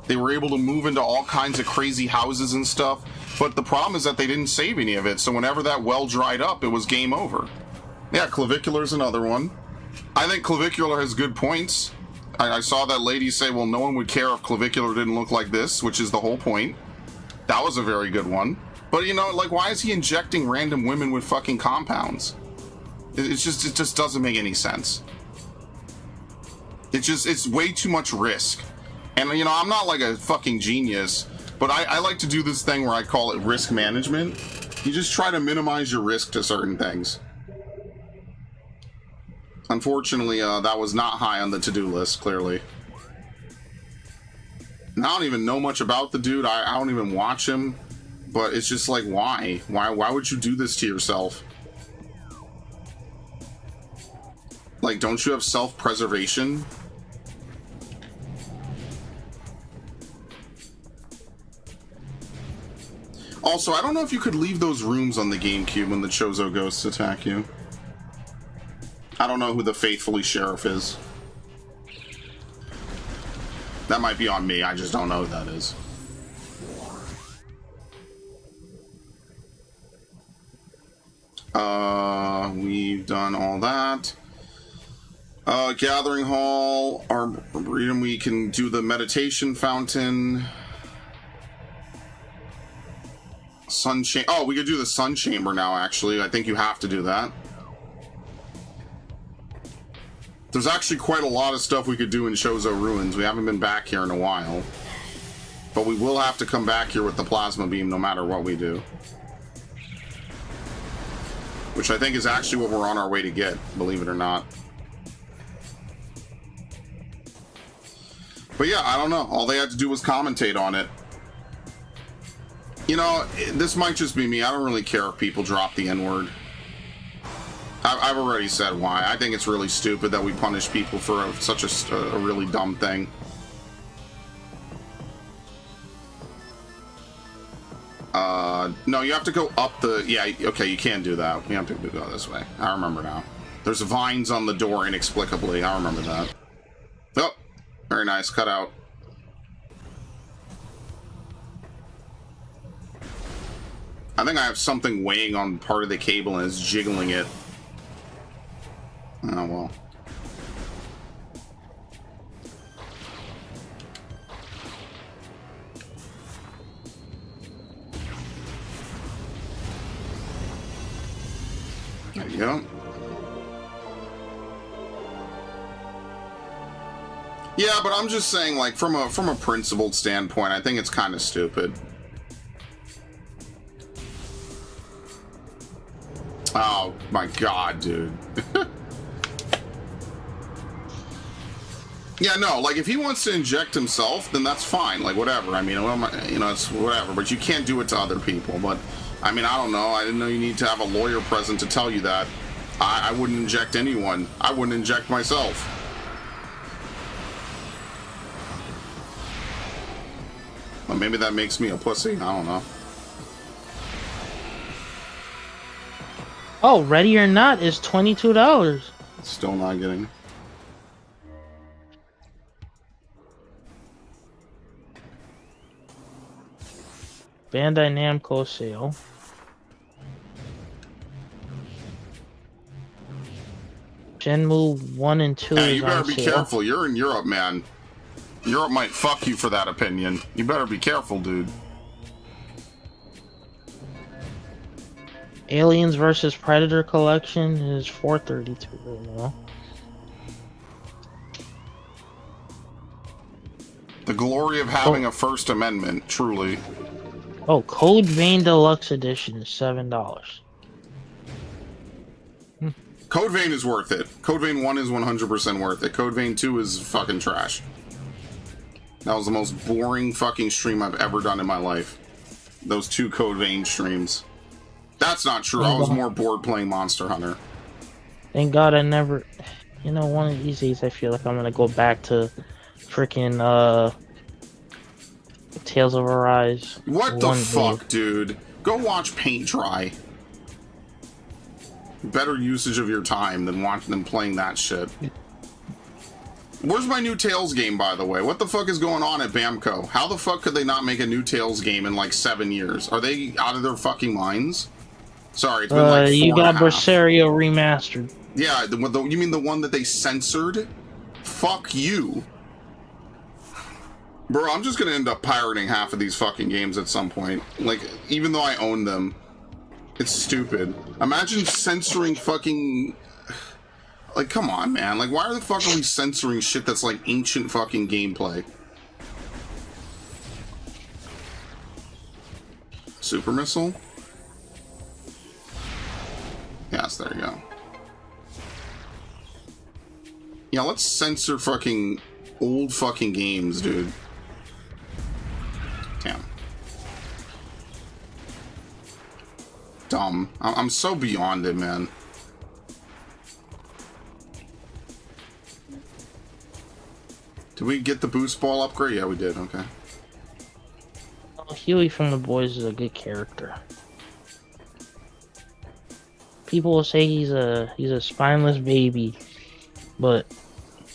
They were able to move into all kinds of crazy houses and stuff, but the problem is that they didn't save any of it, so whenever that well dried up, it was game over. Yeah, Clavicular's another one. I think Clavicular has good points. I saw that lady say, well, no one would care if Clavicular didn't look like this, which is the whole point. That was a very good one. But, you know, like, why is he injecting random women with fucking compounds? It just doesn't make any sense. It's way too much risk. And, you know, I'm not like a fucking genius, but I like to do this thing where I call it risk management. You just try to minimize your risk to certain things. Unfortunately, that was not high on the to-do list, clearly. And I don't even know much about the dude. I don't even watch him. But it's just like, why? Why would you do this to yourself? Like, don't you have self-preservation? Also, I don't know if you could leave those rooms on the GameCube when the Chozo ghosts attack you. I don't know who the faithfully sheriff is. That might be on me, I just don't know who that is. We've done all that. Gathering Hall, Arboretum, we can do the meditation fountain. Sun Chamber. Oh, we could do the Sun Chamber now, actually. I think you have to do that. There's actually quite a lot of stuff we could do in Chozo Ruins. We haven't been back here in a while. But we will have to come back here with the plasma beam no matter what we do. Which I think is actually what we're on our way to get, believe it or not. But yeah, I don't know. All they had to do was commentate on it. You know, this might just be me. I don't really care if people drop the N-word. I've already said why. I think it's really stupid that we punish people for such a really dumb thing. No, you have to go up the... Yeah, okay, you can't do that. You have to go this way. I remember now. There's vines on the door inexplicably. I remember that. Oh, very nice. Cut out. I think I have something weighing on part of the cable and it's jiggling it. Oh, well. There you go. Yeah, but I'm just saying, like, from a principled standpoint, I think it's kind of stupid. Oh my god, dude. Yeah, no, like, if he wants to inject himself, then that's fine. Like, whatever. I mean, you know, it's whatever. But you can't do it to other people. But, I mean, I don't know. I didn't know you need to have a lawyer present to tell you that. I wouldn't inject anyone. I wouldn't inject myself. Well, maybe that makes me a pussy. I don't know. Oh, Ready or Not is $22. Still not getting. Bandai Namco sale. Shenmue 1 and 2 Hey, is you better on be sale. careful. You're in Europe, man. Europe might fuck you for that opinion. You better be careful, dude. Aliens vs Predator collection is $432 right now. The glory of having a First Amendment, truly. Oh, Code Vein Deluxe Edition is $7. Code Vein is worth it. Code Vein 1 is 100% worth it. Code Vein 2 is fucking trash. That was the most boring fucking stream I've ever done in my life. Those 2 Code Vein streams. That's not true. I was more bored playing Monster Hunter. Thank God I never... You know, one of these days I feel like I'm gonna go back to freaking, Tales of Arise. What the fuck, dude? Go watch paint dry. Better usage of your time than playing that shit. Where's my new Tales game, by the way? What the fuck is going on at Bamco? How the fuck could they not make a new Tales game in like 7 years? Are they out of their fucking minds? Sorry, it's been like 4 you got and a half. Berseria Remastered. Yeah, you mean the one that they censored? Fuck you. Bro, I'm just gonna end up pirating half of these fucking games at some point. Like, even though I own them. It's stupid. Imagine censoring fucking... Like, come on, man. Like, why the fuck are we censoring shit that's like ancient fucking gameplay? Super Missile? Yes, there you go. Yeah, let's censor fucking old fucking games, dude. Damn. Dumb. I'm so beyond it, man. Did we get the boost ball upgrade? Yeah, we did. Okay. Oh, Huey from The Boys is a good character. People will say he's a spineless baby, but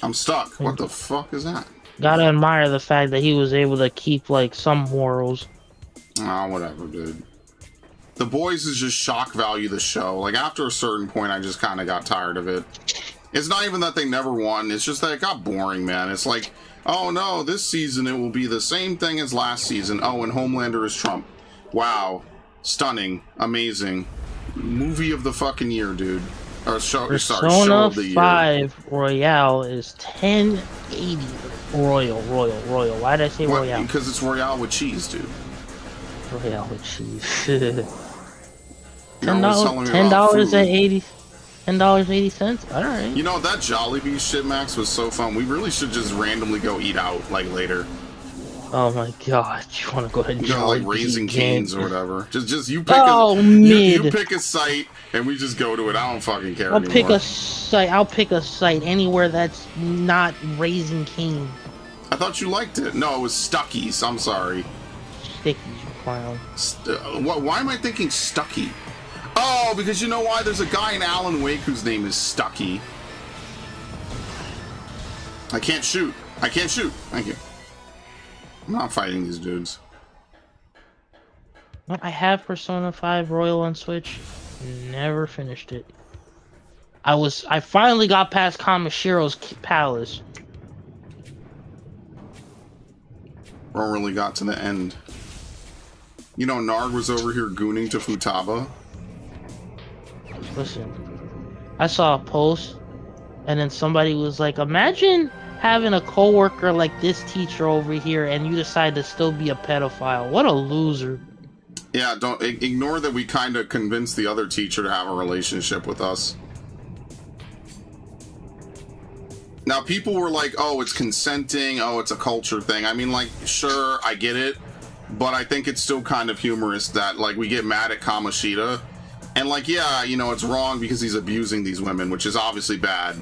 I'm stuck. What the fuck is that? gotta admire the fact that he was able to keep like some morals. Oh, whatever, dude. The Boys is just shock value the show. Like, after a certain point, I just kind of got tired of it. It's not even that they never won. It's just that it got boring, man. It's like, oh no, this season it will be the same thing as last season. Oh, and Homelander is Trump. Wow. Stunning. Amazing. Movie of the fucking year, dude. Or show Persona of the 5 Royale is 1080 Royal. Why did I say Royale? Because it's Royale with cheese, dude. Royale with cheese. $10 $10.80. All right. You know, that Jollibee shit, Max, was so fun. We really should just randomly go eat out, like, later. Oh my god, you want to go ahead and like Raising Cane's or whatever. Just you pick you pick a site and we just go to it. I don't fucking care anymore. I'll pick a site anywhere that's not Raising Cane. I thought you liked it. No, it was Stucky's. I'm sorry. Stickies, you clown. Why am I thinking Stucky? Oh, because you know why? There's a guy in Alan Wake whose name is Stucky. I can't shoot. Thank you. I'm not fighting these dudes. I have Persona 5 Royal on Switch. Never finished it. I finally got past Kamashiro's Palace. Or really got to the end. You know, Narg was over here gooning to Futaba. Listen, I saw a post, and then somebody was like, imagine having a coworker like this teacher over here and you decide to still be a pedophile. What a loser. Yeah, don't ignore that we kind of convinced the other teacher to have a relationship with us. Now, people were like, oh, it's consenting, oh, it's a culture thing. I mean, like, sure, I get it, but I think it's still kind of humorous that, like, we get mad at Kamoshida, and, like, yeah, you know, it's wrong because he's abusing these women, which is obviously bad,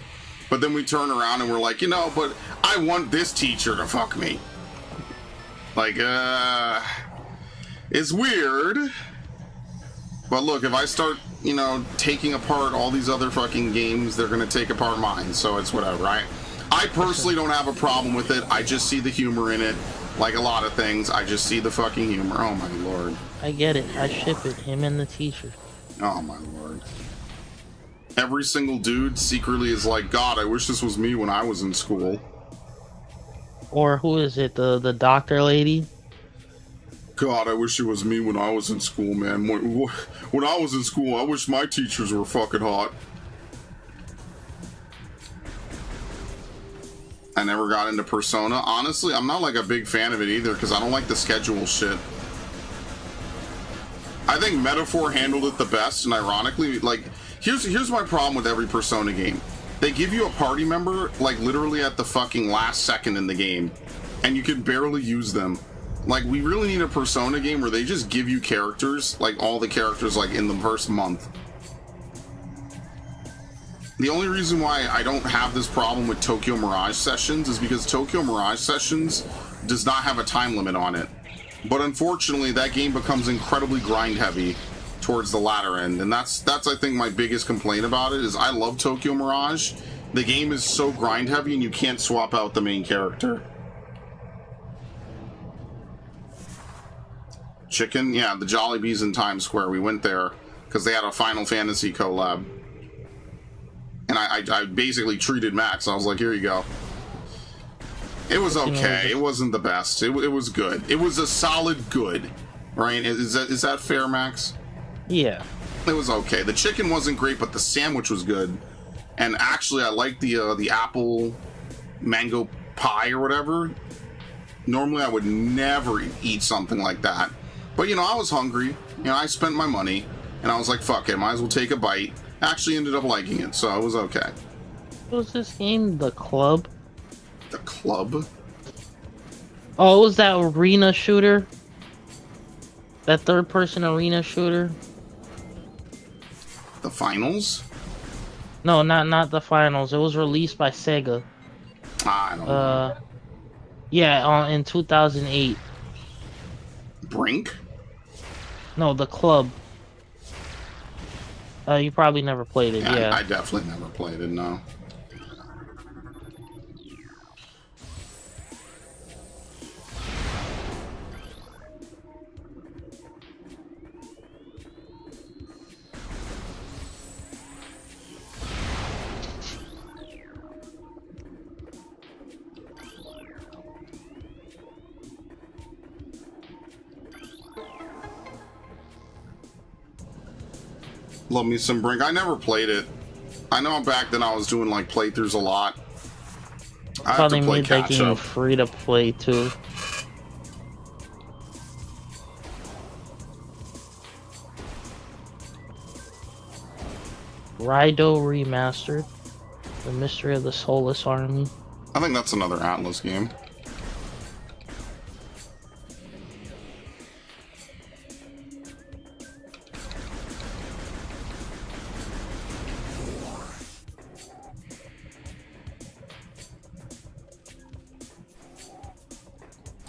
but then we turn around and we're like, you know, but I want this teacher to fuck me. Like, it's weird, but look, if I start, you know, taking apart all these other fucking games, they're gonna take apart mine, so it's whatever, right? I personally don't have a problem with it. I just see the humor in it. Like a lot of things, I just see the fucking humor. Oh my lord. I get it. I ship it. Him and the teacher. Oh my lord. Every single dude secretly is like, God, I wish this was me when I was in school. Or who is it? The doctor lady? God, I wish it was me when I was in school, man. When I was in school, I wish my teachers were fucking hot. I never got into Persona. Honestly, I'm not like a big fan of it either because I don't like the schedule shit. I think Metaphor handled it the best, and ironically, like, here's my problem with every Persona game. They give you a party member, like, literally at the fucking last second in the game, and you can barely use them. Like, we really need a Persona game where they just give you characters, like, all the characters, like, in the first month. The only reason why I don't have this problem with Tokyo Mirage Sessions is because Tokyo Mirage Sessions does not have a time limit on it. But unfortunately, that game becomes incredibly grind-heavy towards the latter end, and that's I think my biggest complaint about it, is I love Tokyo Mirage. The game is so grind-heavy and you can't swap out the main character. Chicken? Yeah, the Jollibees in Times Square. We went there because they had a Final Fantasy collab. And I basically treated Max. I was like, here you go. It was okay. It wasn't the best. It was good. It was a solid good. Right? Is that fair, Max? Yeah. It was okay. The chicken wasn't great, but the sandwich was good. And actually, I like the apple mango pie or whatever. Normally, I would never eat something like that. But, you know, I was hungry. You know, I spent my money. And I was like, fuck it, might as well take a bite. Actually ended up liking it, so it was okay. What was this game? The Club? The Club? Oh, it was that arena shooter? That third-person arena shooter? The Finals? No, not the Finals. It was released by Sega. I don't know. Yeah, in 2008. Brink? No, The Club. You probably never played it, yeah. I definitely never played it, no. Love me some Brink. I never played it. I know back then I was doing like playthroughs a lot. I have to play made that catch game up. free to play too. Raido Remastered. The Mystery of the Soulless Army. I think that's another Atlas game.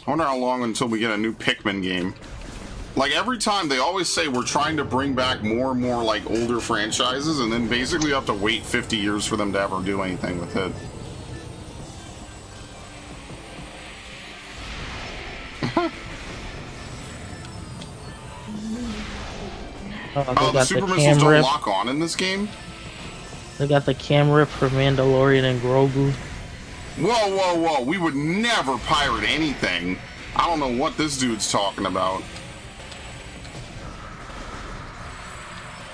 I wonder how long until we get a new Pikmin game. Like, every time they always say we're trying to bring back more and more, like, older franchises, and then basically you have to wait 50 years for them to ever do anything with it. Oh, the super missiles don't lock on in this game? They got the cam rip for Mandalorian and Grogu. Whoa, whoa, whoa. We would never pirate anything. I don't know what this dude's talking about.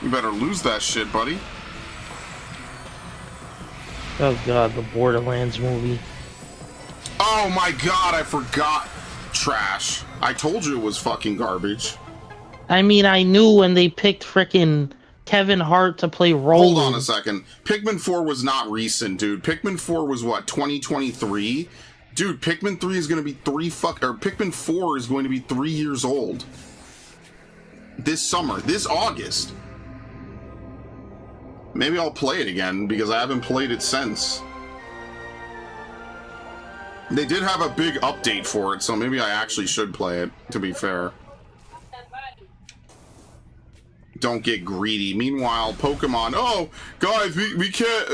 You better lose that shit, buddy. Oh god, the Borderlands movie. Oh my god, I forgot. Trash. I told you it was fucking garbage. I mean, I knew when they picked frickin' Kevin Hart to play Roland. Hold on a second. Pikmin 4 was not recent, dude. Pikmin 4 was what, 2023? Dude, Pikmin 3 is going to be Pikmin 4 is going to be 3 years old. This summer, this August. Maybe I'll play it again because I haven't played it since. They did have a big update for it, so maybe I actually should play it, to be fair. Don't get greedy. Meanwhile, Pokemon, oh, guys, we can't,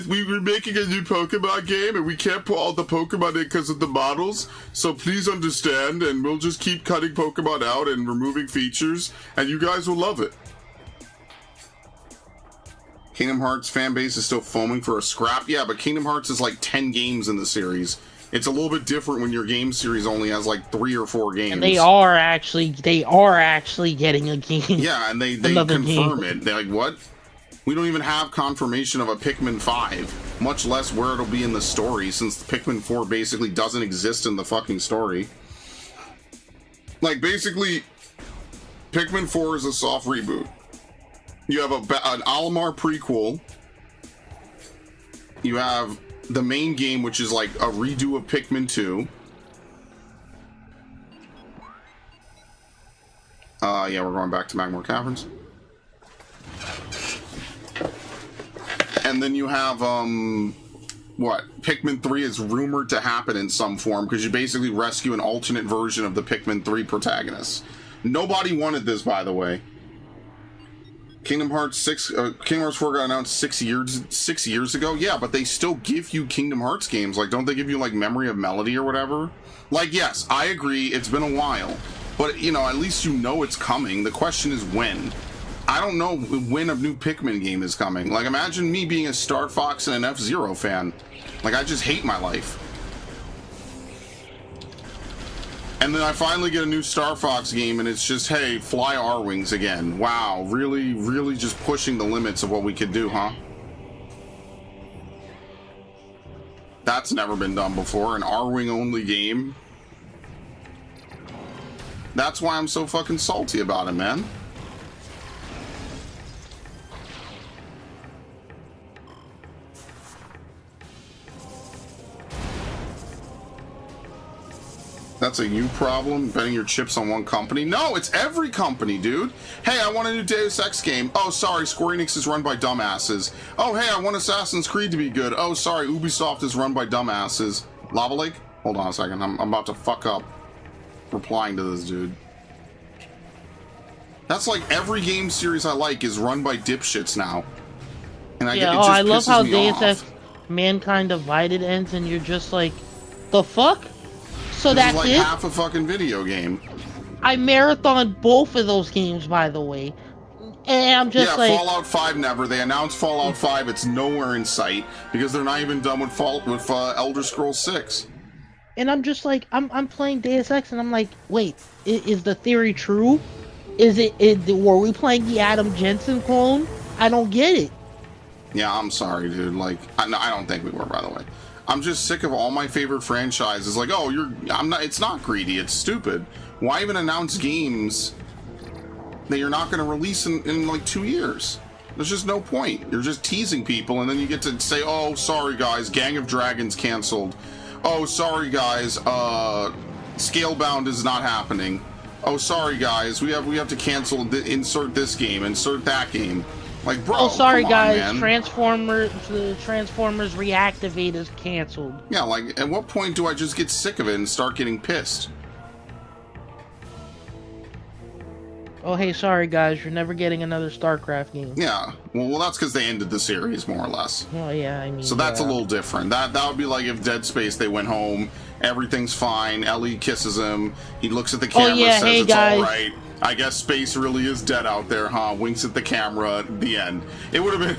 we're making a new Pokemon game, and we can't put all the Pokemon in because of the models, so please understand, and we'll just keep cutting Pokemon out and removing features, and you guys will love it. Kingdom Hearts fan base is still foaming for a scrap. Yeah, but Kingdom Hearts is like 10 games in the series. It's a little bit different when your game series only has like 3 or 4 games. And they are actually getting a game. Yeah, and they confirm it. They're like, what? We don't even have confirmation of a Pikmin 5, much less where it'll be in the story, since Pikmin 4 basically doesn't exist in the fucking story. Like, basically, Pikmin 4 is a soft reboot. You have an Olimar prequel. You have the main game, which is like a redo of Pikmin 2. Yeah, we're going back to Magmore Caverns. And then you have, what? Pikmin 3 is rumored to happen in some form, because you basically rescue an alternate version of the Pikmin 3 protagonist. Nobody wanted this, by the way. Kingdom Hearts 4 got announced 6 years ago. Yeah, but they still give you Kingdom Hearts games. Like, don't they give you, like, Memory of Melody or whatever? Like, yes, I agree, it's been a while. But, you know, at least you know it's coming. The question is when. I don't know when a new Pikmin game is coming. Like, imagine me being a Star Fox and an F-Zero fan. Like, I just hate my life. And then I finally get a new Star Fox game, and it's just, hey, fly R-Wings again. Wow, really, really just pushing the limits of what we could do, huh? That's never been done before, an R-Wing only game. That's why I'm so fucking salty about it, man. That's a you problem, betting your chips on one company. No, it's every company, dude. Hey, I want a new Deus Ex game. Oh, sorry, Square Enix is run by dumbasses. Oh, hey, I want Assassin's Creed to be good. Oh, sorry, Ubisoft is run by dumbasses. Lava Lake? Hold on a second, I'm about to fuck up replying to this dude. That's like every game series I like is run by dipshits now. And I love how Deus Ex Mankind Divided ends and you're just like, the fuck? So this that's is like it? half a fucking video game. I marathoned both of those games, by the way. And I'm just like... Fallout 5 never. They announced Fallout 5. It's nowhere in sight because they're not even done with Elder Scrolls 6. And I'm just like, I'm playing Deus Ex and I'm like, wait, is the theory true? Were we playing the Adam Jensen clone? I don't get it. Yeah, I'm sorry, dude. Like, I don't think we were, by the way. I'm just sick of all my favorite franchises. Like, oh, it's not greedy, it's stupid. Why even announce games that you're not going to release in like 2 years? There's just no point. You're just teasing people, and then you get to say, oh, sorry guys, Gang of Dragons canceled. Oh, sorry guys, Scalebound is not happening. Oh, sorry guys, we have to cancel, insert this game, insert that game. Like, bro, oh, sorry, guys. man. Transformers Reactivate is canceled. Yeah, like, at what point do I just get sick of it and start getting pissed? Oh, hey, sorry, guys. You're never getting another StarCraft game. Yeah, well, that's because they ended the series, more or less. Well, yeah, I mean... So that's a little different. That would be like if Dead Space, they went home, everything's fine, Ellie kisses him, he looks at the camera, says hey, it's guys. alright. I guess space really is dead out there, huh? Winks at the camera, the end. It would have been...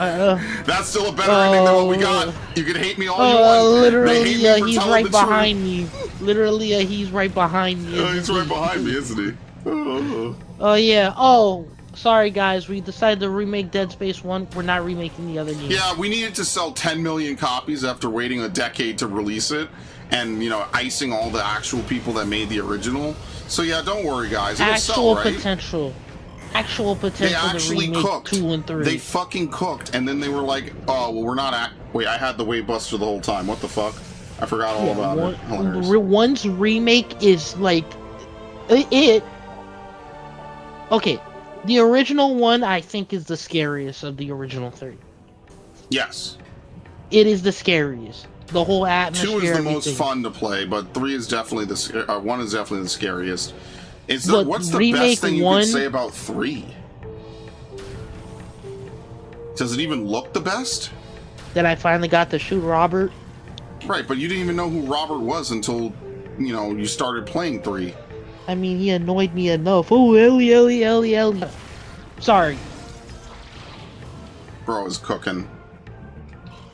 that's still a better ending than what we got. You can hate me all you want. Literally, he's right behind me. Literally, he's right behind me. He's right behind me, isn't he? Oh, yeah. Oh, sorry, guys. We decided to remake Dead Space 1. We're not remaking the other game. Yeah, we needed to sell 10 million copies after waiting a decade to release it. And, you know, icing all the actual people that made the original. So, yeah, don't worry, guys. It'll actual sell, right? potential. actual They potential to actually remake cooked. 2 and 3. They fucking cooked, and then they were like, "Oh, well, we're not." Wait, I had the Wave Buster the whole time. What the fuck? I forgot all about it. Hilarious. One's remake is like it. Okay, the original one I think is the scariest of the original 3. Yes. It is the scariest. The whole 2 atmosphere. is the everything. most fun to play, but 3 is definitely 1 is definitely the scariest. But What's the remake best thing you 1 could say about 3? Does it even look the best? that I finally got to shoot Robert. Right, but you didn't even know who Robert was until, you started playing 3. I mean, he annoyed me enough. Oh, Ellie. Sorry. Bro is cooking.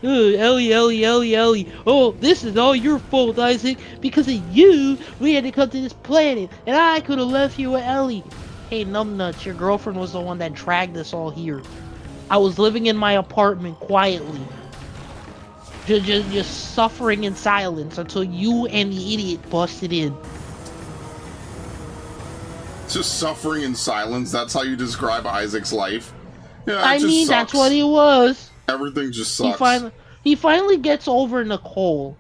Oh, Ellie. Oh, this is all your fault, Isaac. Because of you, we had to come to this planet, and I could have left you with Ellie. Hey, numbnuts, your girlfriend was the one that dragged us all here. I was living in my apartment quietly. Just suffering in silence until you and the idiot busted in. Just suffering in silence, that's how you describe Isaac's life? Yeah, I mean, that's what he was. Everything just sucks. He finally gets over Nicole.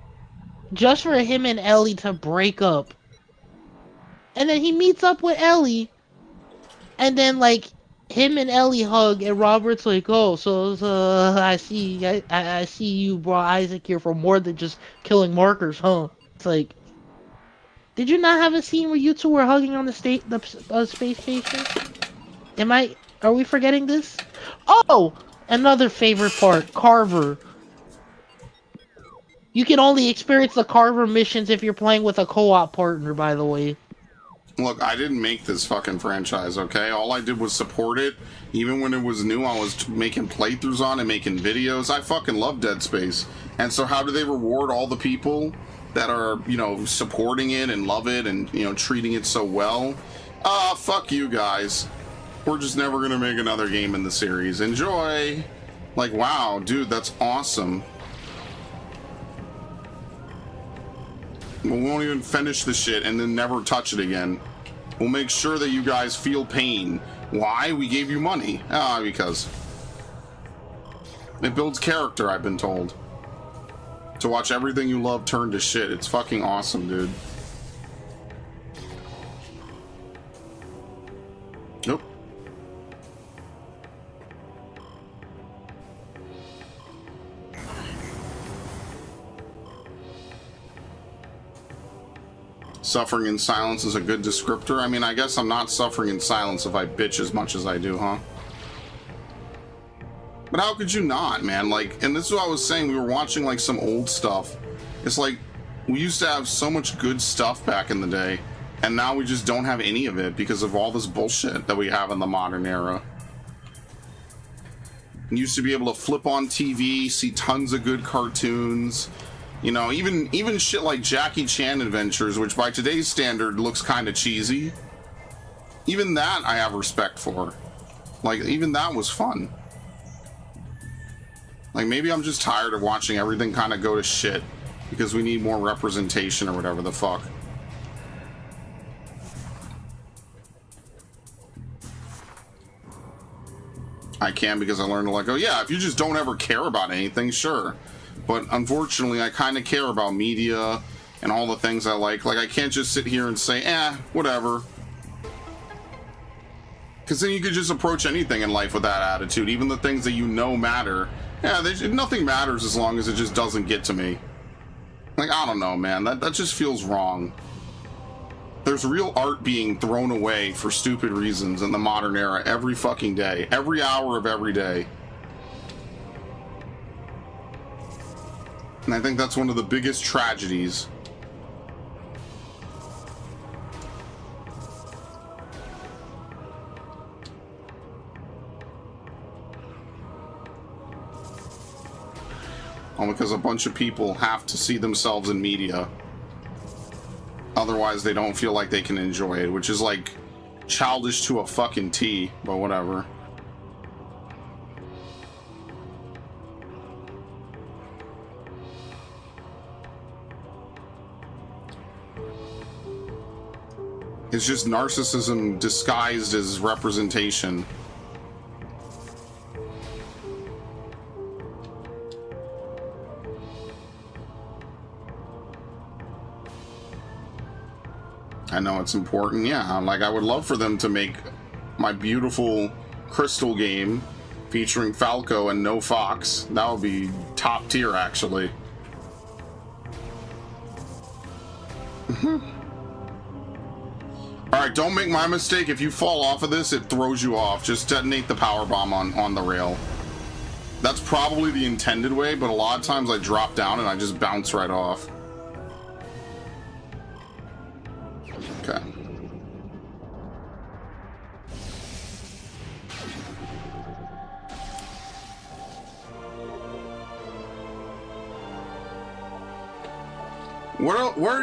Just for him and Ellie to break up. And then he meets up with Ellie. And then, like, him and Ellie hug, and Robert's like, "Oh, so I see you brought Isaac here for more than just killing markers, huh?" It's like, did you not have a scene where you two were hugging on the space station? Are we forgetting this? Oh, another favorite part, Carver. You can only experience the Carver missions if you're playing with a co-op partner, by the way. Look, I didn't make this fucking franchise, okay? All I did was support it. Even when it was new, I was making playthroughs on it, making videos. I fucking love Dead Space. And so how do they reward all the people that are, supporting it and love it and, treating it so well? Fuck you guys. We're just never gonna make another game in the series. Enjoy! Like, wow, dude, that's awesome. We won't even finish the shit and then never touch it again. We'll make sure that you guys feel pain. Why? We gave you money. Because it builds character, I've been told. To watch everything you love turn to shit. It's fucking awesome, dude. Nope. Suffering in silence is a good descriptor. I mean, I guess I'm not suffering in silence if I bitch as much as I do, huh? But how could you not, man? Like, and this is what I was saying, we were watching, like, some old stuff. It's like, we used to have so much good stuff back in the day, and now we just don't have any of it because of all this bullshit that we have in the modern era. We used to be able to flip on TV, see tons of good cartoons. Even shit like Jackie Chan Adventures, which by today's standard looks kind of cheesy. Even that I have respect for. Like, even that was fun. Like, maybe I'm just tired of watching everything kind of go to shit because we need more representation or whatever the fuck. I can because I learned to let go. Yeah, if you just don't ever care about anything, sure. But unfortunately, I kind of care about media and all the things I like. Like, I can't just sit here and say, whatever. Because then you could just approach anything in life with that attitude. Even the things that you know matter. Yeah, nothing matters as long as it just doesn't get to me. Like, I don't know, man. That just feels wrong. There's real art being thrown away for stupid reasons in the modern era every fucking day. Every hour of every day. And I think that's one of the biggest tragedies. All because a bunch of people have to see themselves in media. Otherwise, they don't feel like they can enjoy it, which is like childish to a fucking T, but whatever. It's just narcissism disguised as representation. I know it's important, yeah. Like, I would love for them to make my beautiful Crystal game featuring Falco and no Fox. That would be top tier, actually. Alright, don't make my mistake. If you fall off of this, it throws you off. Just detonate the power bomb on the rail. That's probably the intended way, but a lot of times I drop down and I just bounce right off. Okay.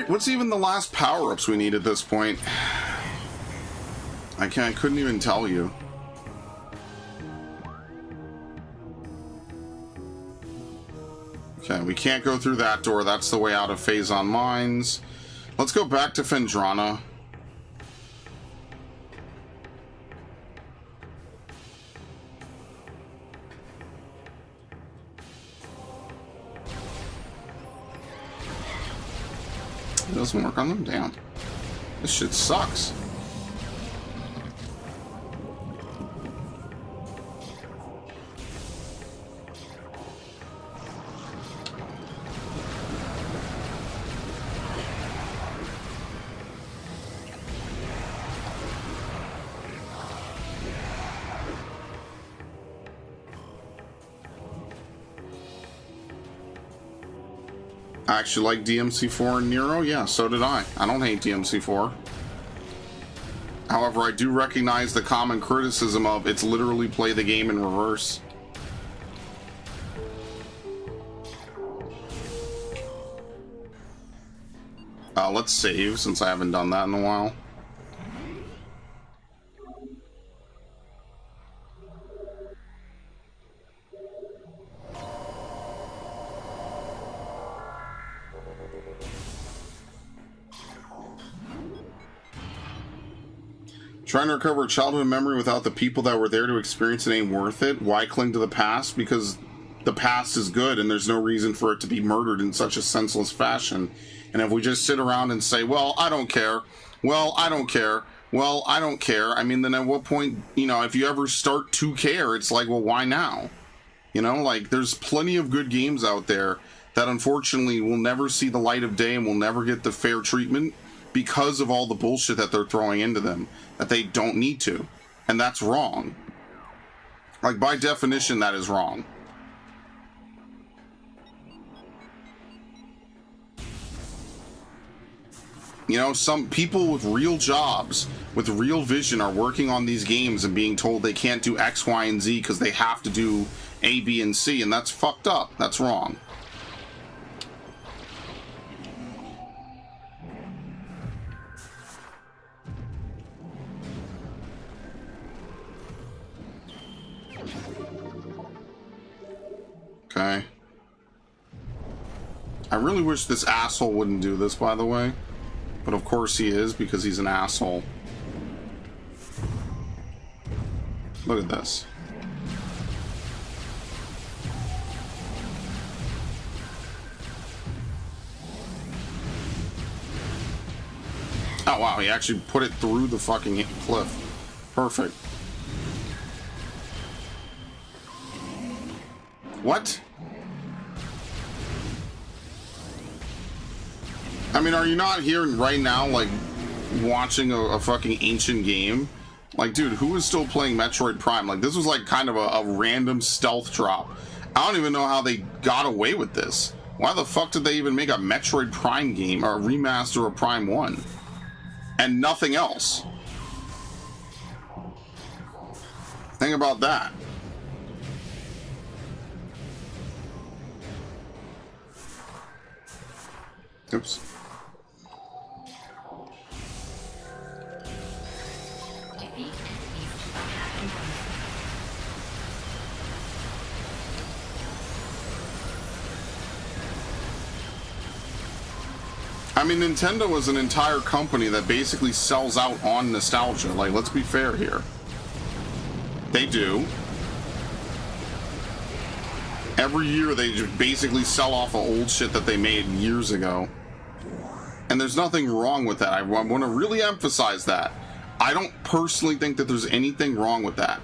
What's even the last power-ups we need at this point? I couldn't even tell you. Okay, we can't go through that door. That's the way out of Phazon Mines. Let's go back to Phendrana. It doesn't work on them? Damn. This shit sucks. I actually like DMC4 and Nero. Yeah, so did I. I don't hate DMC4. However, I do recognize the common criticism of it's literally play the game in reverse. Let's save, since I haven't done that in a while. Trying to recover a childhood memory without the people that were there to experience it ain't worth it. Why cling to the past? Because the past is good and there's no reason for it to be murdered in such a senseless fashion. And if we just sit around and say, well, I don't care, well, I don't care, well, I don't care, I mean, then at what point, you know, if you ever start to care, it's like, well, why now? You know, like, there's plenty of good games out there that unfortunately will never see the light of day and will never get the fair treatment because of all the bullshit that they're throwing into them that they don't need to. And that's wrong. Like, by definition, that is wrong. You know, some people with real jobs, with real vision, are working on these games and being told they can't do X, Y, and Z because they have to do A, B, and C, and that's fucked up. That's wrong. Okay. I really wish this asshole wouldn't do this, by the way. But of course he is, because he's an asshole. Look at this. Oh wow, he actually put it through the fucking cliff. Perfect. What? I mean, are you not here right now, like, watching a fucking ancient game? Like, dude, who is still playing Metroid Prime? Like, this was, like, kind of a random stealth drop. I don't even know how they got away with this. Why the fuck did they even make a Metroid Prime game, or a remaster of Prime 1? And nothing else. Think about that. Oops. I mean, Nintendo is an entire company that basically sells out on nostalgia. Like, let's be fair here. They do. Every year they just basically sell off of old shit that they made years ago. And there's nothing wrong with that. I want to really emphasize that. I don't personally think that there's anything wrong with that.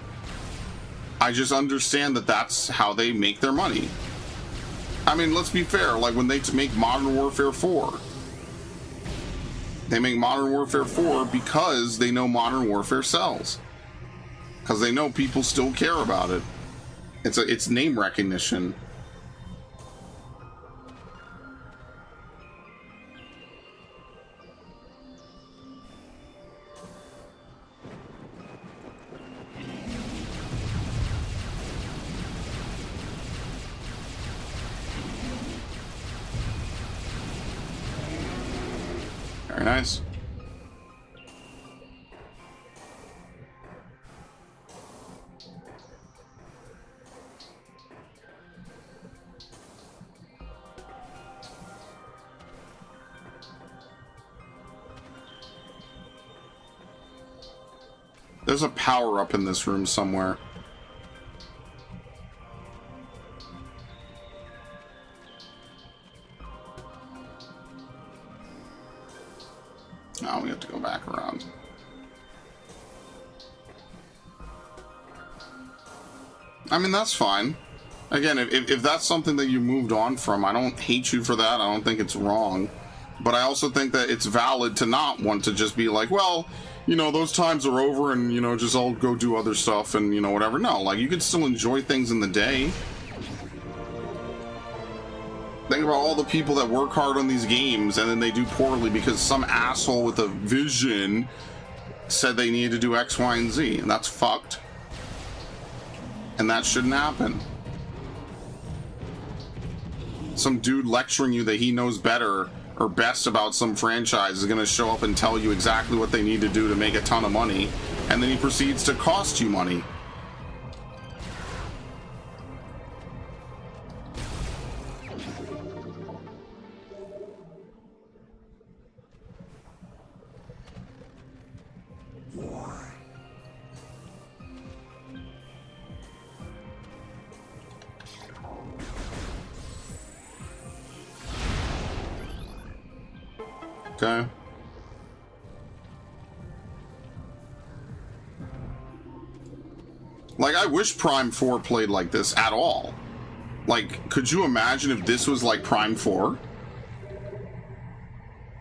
I just understand that that's how they make their money. I mean, let's be fair. Like, when they make Modern Warfare 4... They make Modern Warfare 4 because they know Modern Warfare sells. Because they know people still care about it. It's name recognition. Very nice. There's a power-up in this room somewhere. Oh, we have to go back around. I mean, that's fine. Again, if that's something that you moved on from, I don't hate you for that. I don't think it's wrong. But I also think that it's valid to not want to just be like, well, you know, those times are over and, you know, just I'll go do other stuff and, you know, whatever. No, like, you can still enjoy things in the day. Think about all the people that work hard on these games and then they do poorly because some asshole with a vision said they needed to do X, Y, and Z. And that's fucked. And that shouldn't happen. Some dude lecturing you that he knows better or best about some franchise is going to show up and tell you exactly what they need to do to make a ton of money, and then he proceeds to cost you money. Okay. Like, I wish Prime 4 played like this at all. Like, could you imagine if this was like Prime 4?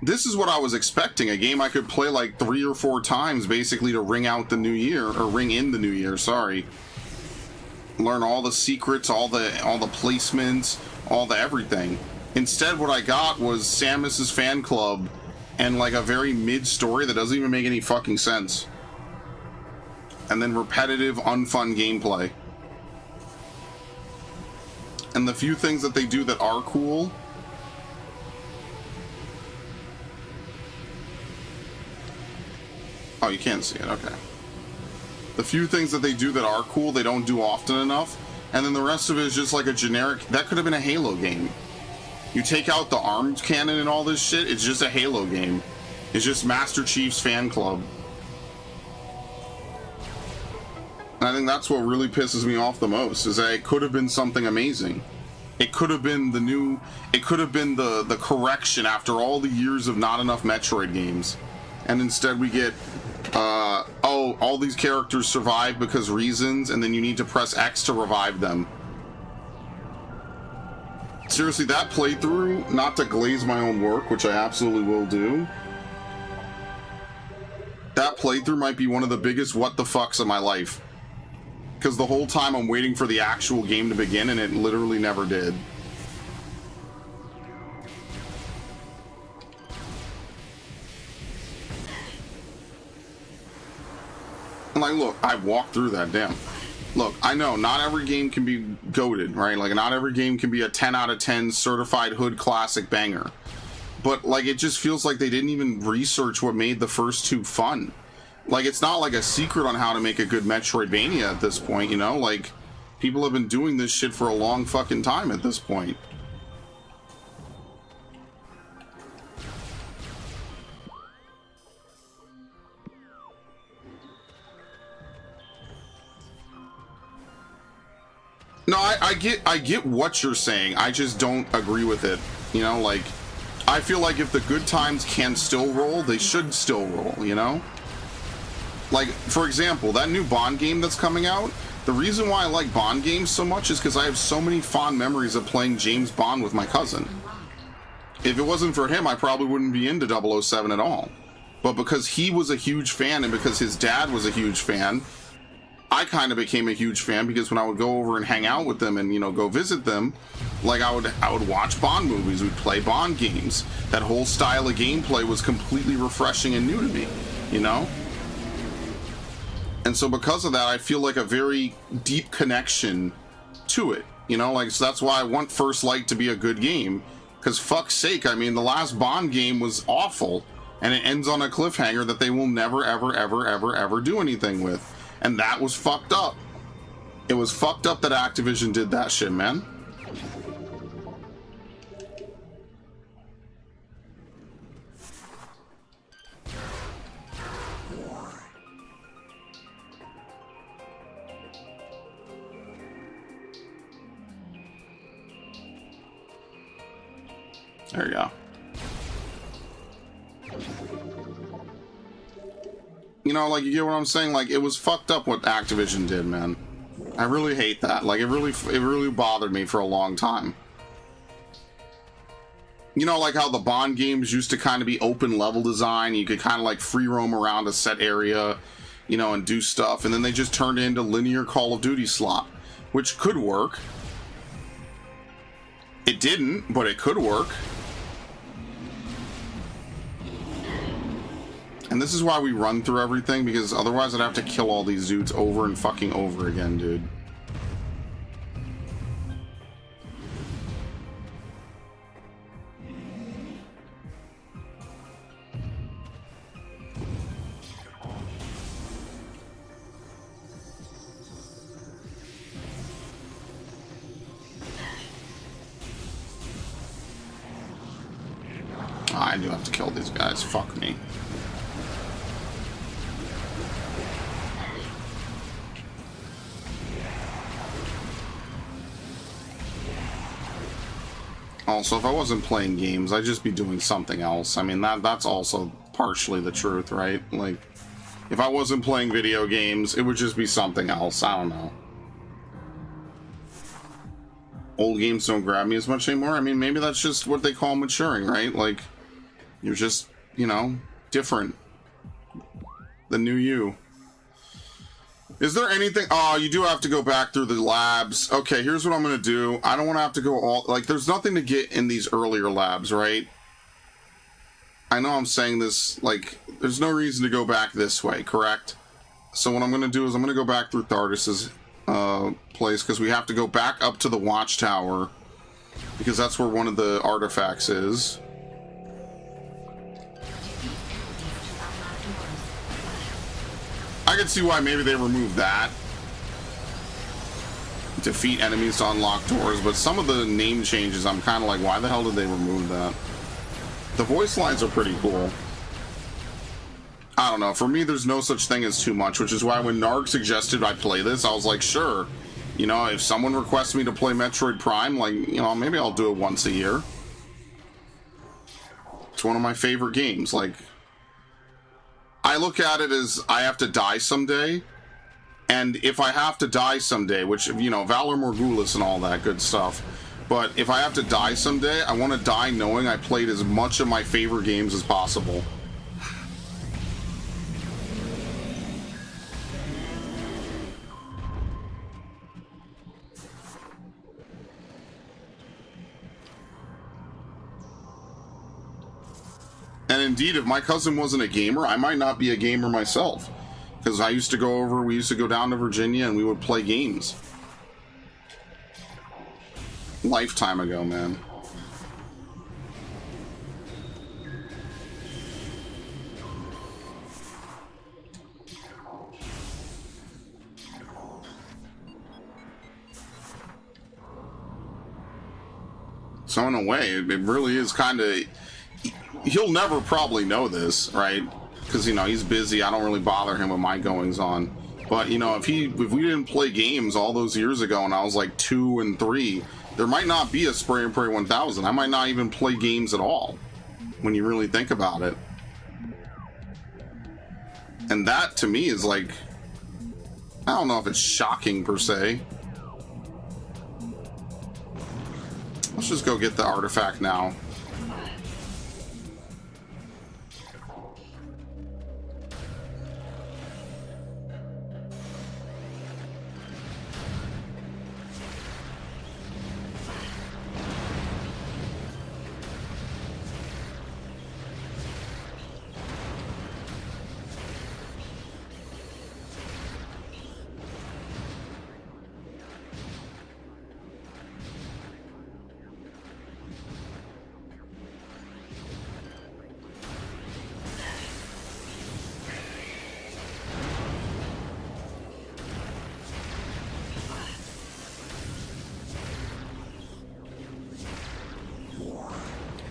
This is what I was expecting, a game I could play like 3 or 4 times basically to ring out the new year, or ring in the new year, sorry. Learn all the secrets, all the placements, all the everything. Instead, what I got was Samus's fan club and like a very mid story that doesn't even make any fucking sense. And then repetitive, unfun gameplay. And the few things that they do that are cool. Oh, you can't see it, okay. The few things that they do that are cool, they don't do often enough. And then the rest of it is just like a generic, that could have been a Halo game. You take out the armed cannon and all this shit, it's just a Halo game. It's just Master Chief's fan club. And I think that's what really pisses me off the most, is that it could have been something amazing. It could have been the correction after all the years of not enough Metroid games. And instead we get, oh, all these characters survive because reasons, and then you need to press X to revive them. Seriously, that playthrough, not to glaze my own work, which I absolutely will do, that playthrough might be one of the biggest what the fucks of my life. Because the whole time I'm waiting for the actual game to begin, and it literally never did. And like, look, I walked through that, damn. Look, I know not every game can be goated, right? Like, not every game can be a 10 out of 10 certified hood classic banger. But, like, it just feels like they didn't even research what made the first 2 fun. Like, it's not like a secret on how to make a good Metroidvania at this point, you know? Like, people have been doing this shit for a long fucking time at this point. No, I get what you're saying. I just don't agree with it. You know, like, I feel like if the good times can still roll, they should still roll, you know? Like, for example, that new Bond game that's coming out, the reason why I like Bond games so much is because I have so many fond memories of playing James Bond with my cousin. If it wasn't for him, I probably wouldn't be into 007 at all. But because he was a huge fan and because his dad was a huge fan, I kind of became a huge fan because when I would go over and hang out with them and, you know, go visit them, like I would watch Bond movies, we'd play Bond games. That whole style of gameplay was completely refreshing and new to me, you know? And so because of that, I feel like a very deep connection to it, you know? Like, so that's why I want First Light to be a good game, because fuck's sake, I mean, the last Bond game was awful, and it ends on a cliffhanger that they will never, ever, ever, ever, ever do anything with. And that was fucked up. It was fucked up that Activision did that shit, man. There you go. You know, like, you get what I'm saying? Like, it was fucked up what Activision did, man. I really hate that. Like, it really bothered me for a long time. You know, like how the Bond games used to kind of be open level design. You could kind of like free roam around a set area, you know, and do stuff. And then they just turned it into linear Call of Duty slot, which could work. It didn't, but it could work. And this is why we run through everything, because otherwise I'd have to kill all these dudes over and fucking over again, dude. I do have to kill these guys. Fuck me. Also, if I wasn't playing games, I'd just be doing something else. I mean, that's also partially the truth, right? Like, if I wasn't playing video games, it would just be something else. I don't know. Old games don't grab me as much anymore. I mean, maybe that's just what they call maturing, right? Like, you're just, you know, different. The new you. Is there anything... Oh, you do have to go back through the labs. Okay, here's what I'm going to do. I don't want to have to go all... Like, there's nothing to get in these earlier labs, right? I know I'm saying this, like, there's no reason to go back this way, correct? So what I'm going to do is I'm going to go back through Thardis's place, because we have to go back up to the watchtower, because that's where one of the artifacts is. I can see why maybe they removed that. Defeat enemies to unlock doors, but some of the name changes, I'm kind of like, why the hell did they remove that? The voice lines are pretty cool. I don't know. For me, there's no such thing as too much, which is why when Narg suggested I play this, I was like, sure. You know, if someone requests me to play Metroid Prime, like, you know, maybe I'll do it once a year. It's one of my favorite games. Like, I look at it as I have to die someday, and if I have to die someday, which, you know, Valor Morgulis and all that good stuff, but if I have to die someday, I want to die knowing I played as much of my favorite games as possible. And indeed, if my cousin wasn't a gamer, I might not be a gamer myself. Because we used to go down to Virginia and we would play games. Lifetime ago, man. So in a way, it really is kind of... He'll never probably know this, right? Because, you know, he's busy. I don't really bother him with my goings-on. But you know, if we didn't play games all those years ago, and I was like 2 and 3, there might not be a Spray and Pray 1000. I might not even play games at all, when you really think about it. And that to me is like, I don't know if it's shocking per se. Let's just go get the artifact now.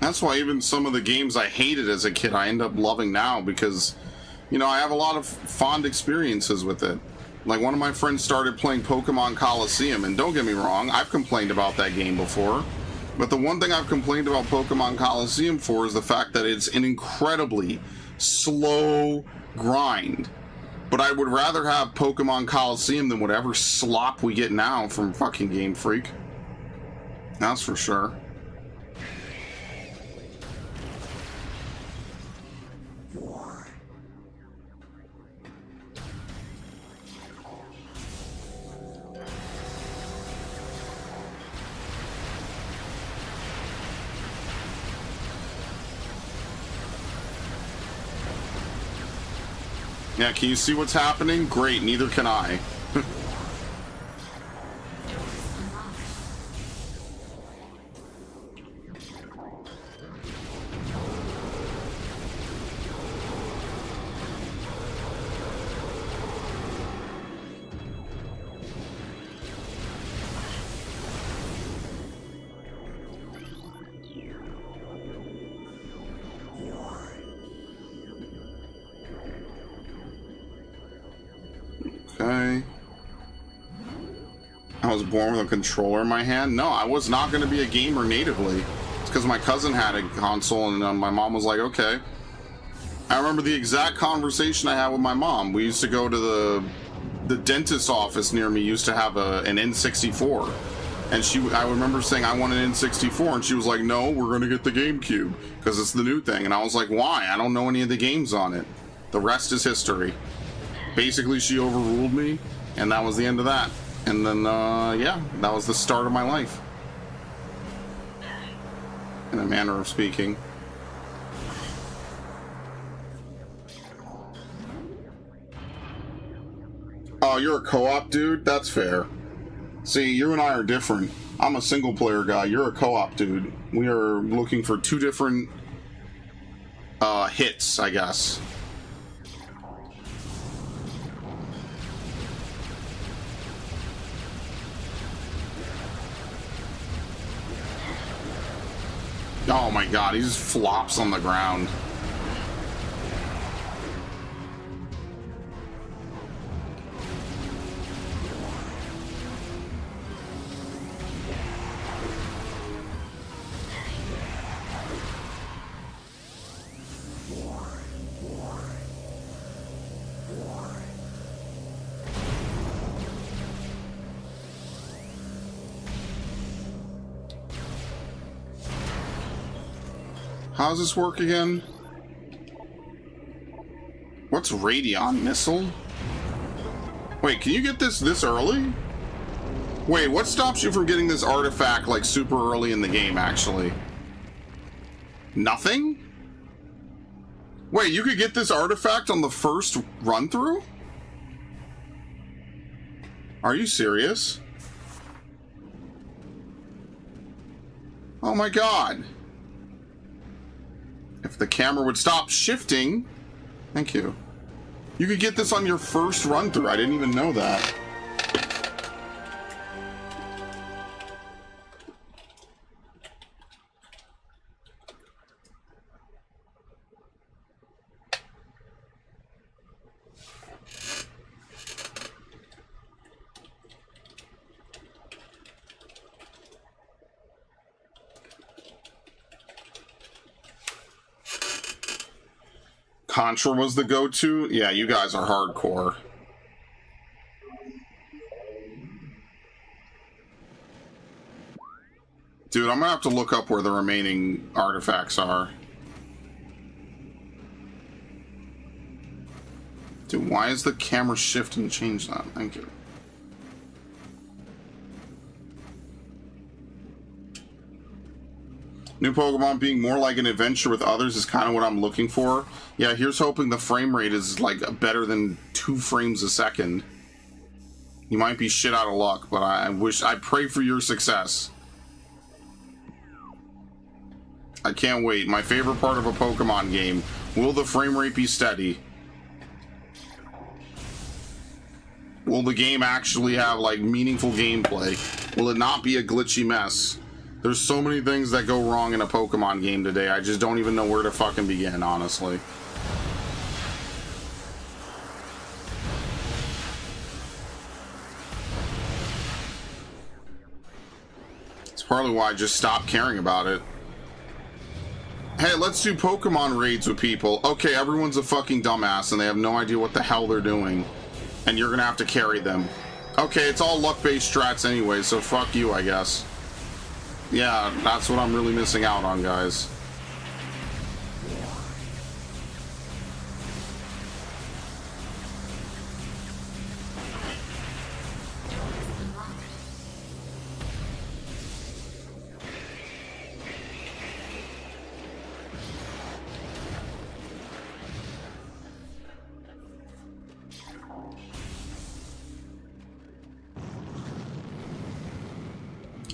That's why even some of the games I hated as a kid, I end up loving now because, you know, I have a lot of fond experiences with it. Like, one of my friends started playing Pokemon Coliseum, and don't get me wrong, I've complained about that game before. But the one thing I've complained about Pokemon Coliseum for is the fact that it's an incredibly slow grind. But I would rather have Pokemon Coliseum than whatever slop we get now from fucking Game Freak. That's for sure. Yeah, can you see what's happening? Great, neither can I. Okay. I was born with a controller in my hand? No, I was not going to be a gamer natively. It's because my cousin had a console and my mom was like, okay. I remember the exact conversation I had with my mom. We used to go to the dentist's office near me used to have an N64. And I remember saying, I want an N64. And she was like, no, we're going to get the GameCube because it's the new thing. And I was like, why? I don't know any of the games on it. The rest is history. Basically, she overruled me, and that was the end of that. And then, yeah, that was the start of my life. In a manner of speaking. Oh, you're a co-op dude? That's fair. See, you and I are different. I'm a single-player guy. You're a co-op dude. We are looking for two different hits, I guess. Oh my god, he just flops on the ground. How does this work again? What's Radion Missile? Wait, can you get this early? Wait, what stops you from getting this artifact like super early in the game, actually? Nothing? Wait, you could get this artifact on the first run-through? Are you serious? Oh my god. If the camera would stop shifting... Thank you. You could get this on your first run-through. I didn't even know that. Contra was the go-to? Yeah, you guys are hardcore. Dude, I'm gonna have to look up where the remaining artifacts are. Dude, why is the camera shift and change that? Thank you. New Pokemon being more like an adventure with others is kind of what I'm looking for. Yeah, here's hoping the frame rate is like better than 2 frames a second. You might be shit out of luck, but I pray for your success. I can't wait. My favorite part of a Pokemon game. Will the frame rate be steady? Will the game actually have like meaningful gameplay? Will it not be a glitchy mess? There's so many things that go wrong in a Pokemon game today. I just don't even know where to fucking begin, honestly. It's partly why I just stopped caring about it. Hey, let's do Pokemon raids with people. Okay, everyone's a fucking dumbass and they have no idea what the hell they're doing. And you're gonna have to carry them. Okay, it's all luck-based strats anyway, so fuck you, I guess. Yeah, that's what I'm really missing out on, guys.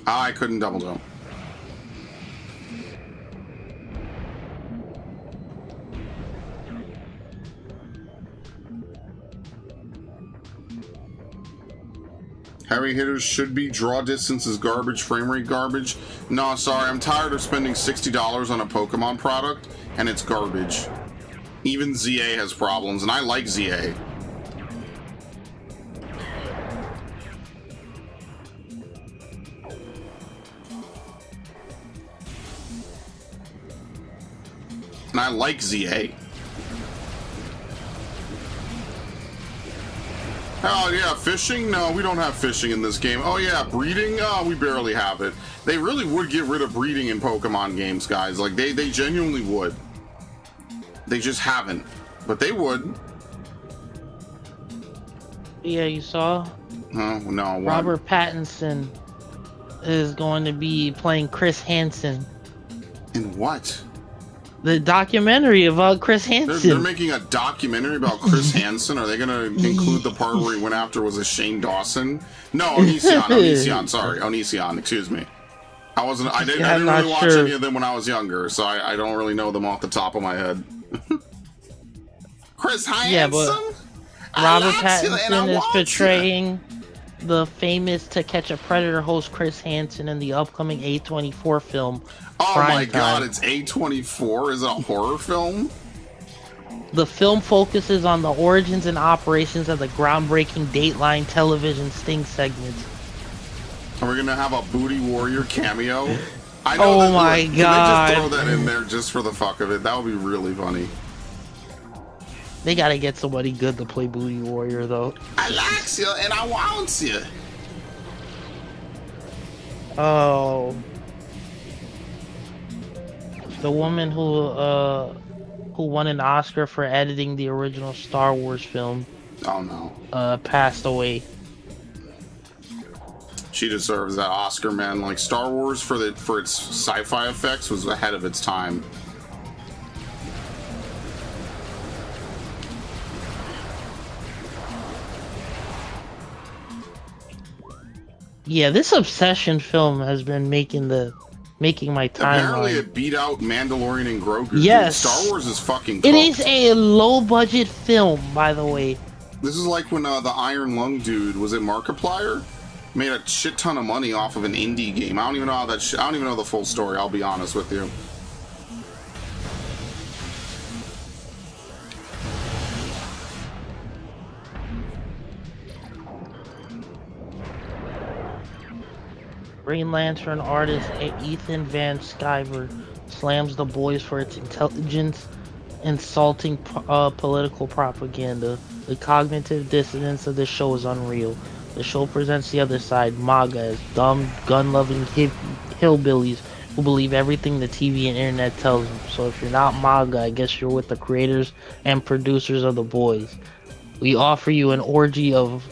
I couldn't double jump. Heavy hitters should be. Draw distance is garbage. Frame rate garbage. No, sorry. I'm tired of spending $60 on a Pokemon product, and it's garbage. Even ZA has problems, and I like ZA. And I like ZA. Oh yeah, fishing? No, we don't have fishing in this game. Oh yeah, breeding? Oh, we barely have it. They really would get rid of breeding in Pokemon games, guys. Like, they genuinely would. They just haven't. But they would. Yeah, you saw? Oh, no. What? Robert Pattinson is going to be playing Chris Hansen. In what? The documentary about Chris Hansen. They're making a documentary about Chris Hansen. Are they going to include the part where he went after was a Shane Dawson? No, Onision. Sorry, Onision. Excuse me. I didn't really watch any of them when I was younger, so I don't really know them off the top of my head. Chris Hansen. Yeah, but Robert Pattinson is portraying the famous To Catch a Predator host Chris Hansen in the upcoming A24 film. Oh my god, it's A24? Is it a horror film? The film focuses on the origins and operations of the groundbreaking Dateline television Sting segment. Are we gonna have a Booty Warrior cameo? I know oh my god. Can they just throw that in there just for the fuck of it? That would be really funny. They gotta get somebody good to play Booty Warrior, though. I like you and I want you. Oh. The woman who won an Oscar for editing the original Star Wars film. Oh no. Passed away. She deserves that Oscar, man. Like, Star Wars for its sci-fi effects was ahead of its time. Yeah, this Obsession film has been making my timeline. Apparently it beat out Mandalorian and Grogu. Yes. Dude, Star Wars is fucking cooked. It is a low-budget film, by the way. This is like when the Iron Lung dude, was it Markiplier? Made a shit ton of money off of an indie game. I don't even know how that I don't even know the full story, I'll be honest with you. Green Lantern artist Ethan Van Sciver slams The Boys for its intelligence insulting political propaganda. The cognitive dissonance of the show is unreal. The show presents the other side, MAGA, as dumb, gun-loving hillbillies who believe everything the TV and internet tells them. So if you're not MAGA, I guess you're with the creators and producers of The Boys. We offer you an orgy of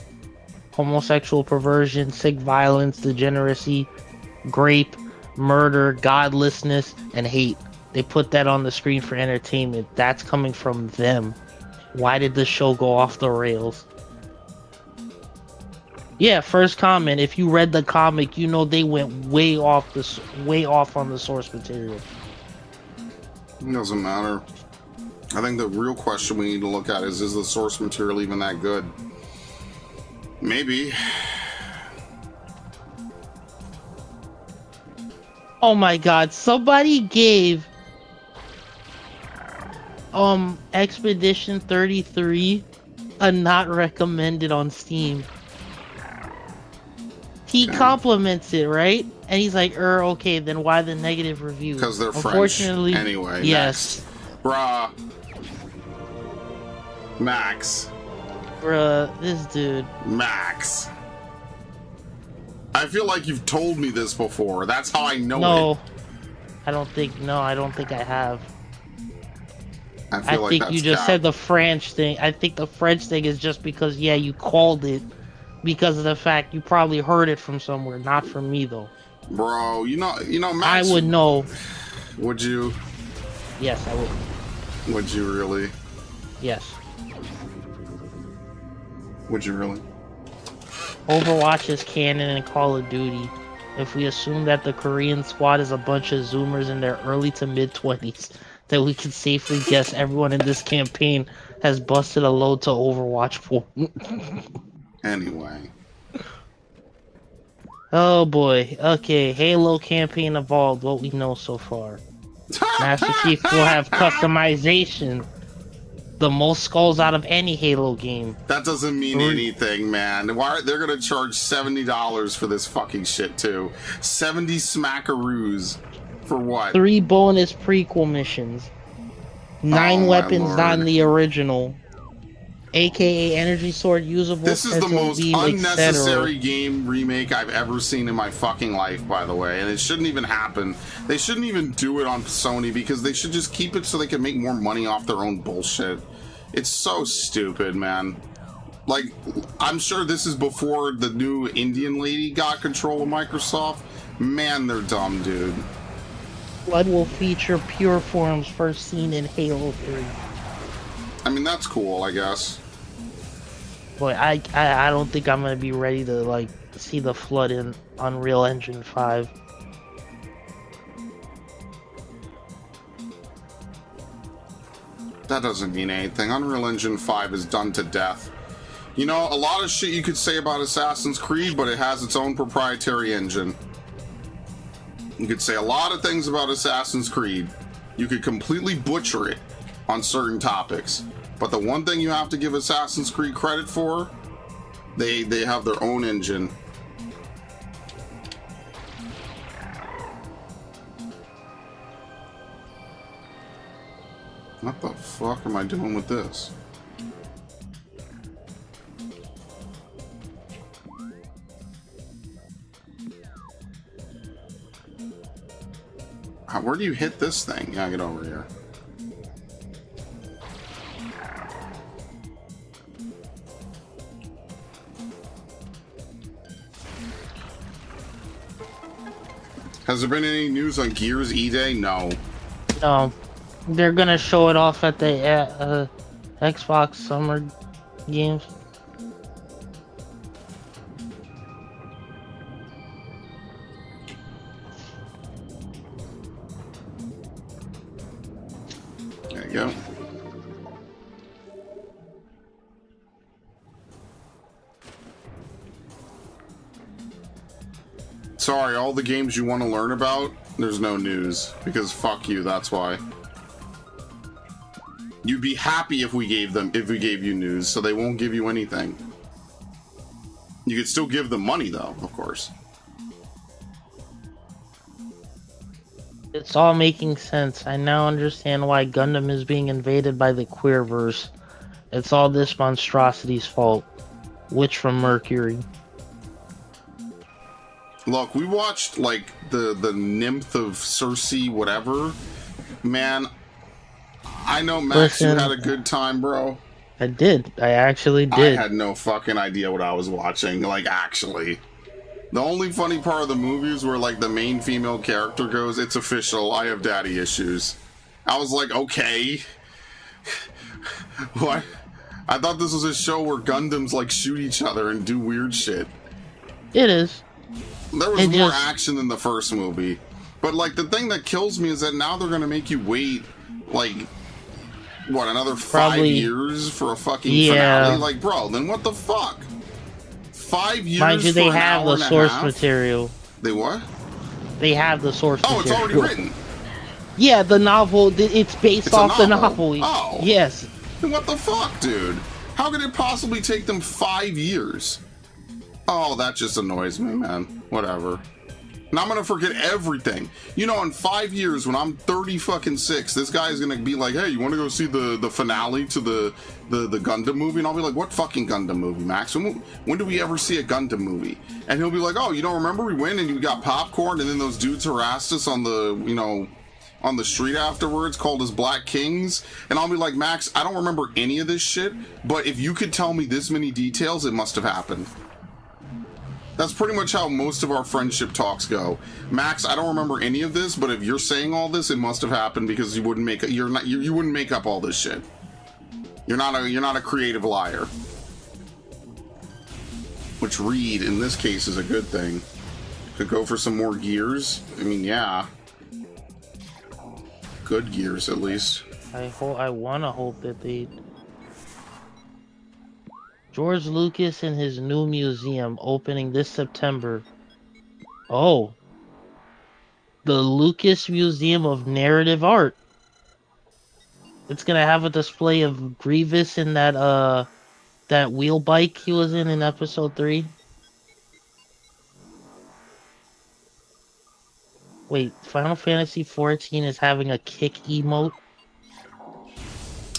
homosexual perversion, sick violence, degeneracy, grape, murder, godlessness, and hate. They put that on the screen for entertainment. That's coming from them. Why did the show go off the rails? Yeah, first comment. If you read the comic, you know they went way off on the source material. It doesn't matter. I think the real question we need to look at is the source material even that good? Maybe. Oh my god, somebody gave Expedition 33 a not recommended on Steam. He compliments it, right? And he's like, okay, then why the negative review? Because they're French. Unfortunately, Anyway, yes. Next. Bruh. Max. Bruh, this dude. Max. I feel like you've told me this before. That's how I know it. No, I don't think I have. I think you just said the French thing. I think the French thing is just because, yeah, you called it because of the fact you probably heard it from somewhere, not from me though. Bro, you know, Max. I would know. Would you? Yes, I would. Would you really? Yes. Would you really? Overwatch is canon in Call of Duty. If we assume that the Korean squad is a bunch of Zoomers in their early to mid-20s, then we can safely guess everyone in this campaign has busted a load to Overwatch 4. Anyway. Oh boy. Okay, Halo campaign evolved, what we know so far. Master Chief will have customization. The most skulls out of any Halo game. That doesn't mean anything, man. Why they're gonna charge $70 for this fucking shit too? 70 smackaroos for what? 3 bonus prequel missions. 9 weapons not in the original. AKA energy sword usable. This is the most beam, unnecessary game remake I've ever seen in my fucking life, by the way. And it shouldn't even happen. They shouldn't even do it on Sony because they should just keep it so they can make more money off their own bullshit. It's so stupid, man. Like, I'm sure this is before the new Indian lady got control of Microsoft. Man, they're dumb, dude. Blood will feature pure forms first seen in Halo 3. I mean, that's cool, I guess. But I don't think I'm gonna be ready to like see the flood in Unreal Engine 5. That doesn't mean anything. Unreal Engine 5 is done to death. You know, a lot of shit you could say about Assassin's Creed, but it has its own proprietary engine. You could say a lot of things about Assassin's Creed. You could completely butcher it on certain topics. But the one thing you have to give Assassin's Creed credit for, they have their own engine. What the fuck am I doing with this? Where do you hit this thing? Yeah, get over here. Has there been any news on Gears E-Day? No. No. They're gonna show it off at the Xbox Summer Games. There you go. Sorry, all the games you want to learn about, there's no news. Because fuck you, that's why. You'd be happy if we gave you news, so they won't give you anything. You could still give them money though, of course. It's all making sense. I now understand why Gundam is being invaded by the Queerverse. It's all this monstrosity's fault. Witch from Mercury. Look, we watched like the nymph of Circe, whatever. Man, I know Max, Listen, you had a good time, bro. I did. I actually did. I had no fucking idea what I was watching. Like, actually. The only funny part of the movie is where, like, the main female character goes, "It's official, I have daddy issues." I was like, okay. What? I thought this was a show where Gundams, like, shoot each other and do weird shit. It is. There was more action than the first movie. But, like, the thing that kills me is that now they're gonna make you wait, like, what, another 5 years for a fucking finale? Like, bro, then what the fuck? 5 years. Mind you, they for an have hour the and a source half? material. They what? They have the source material. Oh, it's already written. Yeah, the novel. It's based It's off a the novel. novel. Oh. Yes. Then what the fuck, dude? How could it possibly take them 5 years? Oh, that just annoys me, man. Whatever. And I'm gonna forget everything. You know, in 5 years, when I'm 36, this guy's gonna be like, "Hey, you want to go see the finale to the Gundam movie?" And I'll be like, "What fucking Gundam movie, Max? When do we ever see a Gundam movie?" And he'll be like, "Oh, you don't remember? We went and you got popcorn, and then those dudes harassed us on the, you know, on the street afterwards, called us Black Kings." And I'll be like, "Max, I don't remember any of this shit, but if you could tell me this many details, it must have happened." That's pretty much how most of our friendship talks go. "Max, I don't remember any of this, but if you're saying all this, it must have happened because you wouldn't make you wouldn't make up all this shit. You're not a creative liar." Which Reed in this case is a good thing. Could go for some more gears. I mean, yeah. Good gears at least. I wanna hope that they. George Lucas and his new museum opening this September. Oh. The Lucas Museum of Narrative Art. It's gonna have a display of Grievous in that wheel bike he was in episode 3. Wait, Final Fantasy 14 is having a kick emote?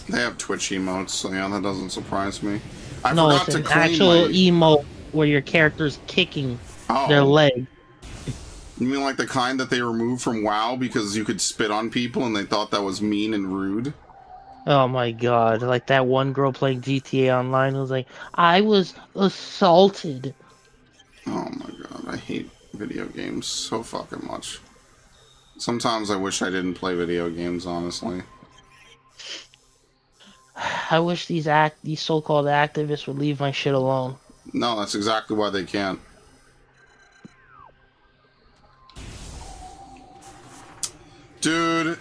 They have Twitch emotes, so yeah, that doesn't surprise me. I No, forgot it's to an clean actual my... emote where your character's kicking their leg. You mean like the kind that they removed from WoW because you could spit on people and they thought that was mean and rude? Oh my god, like that one girl playing GTA Online was like, "I was assaulted." Oh my god, I hate video games so fucking much. Sometimes I wish I didn't play video games, honestly. I wish these so-called activists would leave my shit alone. No, that's exactly why they can't. Dude,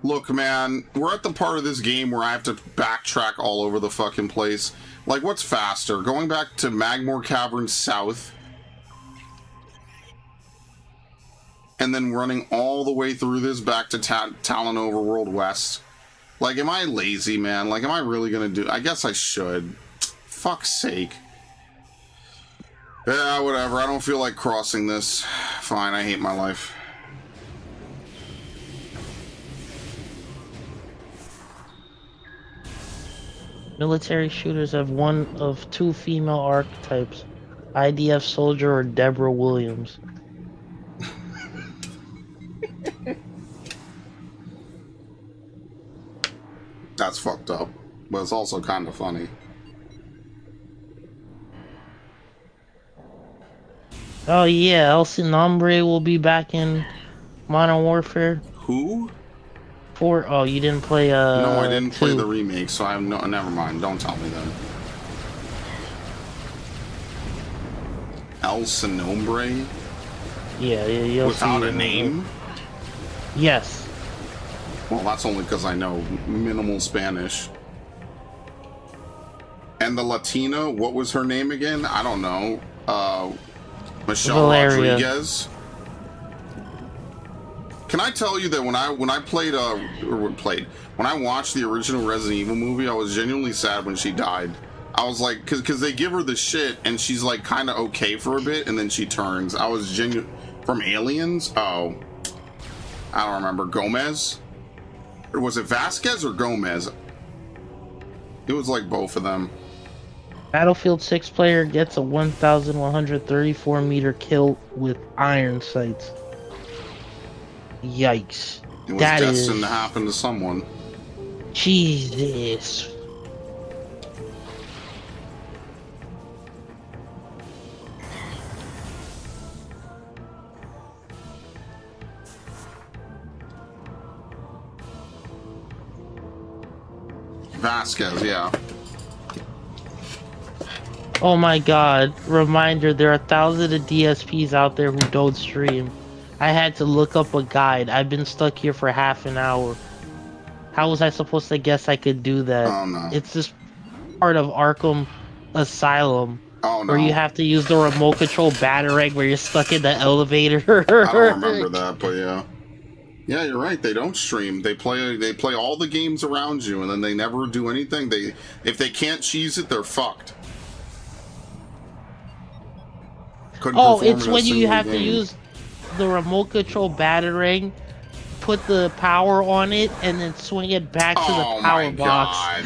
look, man, we're at the part of this game where I have to backtrack all over the fucking place. Like, what's faster? Going back to Magmore Caverns South and then running all the way through this back to Talon Overworld West? Like, am I lazy, man? Like, am I really gonna do... I guess I should. Fuck's sake. Yeah, whatever. I don't feel like crossing this. Fine, I hate my life. Military shooters have one of 2 female archetypes: IDF soldier or Deborah Williams. That's fucked up, but it's also kind of funny. Oh yeah, El Nombre will be back in Modern Warfare. Who? Oh, you didn't play No, I didn't 2. play the remake, so I'm no. Never mind. Don't tell me that. El Nombre? Yeah, you'll Without see a name? Yes. Well, that's only because I know minimal Spanish. And the Latina, what was her name again? I don't know. Michelle Valeria. Rodriguez. Can I tell you that when I watched the original Resident Evil movie, I was genuinely sad when she died. I was like, because they give her the shit and she's like kind of okay for a bit and then she turns. I was From Aliens? Oh. I don't remember. Gomez? Or was it Vasquez or Gomez? It was like both of them. Battlefield 6 player gets a 1,134 meter kill with iron sights. Yikes. It was That destined is... to happen to someone. Jesus. Vasquez, yeah. Oh my god. Reminder, there are thousands of DSPs out there who don't stream. I had to look up a guide. I've been stuck here for half an hour. How was I supposed to guess I could do that? Oh no. It's this part of Arkham Asylum Oh no. where you have to use the remote control batarang where you're stuck in the elevator. I don't remember that, but yeah. Yeah, you're right. They don't stream. They play all the games around you, and then they never do anything. If they can't cheese it, they're fucked. Oh, it's when you have to use the remote control batarang, put the power on it, and then swing it back to the power box.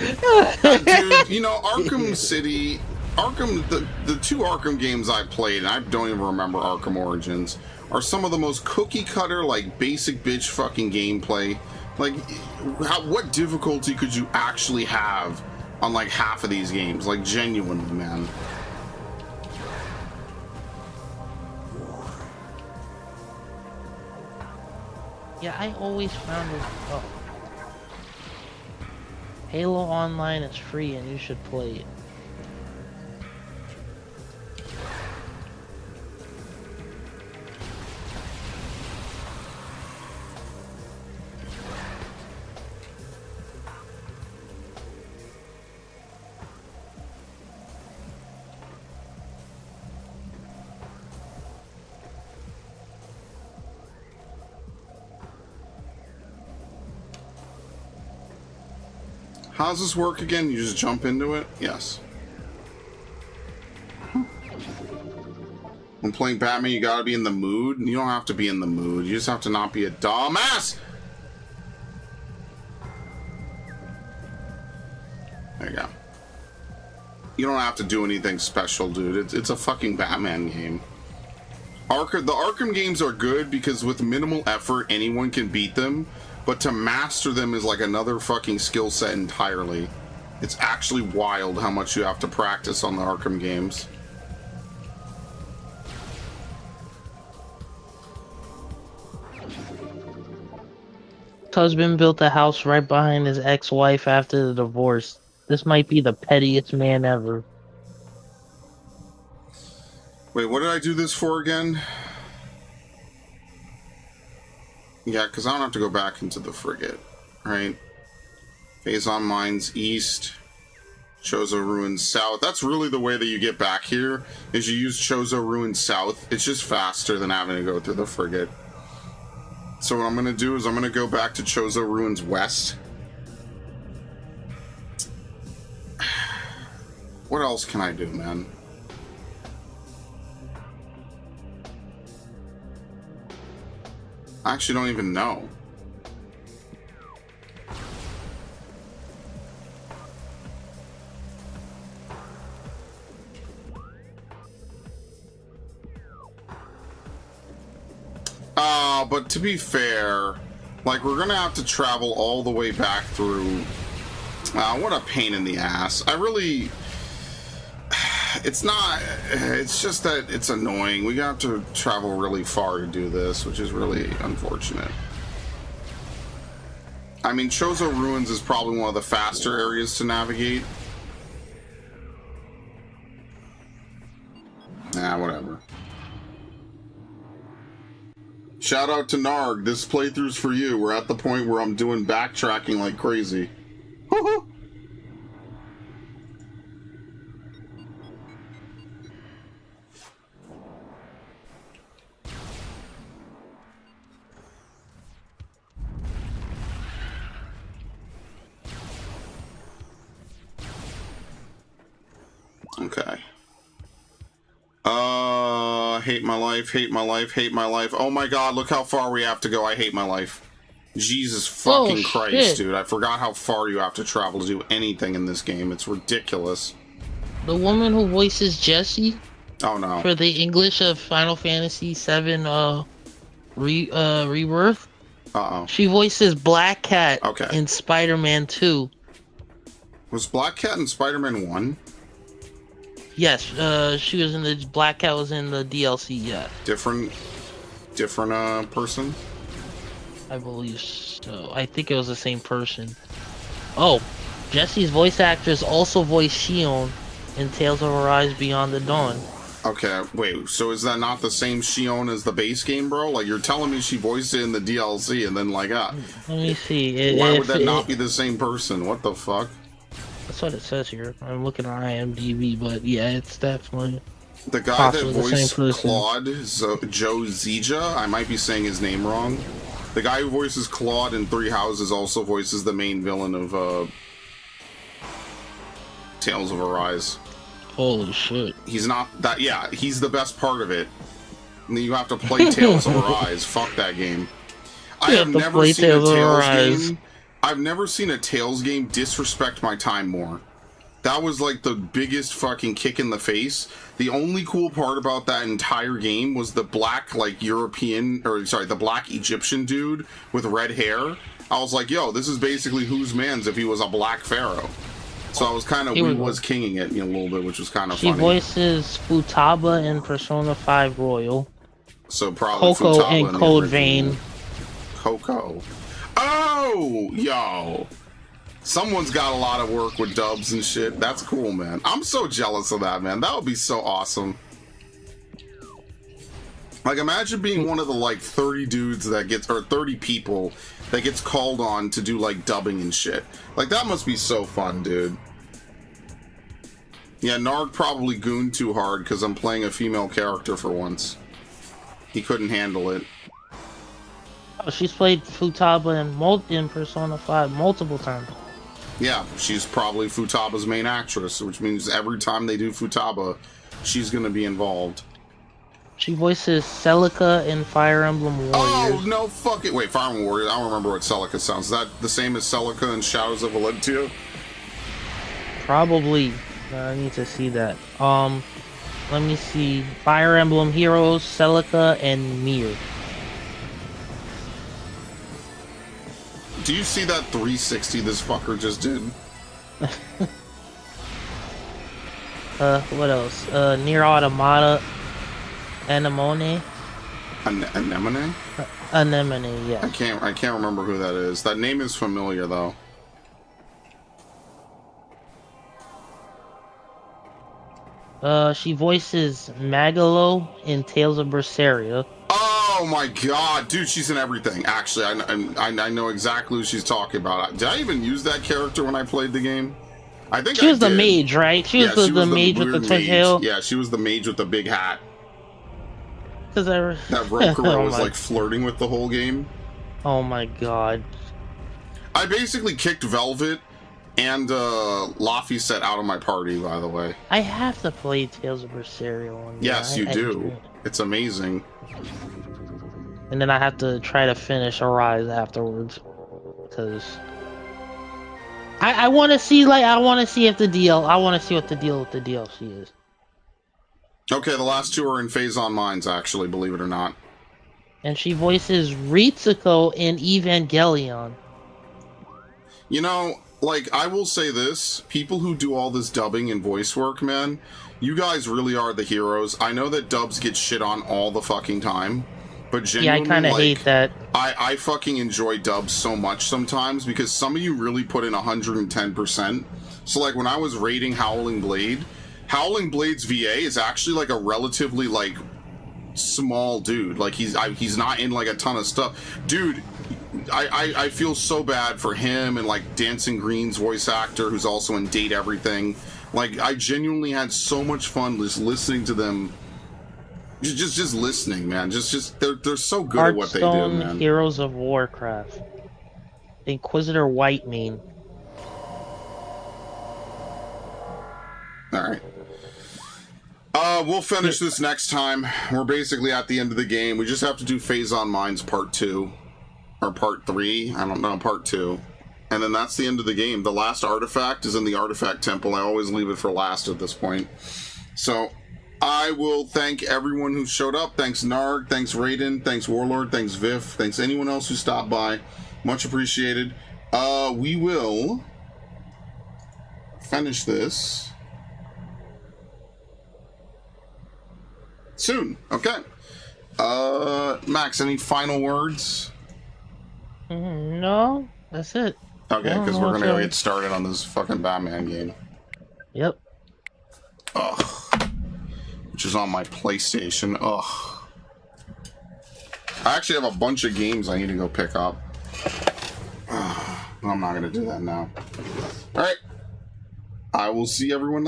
Dude, you know, Arkham City, the two Arkham games I played, and I don't even remember Arkham Origins, are some of the most cookie cutter, like, basic bitch fucking gameplay. Like, what difficulty could you actually have on, like, half of these games? Like, genuinely, man. Yeah, I always found it. Oh. Halo Online is free and you should play it. How does this work again? You just jump into it? Yes. When playing Batman, you gotta be in the mood. You don't have to be in the mood. You just have to not be a dumbass! There you go. You don't have to do anything special, dude. It's a fucking Batman game. The Arkham games are good because with minimal effort, anyone can beat them. But to master them is like another fucking skill set entirely. It's actually wild how much you have to practice on the Arkham games. Husband built a house right behind his ex-wife after the divorce. This might be the pettiest man ever. Wait, what did I do this for again? Yeah, because I don't have to go back into the frigate, right? Phazon Mines East, Chozo Ruins South. That's really the way that you get back here, is you use Chozo Ruins South. It's just faster than having to go through the frigate. So what I'm going to do is I'm going to go back to Chozo Ruins West. What else can I do, man? I actually don't even know. But to be fair, like, we're gonna have to travel all the way back through. What a pain in the ass. It's not, it's just that it's annoying. We got to travel really far to do this, which is really unfortunate. I mean, Chozo Ruins is probably one of the faster areas to navigate. Whatever. Shout out to Narg. This playthrough's for you. We're at the point where I'm doing backtracking like crazy. Woohoo! Okay. Hate my life, hate my life, hate my life. Oh my god, look how far we have to go. I hate my life. Jesus fucking Christ, shit. dude. I forgot how far you have to travel to do anything in this game. It's ridiculous. The woman who voices Jessie Oh no. for the English of Final Fantasy VII Rebirth, Uh-oh. she voices Black Cat Okay. in Spider-Man 2. Was Black Cat in Spider-Man 1? Yes, she was in the Black Cat was in the DLC. Yeah, Different person? I believe so. I think it was the same person. Oh, Jessie's voice actress also voiced Shion in Tales of Arise Beyond the Dawn. Okay, wait, so is that not the same Shion as the base game, bro? Like, you're telling me she voiced it in the DLC, and then, like, Let me see. why would that not be the same person? What the fuck? That's what it says here. I'm looking on IMDb, but yeah, it's definitely... The guy that possibly the same voiced person. Claude, Joe Zija, I might be saying his name wrong. The guy who voices Claude in Three Houses also voices the main villain of Tales of Arise. Holy shit. He's not that. Yeah, he's the best part of it. And then you have to play Tales of Arise. Fuck that game. I have never seen a Tales game. I've never seen a Tales game disrespect my time more. That was like the biggest fucking kick in the face. The only cool part about that entire game was the black, like, European, or sorry, the black Egyptian dude with red hair. I was like, yo, this is basically Whose Man's if he was a black pharaoh. So I was kind of, we was kinging it, a little bit, which was kind of funny. She voices Futaba in Persona 5 Royal. So probably Coco Futaba in Code Vein. Coco. Oh, yo. Someone's got a lot of work with dubs and shit. That's cool, man. I'm so jealous of that, man. That would be so awesome. Like, imagine being one of the, like, 30 dudes that gets, or 30 people that gets called on to do, like, dubbing and shit. Like, that must be so fun, dude. Yeah, Narg probably gooned too hard because I'm playing a female character for once. He couldn't handle it. Oh, she's played Futaba in Persona 5 multiple times. Yeah, she's probably Futaba's main actress, which means every time they do Futaba, she's gonna be involved. She voices Celica in Fire Emblem Warriors. Oh, no fucking... Wait, Fire Emblem Warriors, I don't remember what Celica sounds. Is that the same as Celica in Shadows of Valentia? Probably. I need to see that. Let me see. Fire Emblem Heroes, Celica, and Mir. Do you see that 360 this fucker just did? What else? Nier Automata, Anemone. Anemone? Anemone, yeah. I can't remember who that is. That name is familiar though. She voices Magalo in Tales of Berseria. Oh my god, dude, she's in everything. Actually, I know exactly who she's talking about. Did I even use that character when I played the game? I think she was the mage, right? She was the mage with the mage. tail. Yeah, she was the mage with the big hat. That Rokuro was like flirting with the whole game. Oh my god. I basically kicked Velvet and Laphicet out of my party, by the way. I have to play Tales of Berseria one day. Yes, you do. It's amazing. And then I have to try to finish Arise afterwards, because I want to see if I want to see what the deal with the DLC is. Okay, the last two are in Phazon Mines, actually, believe it or not. And she voices Ritsuko in Evangelion. You know, like, I will say this, people who do all this dubbing and voice work, man, you guys really are the heroes. I know that dubs get shit on all the fucking time, but genuinely, yeah, I kind of like, hate that. I fucking enjoy dubs so much sometimes, because some of you really put in 110%. So, like, when I was rating Howling Blade's VA is actually, like, a relatively, like, small dude. Like, he's not in, like, a ton of stuff. Dude, I feel so bad for him and, like, Dancing Green's voice actor, who's also in Date Everything. Like, I genuinely had so much fun just listening to them. Just listening, man. They're so good at what they do, man. Heroes of Warcraft. Inquisitor Whitemane. Alright. We'll finish this next time. We're basically at the end of the game. We just have to do Phase on Mines Part 2. Or Part 3. I don't know, Part 2. And then that's the end of the game. The last artifact is in the Artifact Temple. I always leave it for last at this point. So, I will thank everyone who showed up. Thanks Narg, thanks Raiden, thanks Warlord, thanks Viv, thanks anyone else who stopped by. Much appreciated. We will finish this soon. Okay. Max, any final words? No, that's it. Okay, because we're gonna go get started on this fucking Batman game. Yep. Ugh. Which is on my PlayStation. Ugh. I actually have a bunch of games I need to go pick up. I'm not gonna do that now. Alright. I will see everyone later.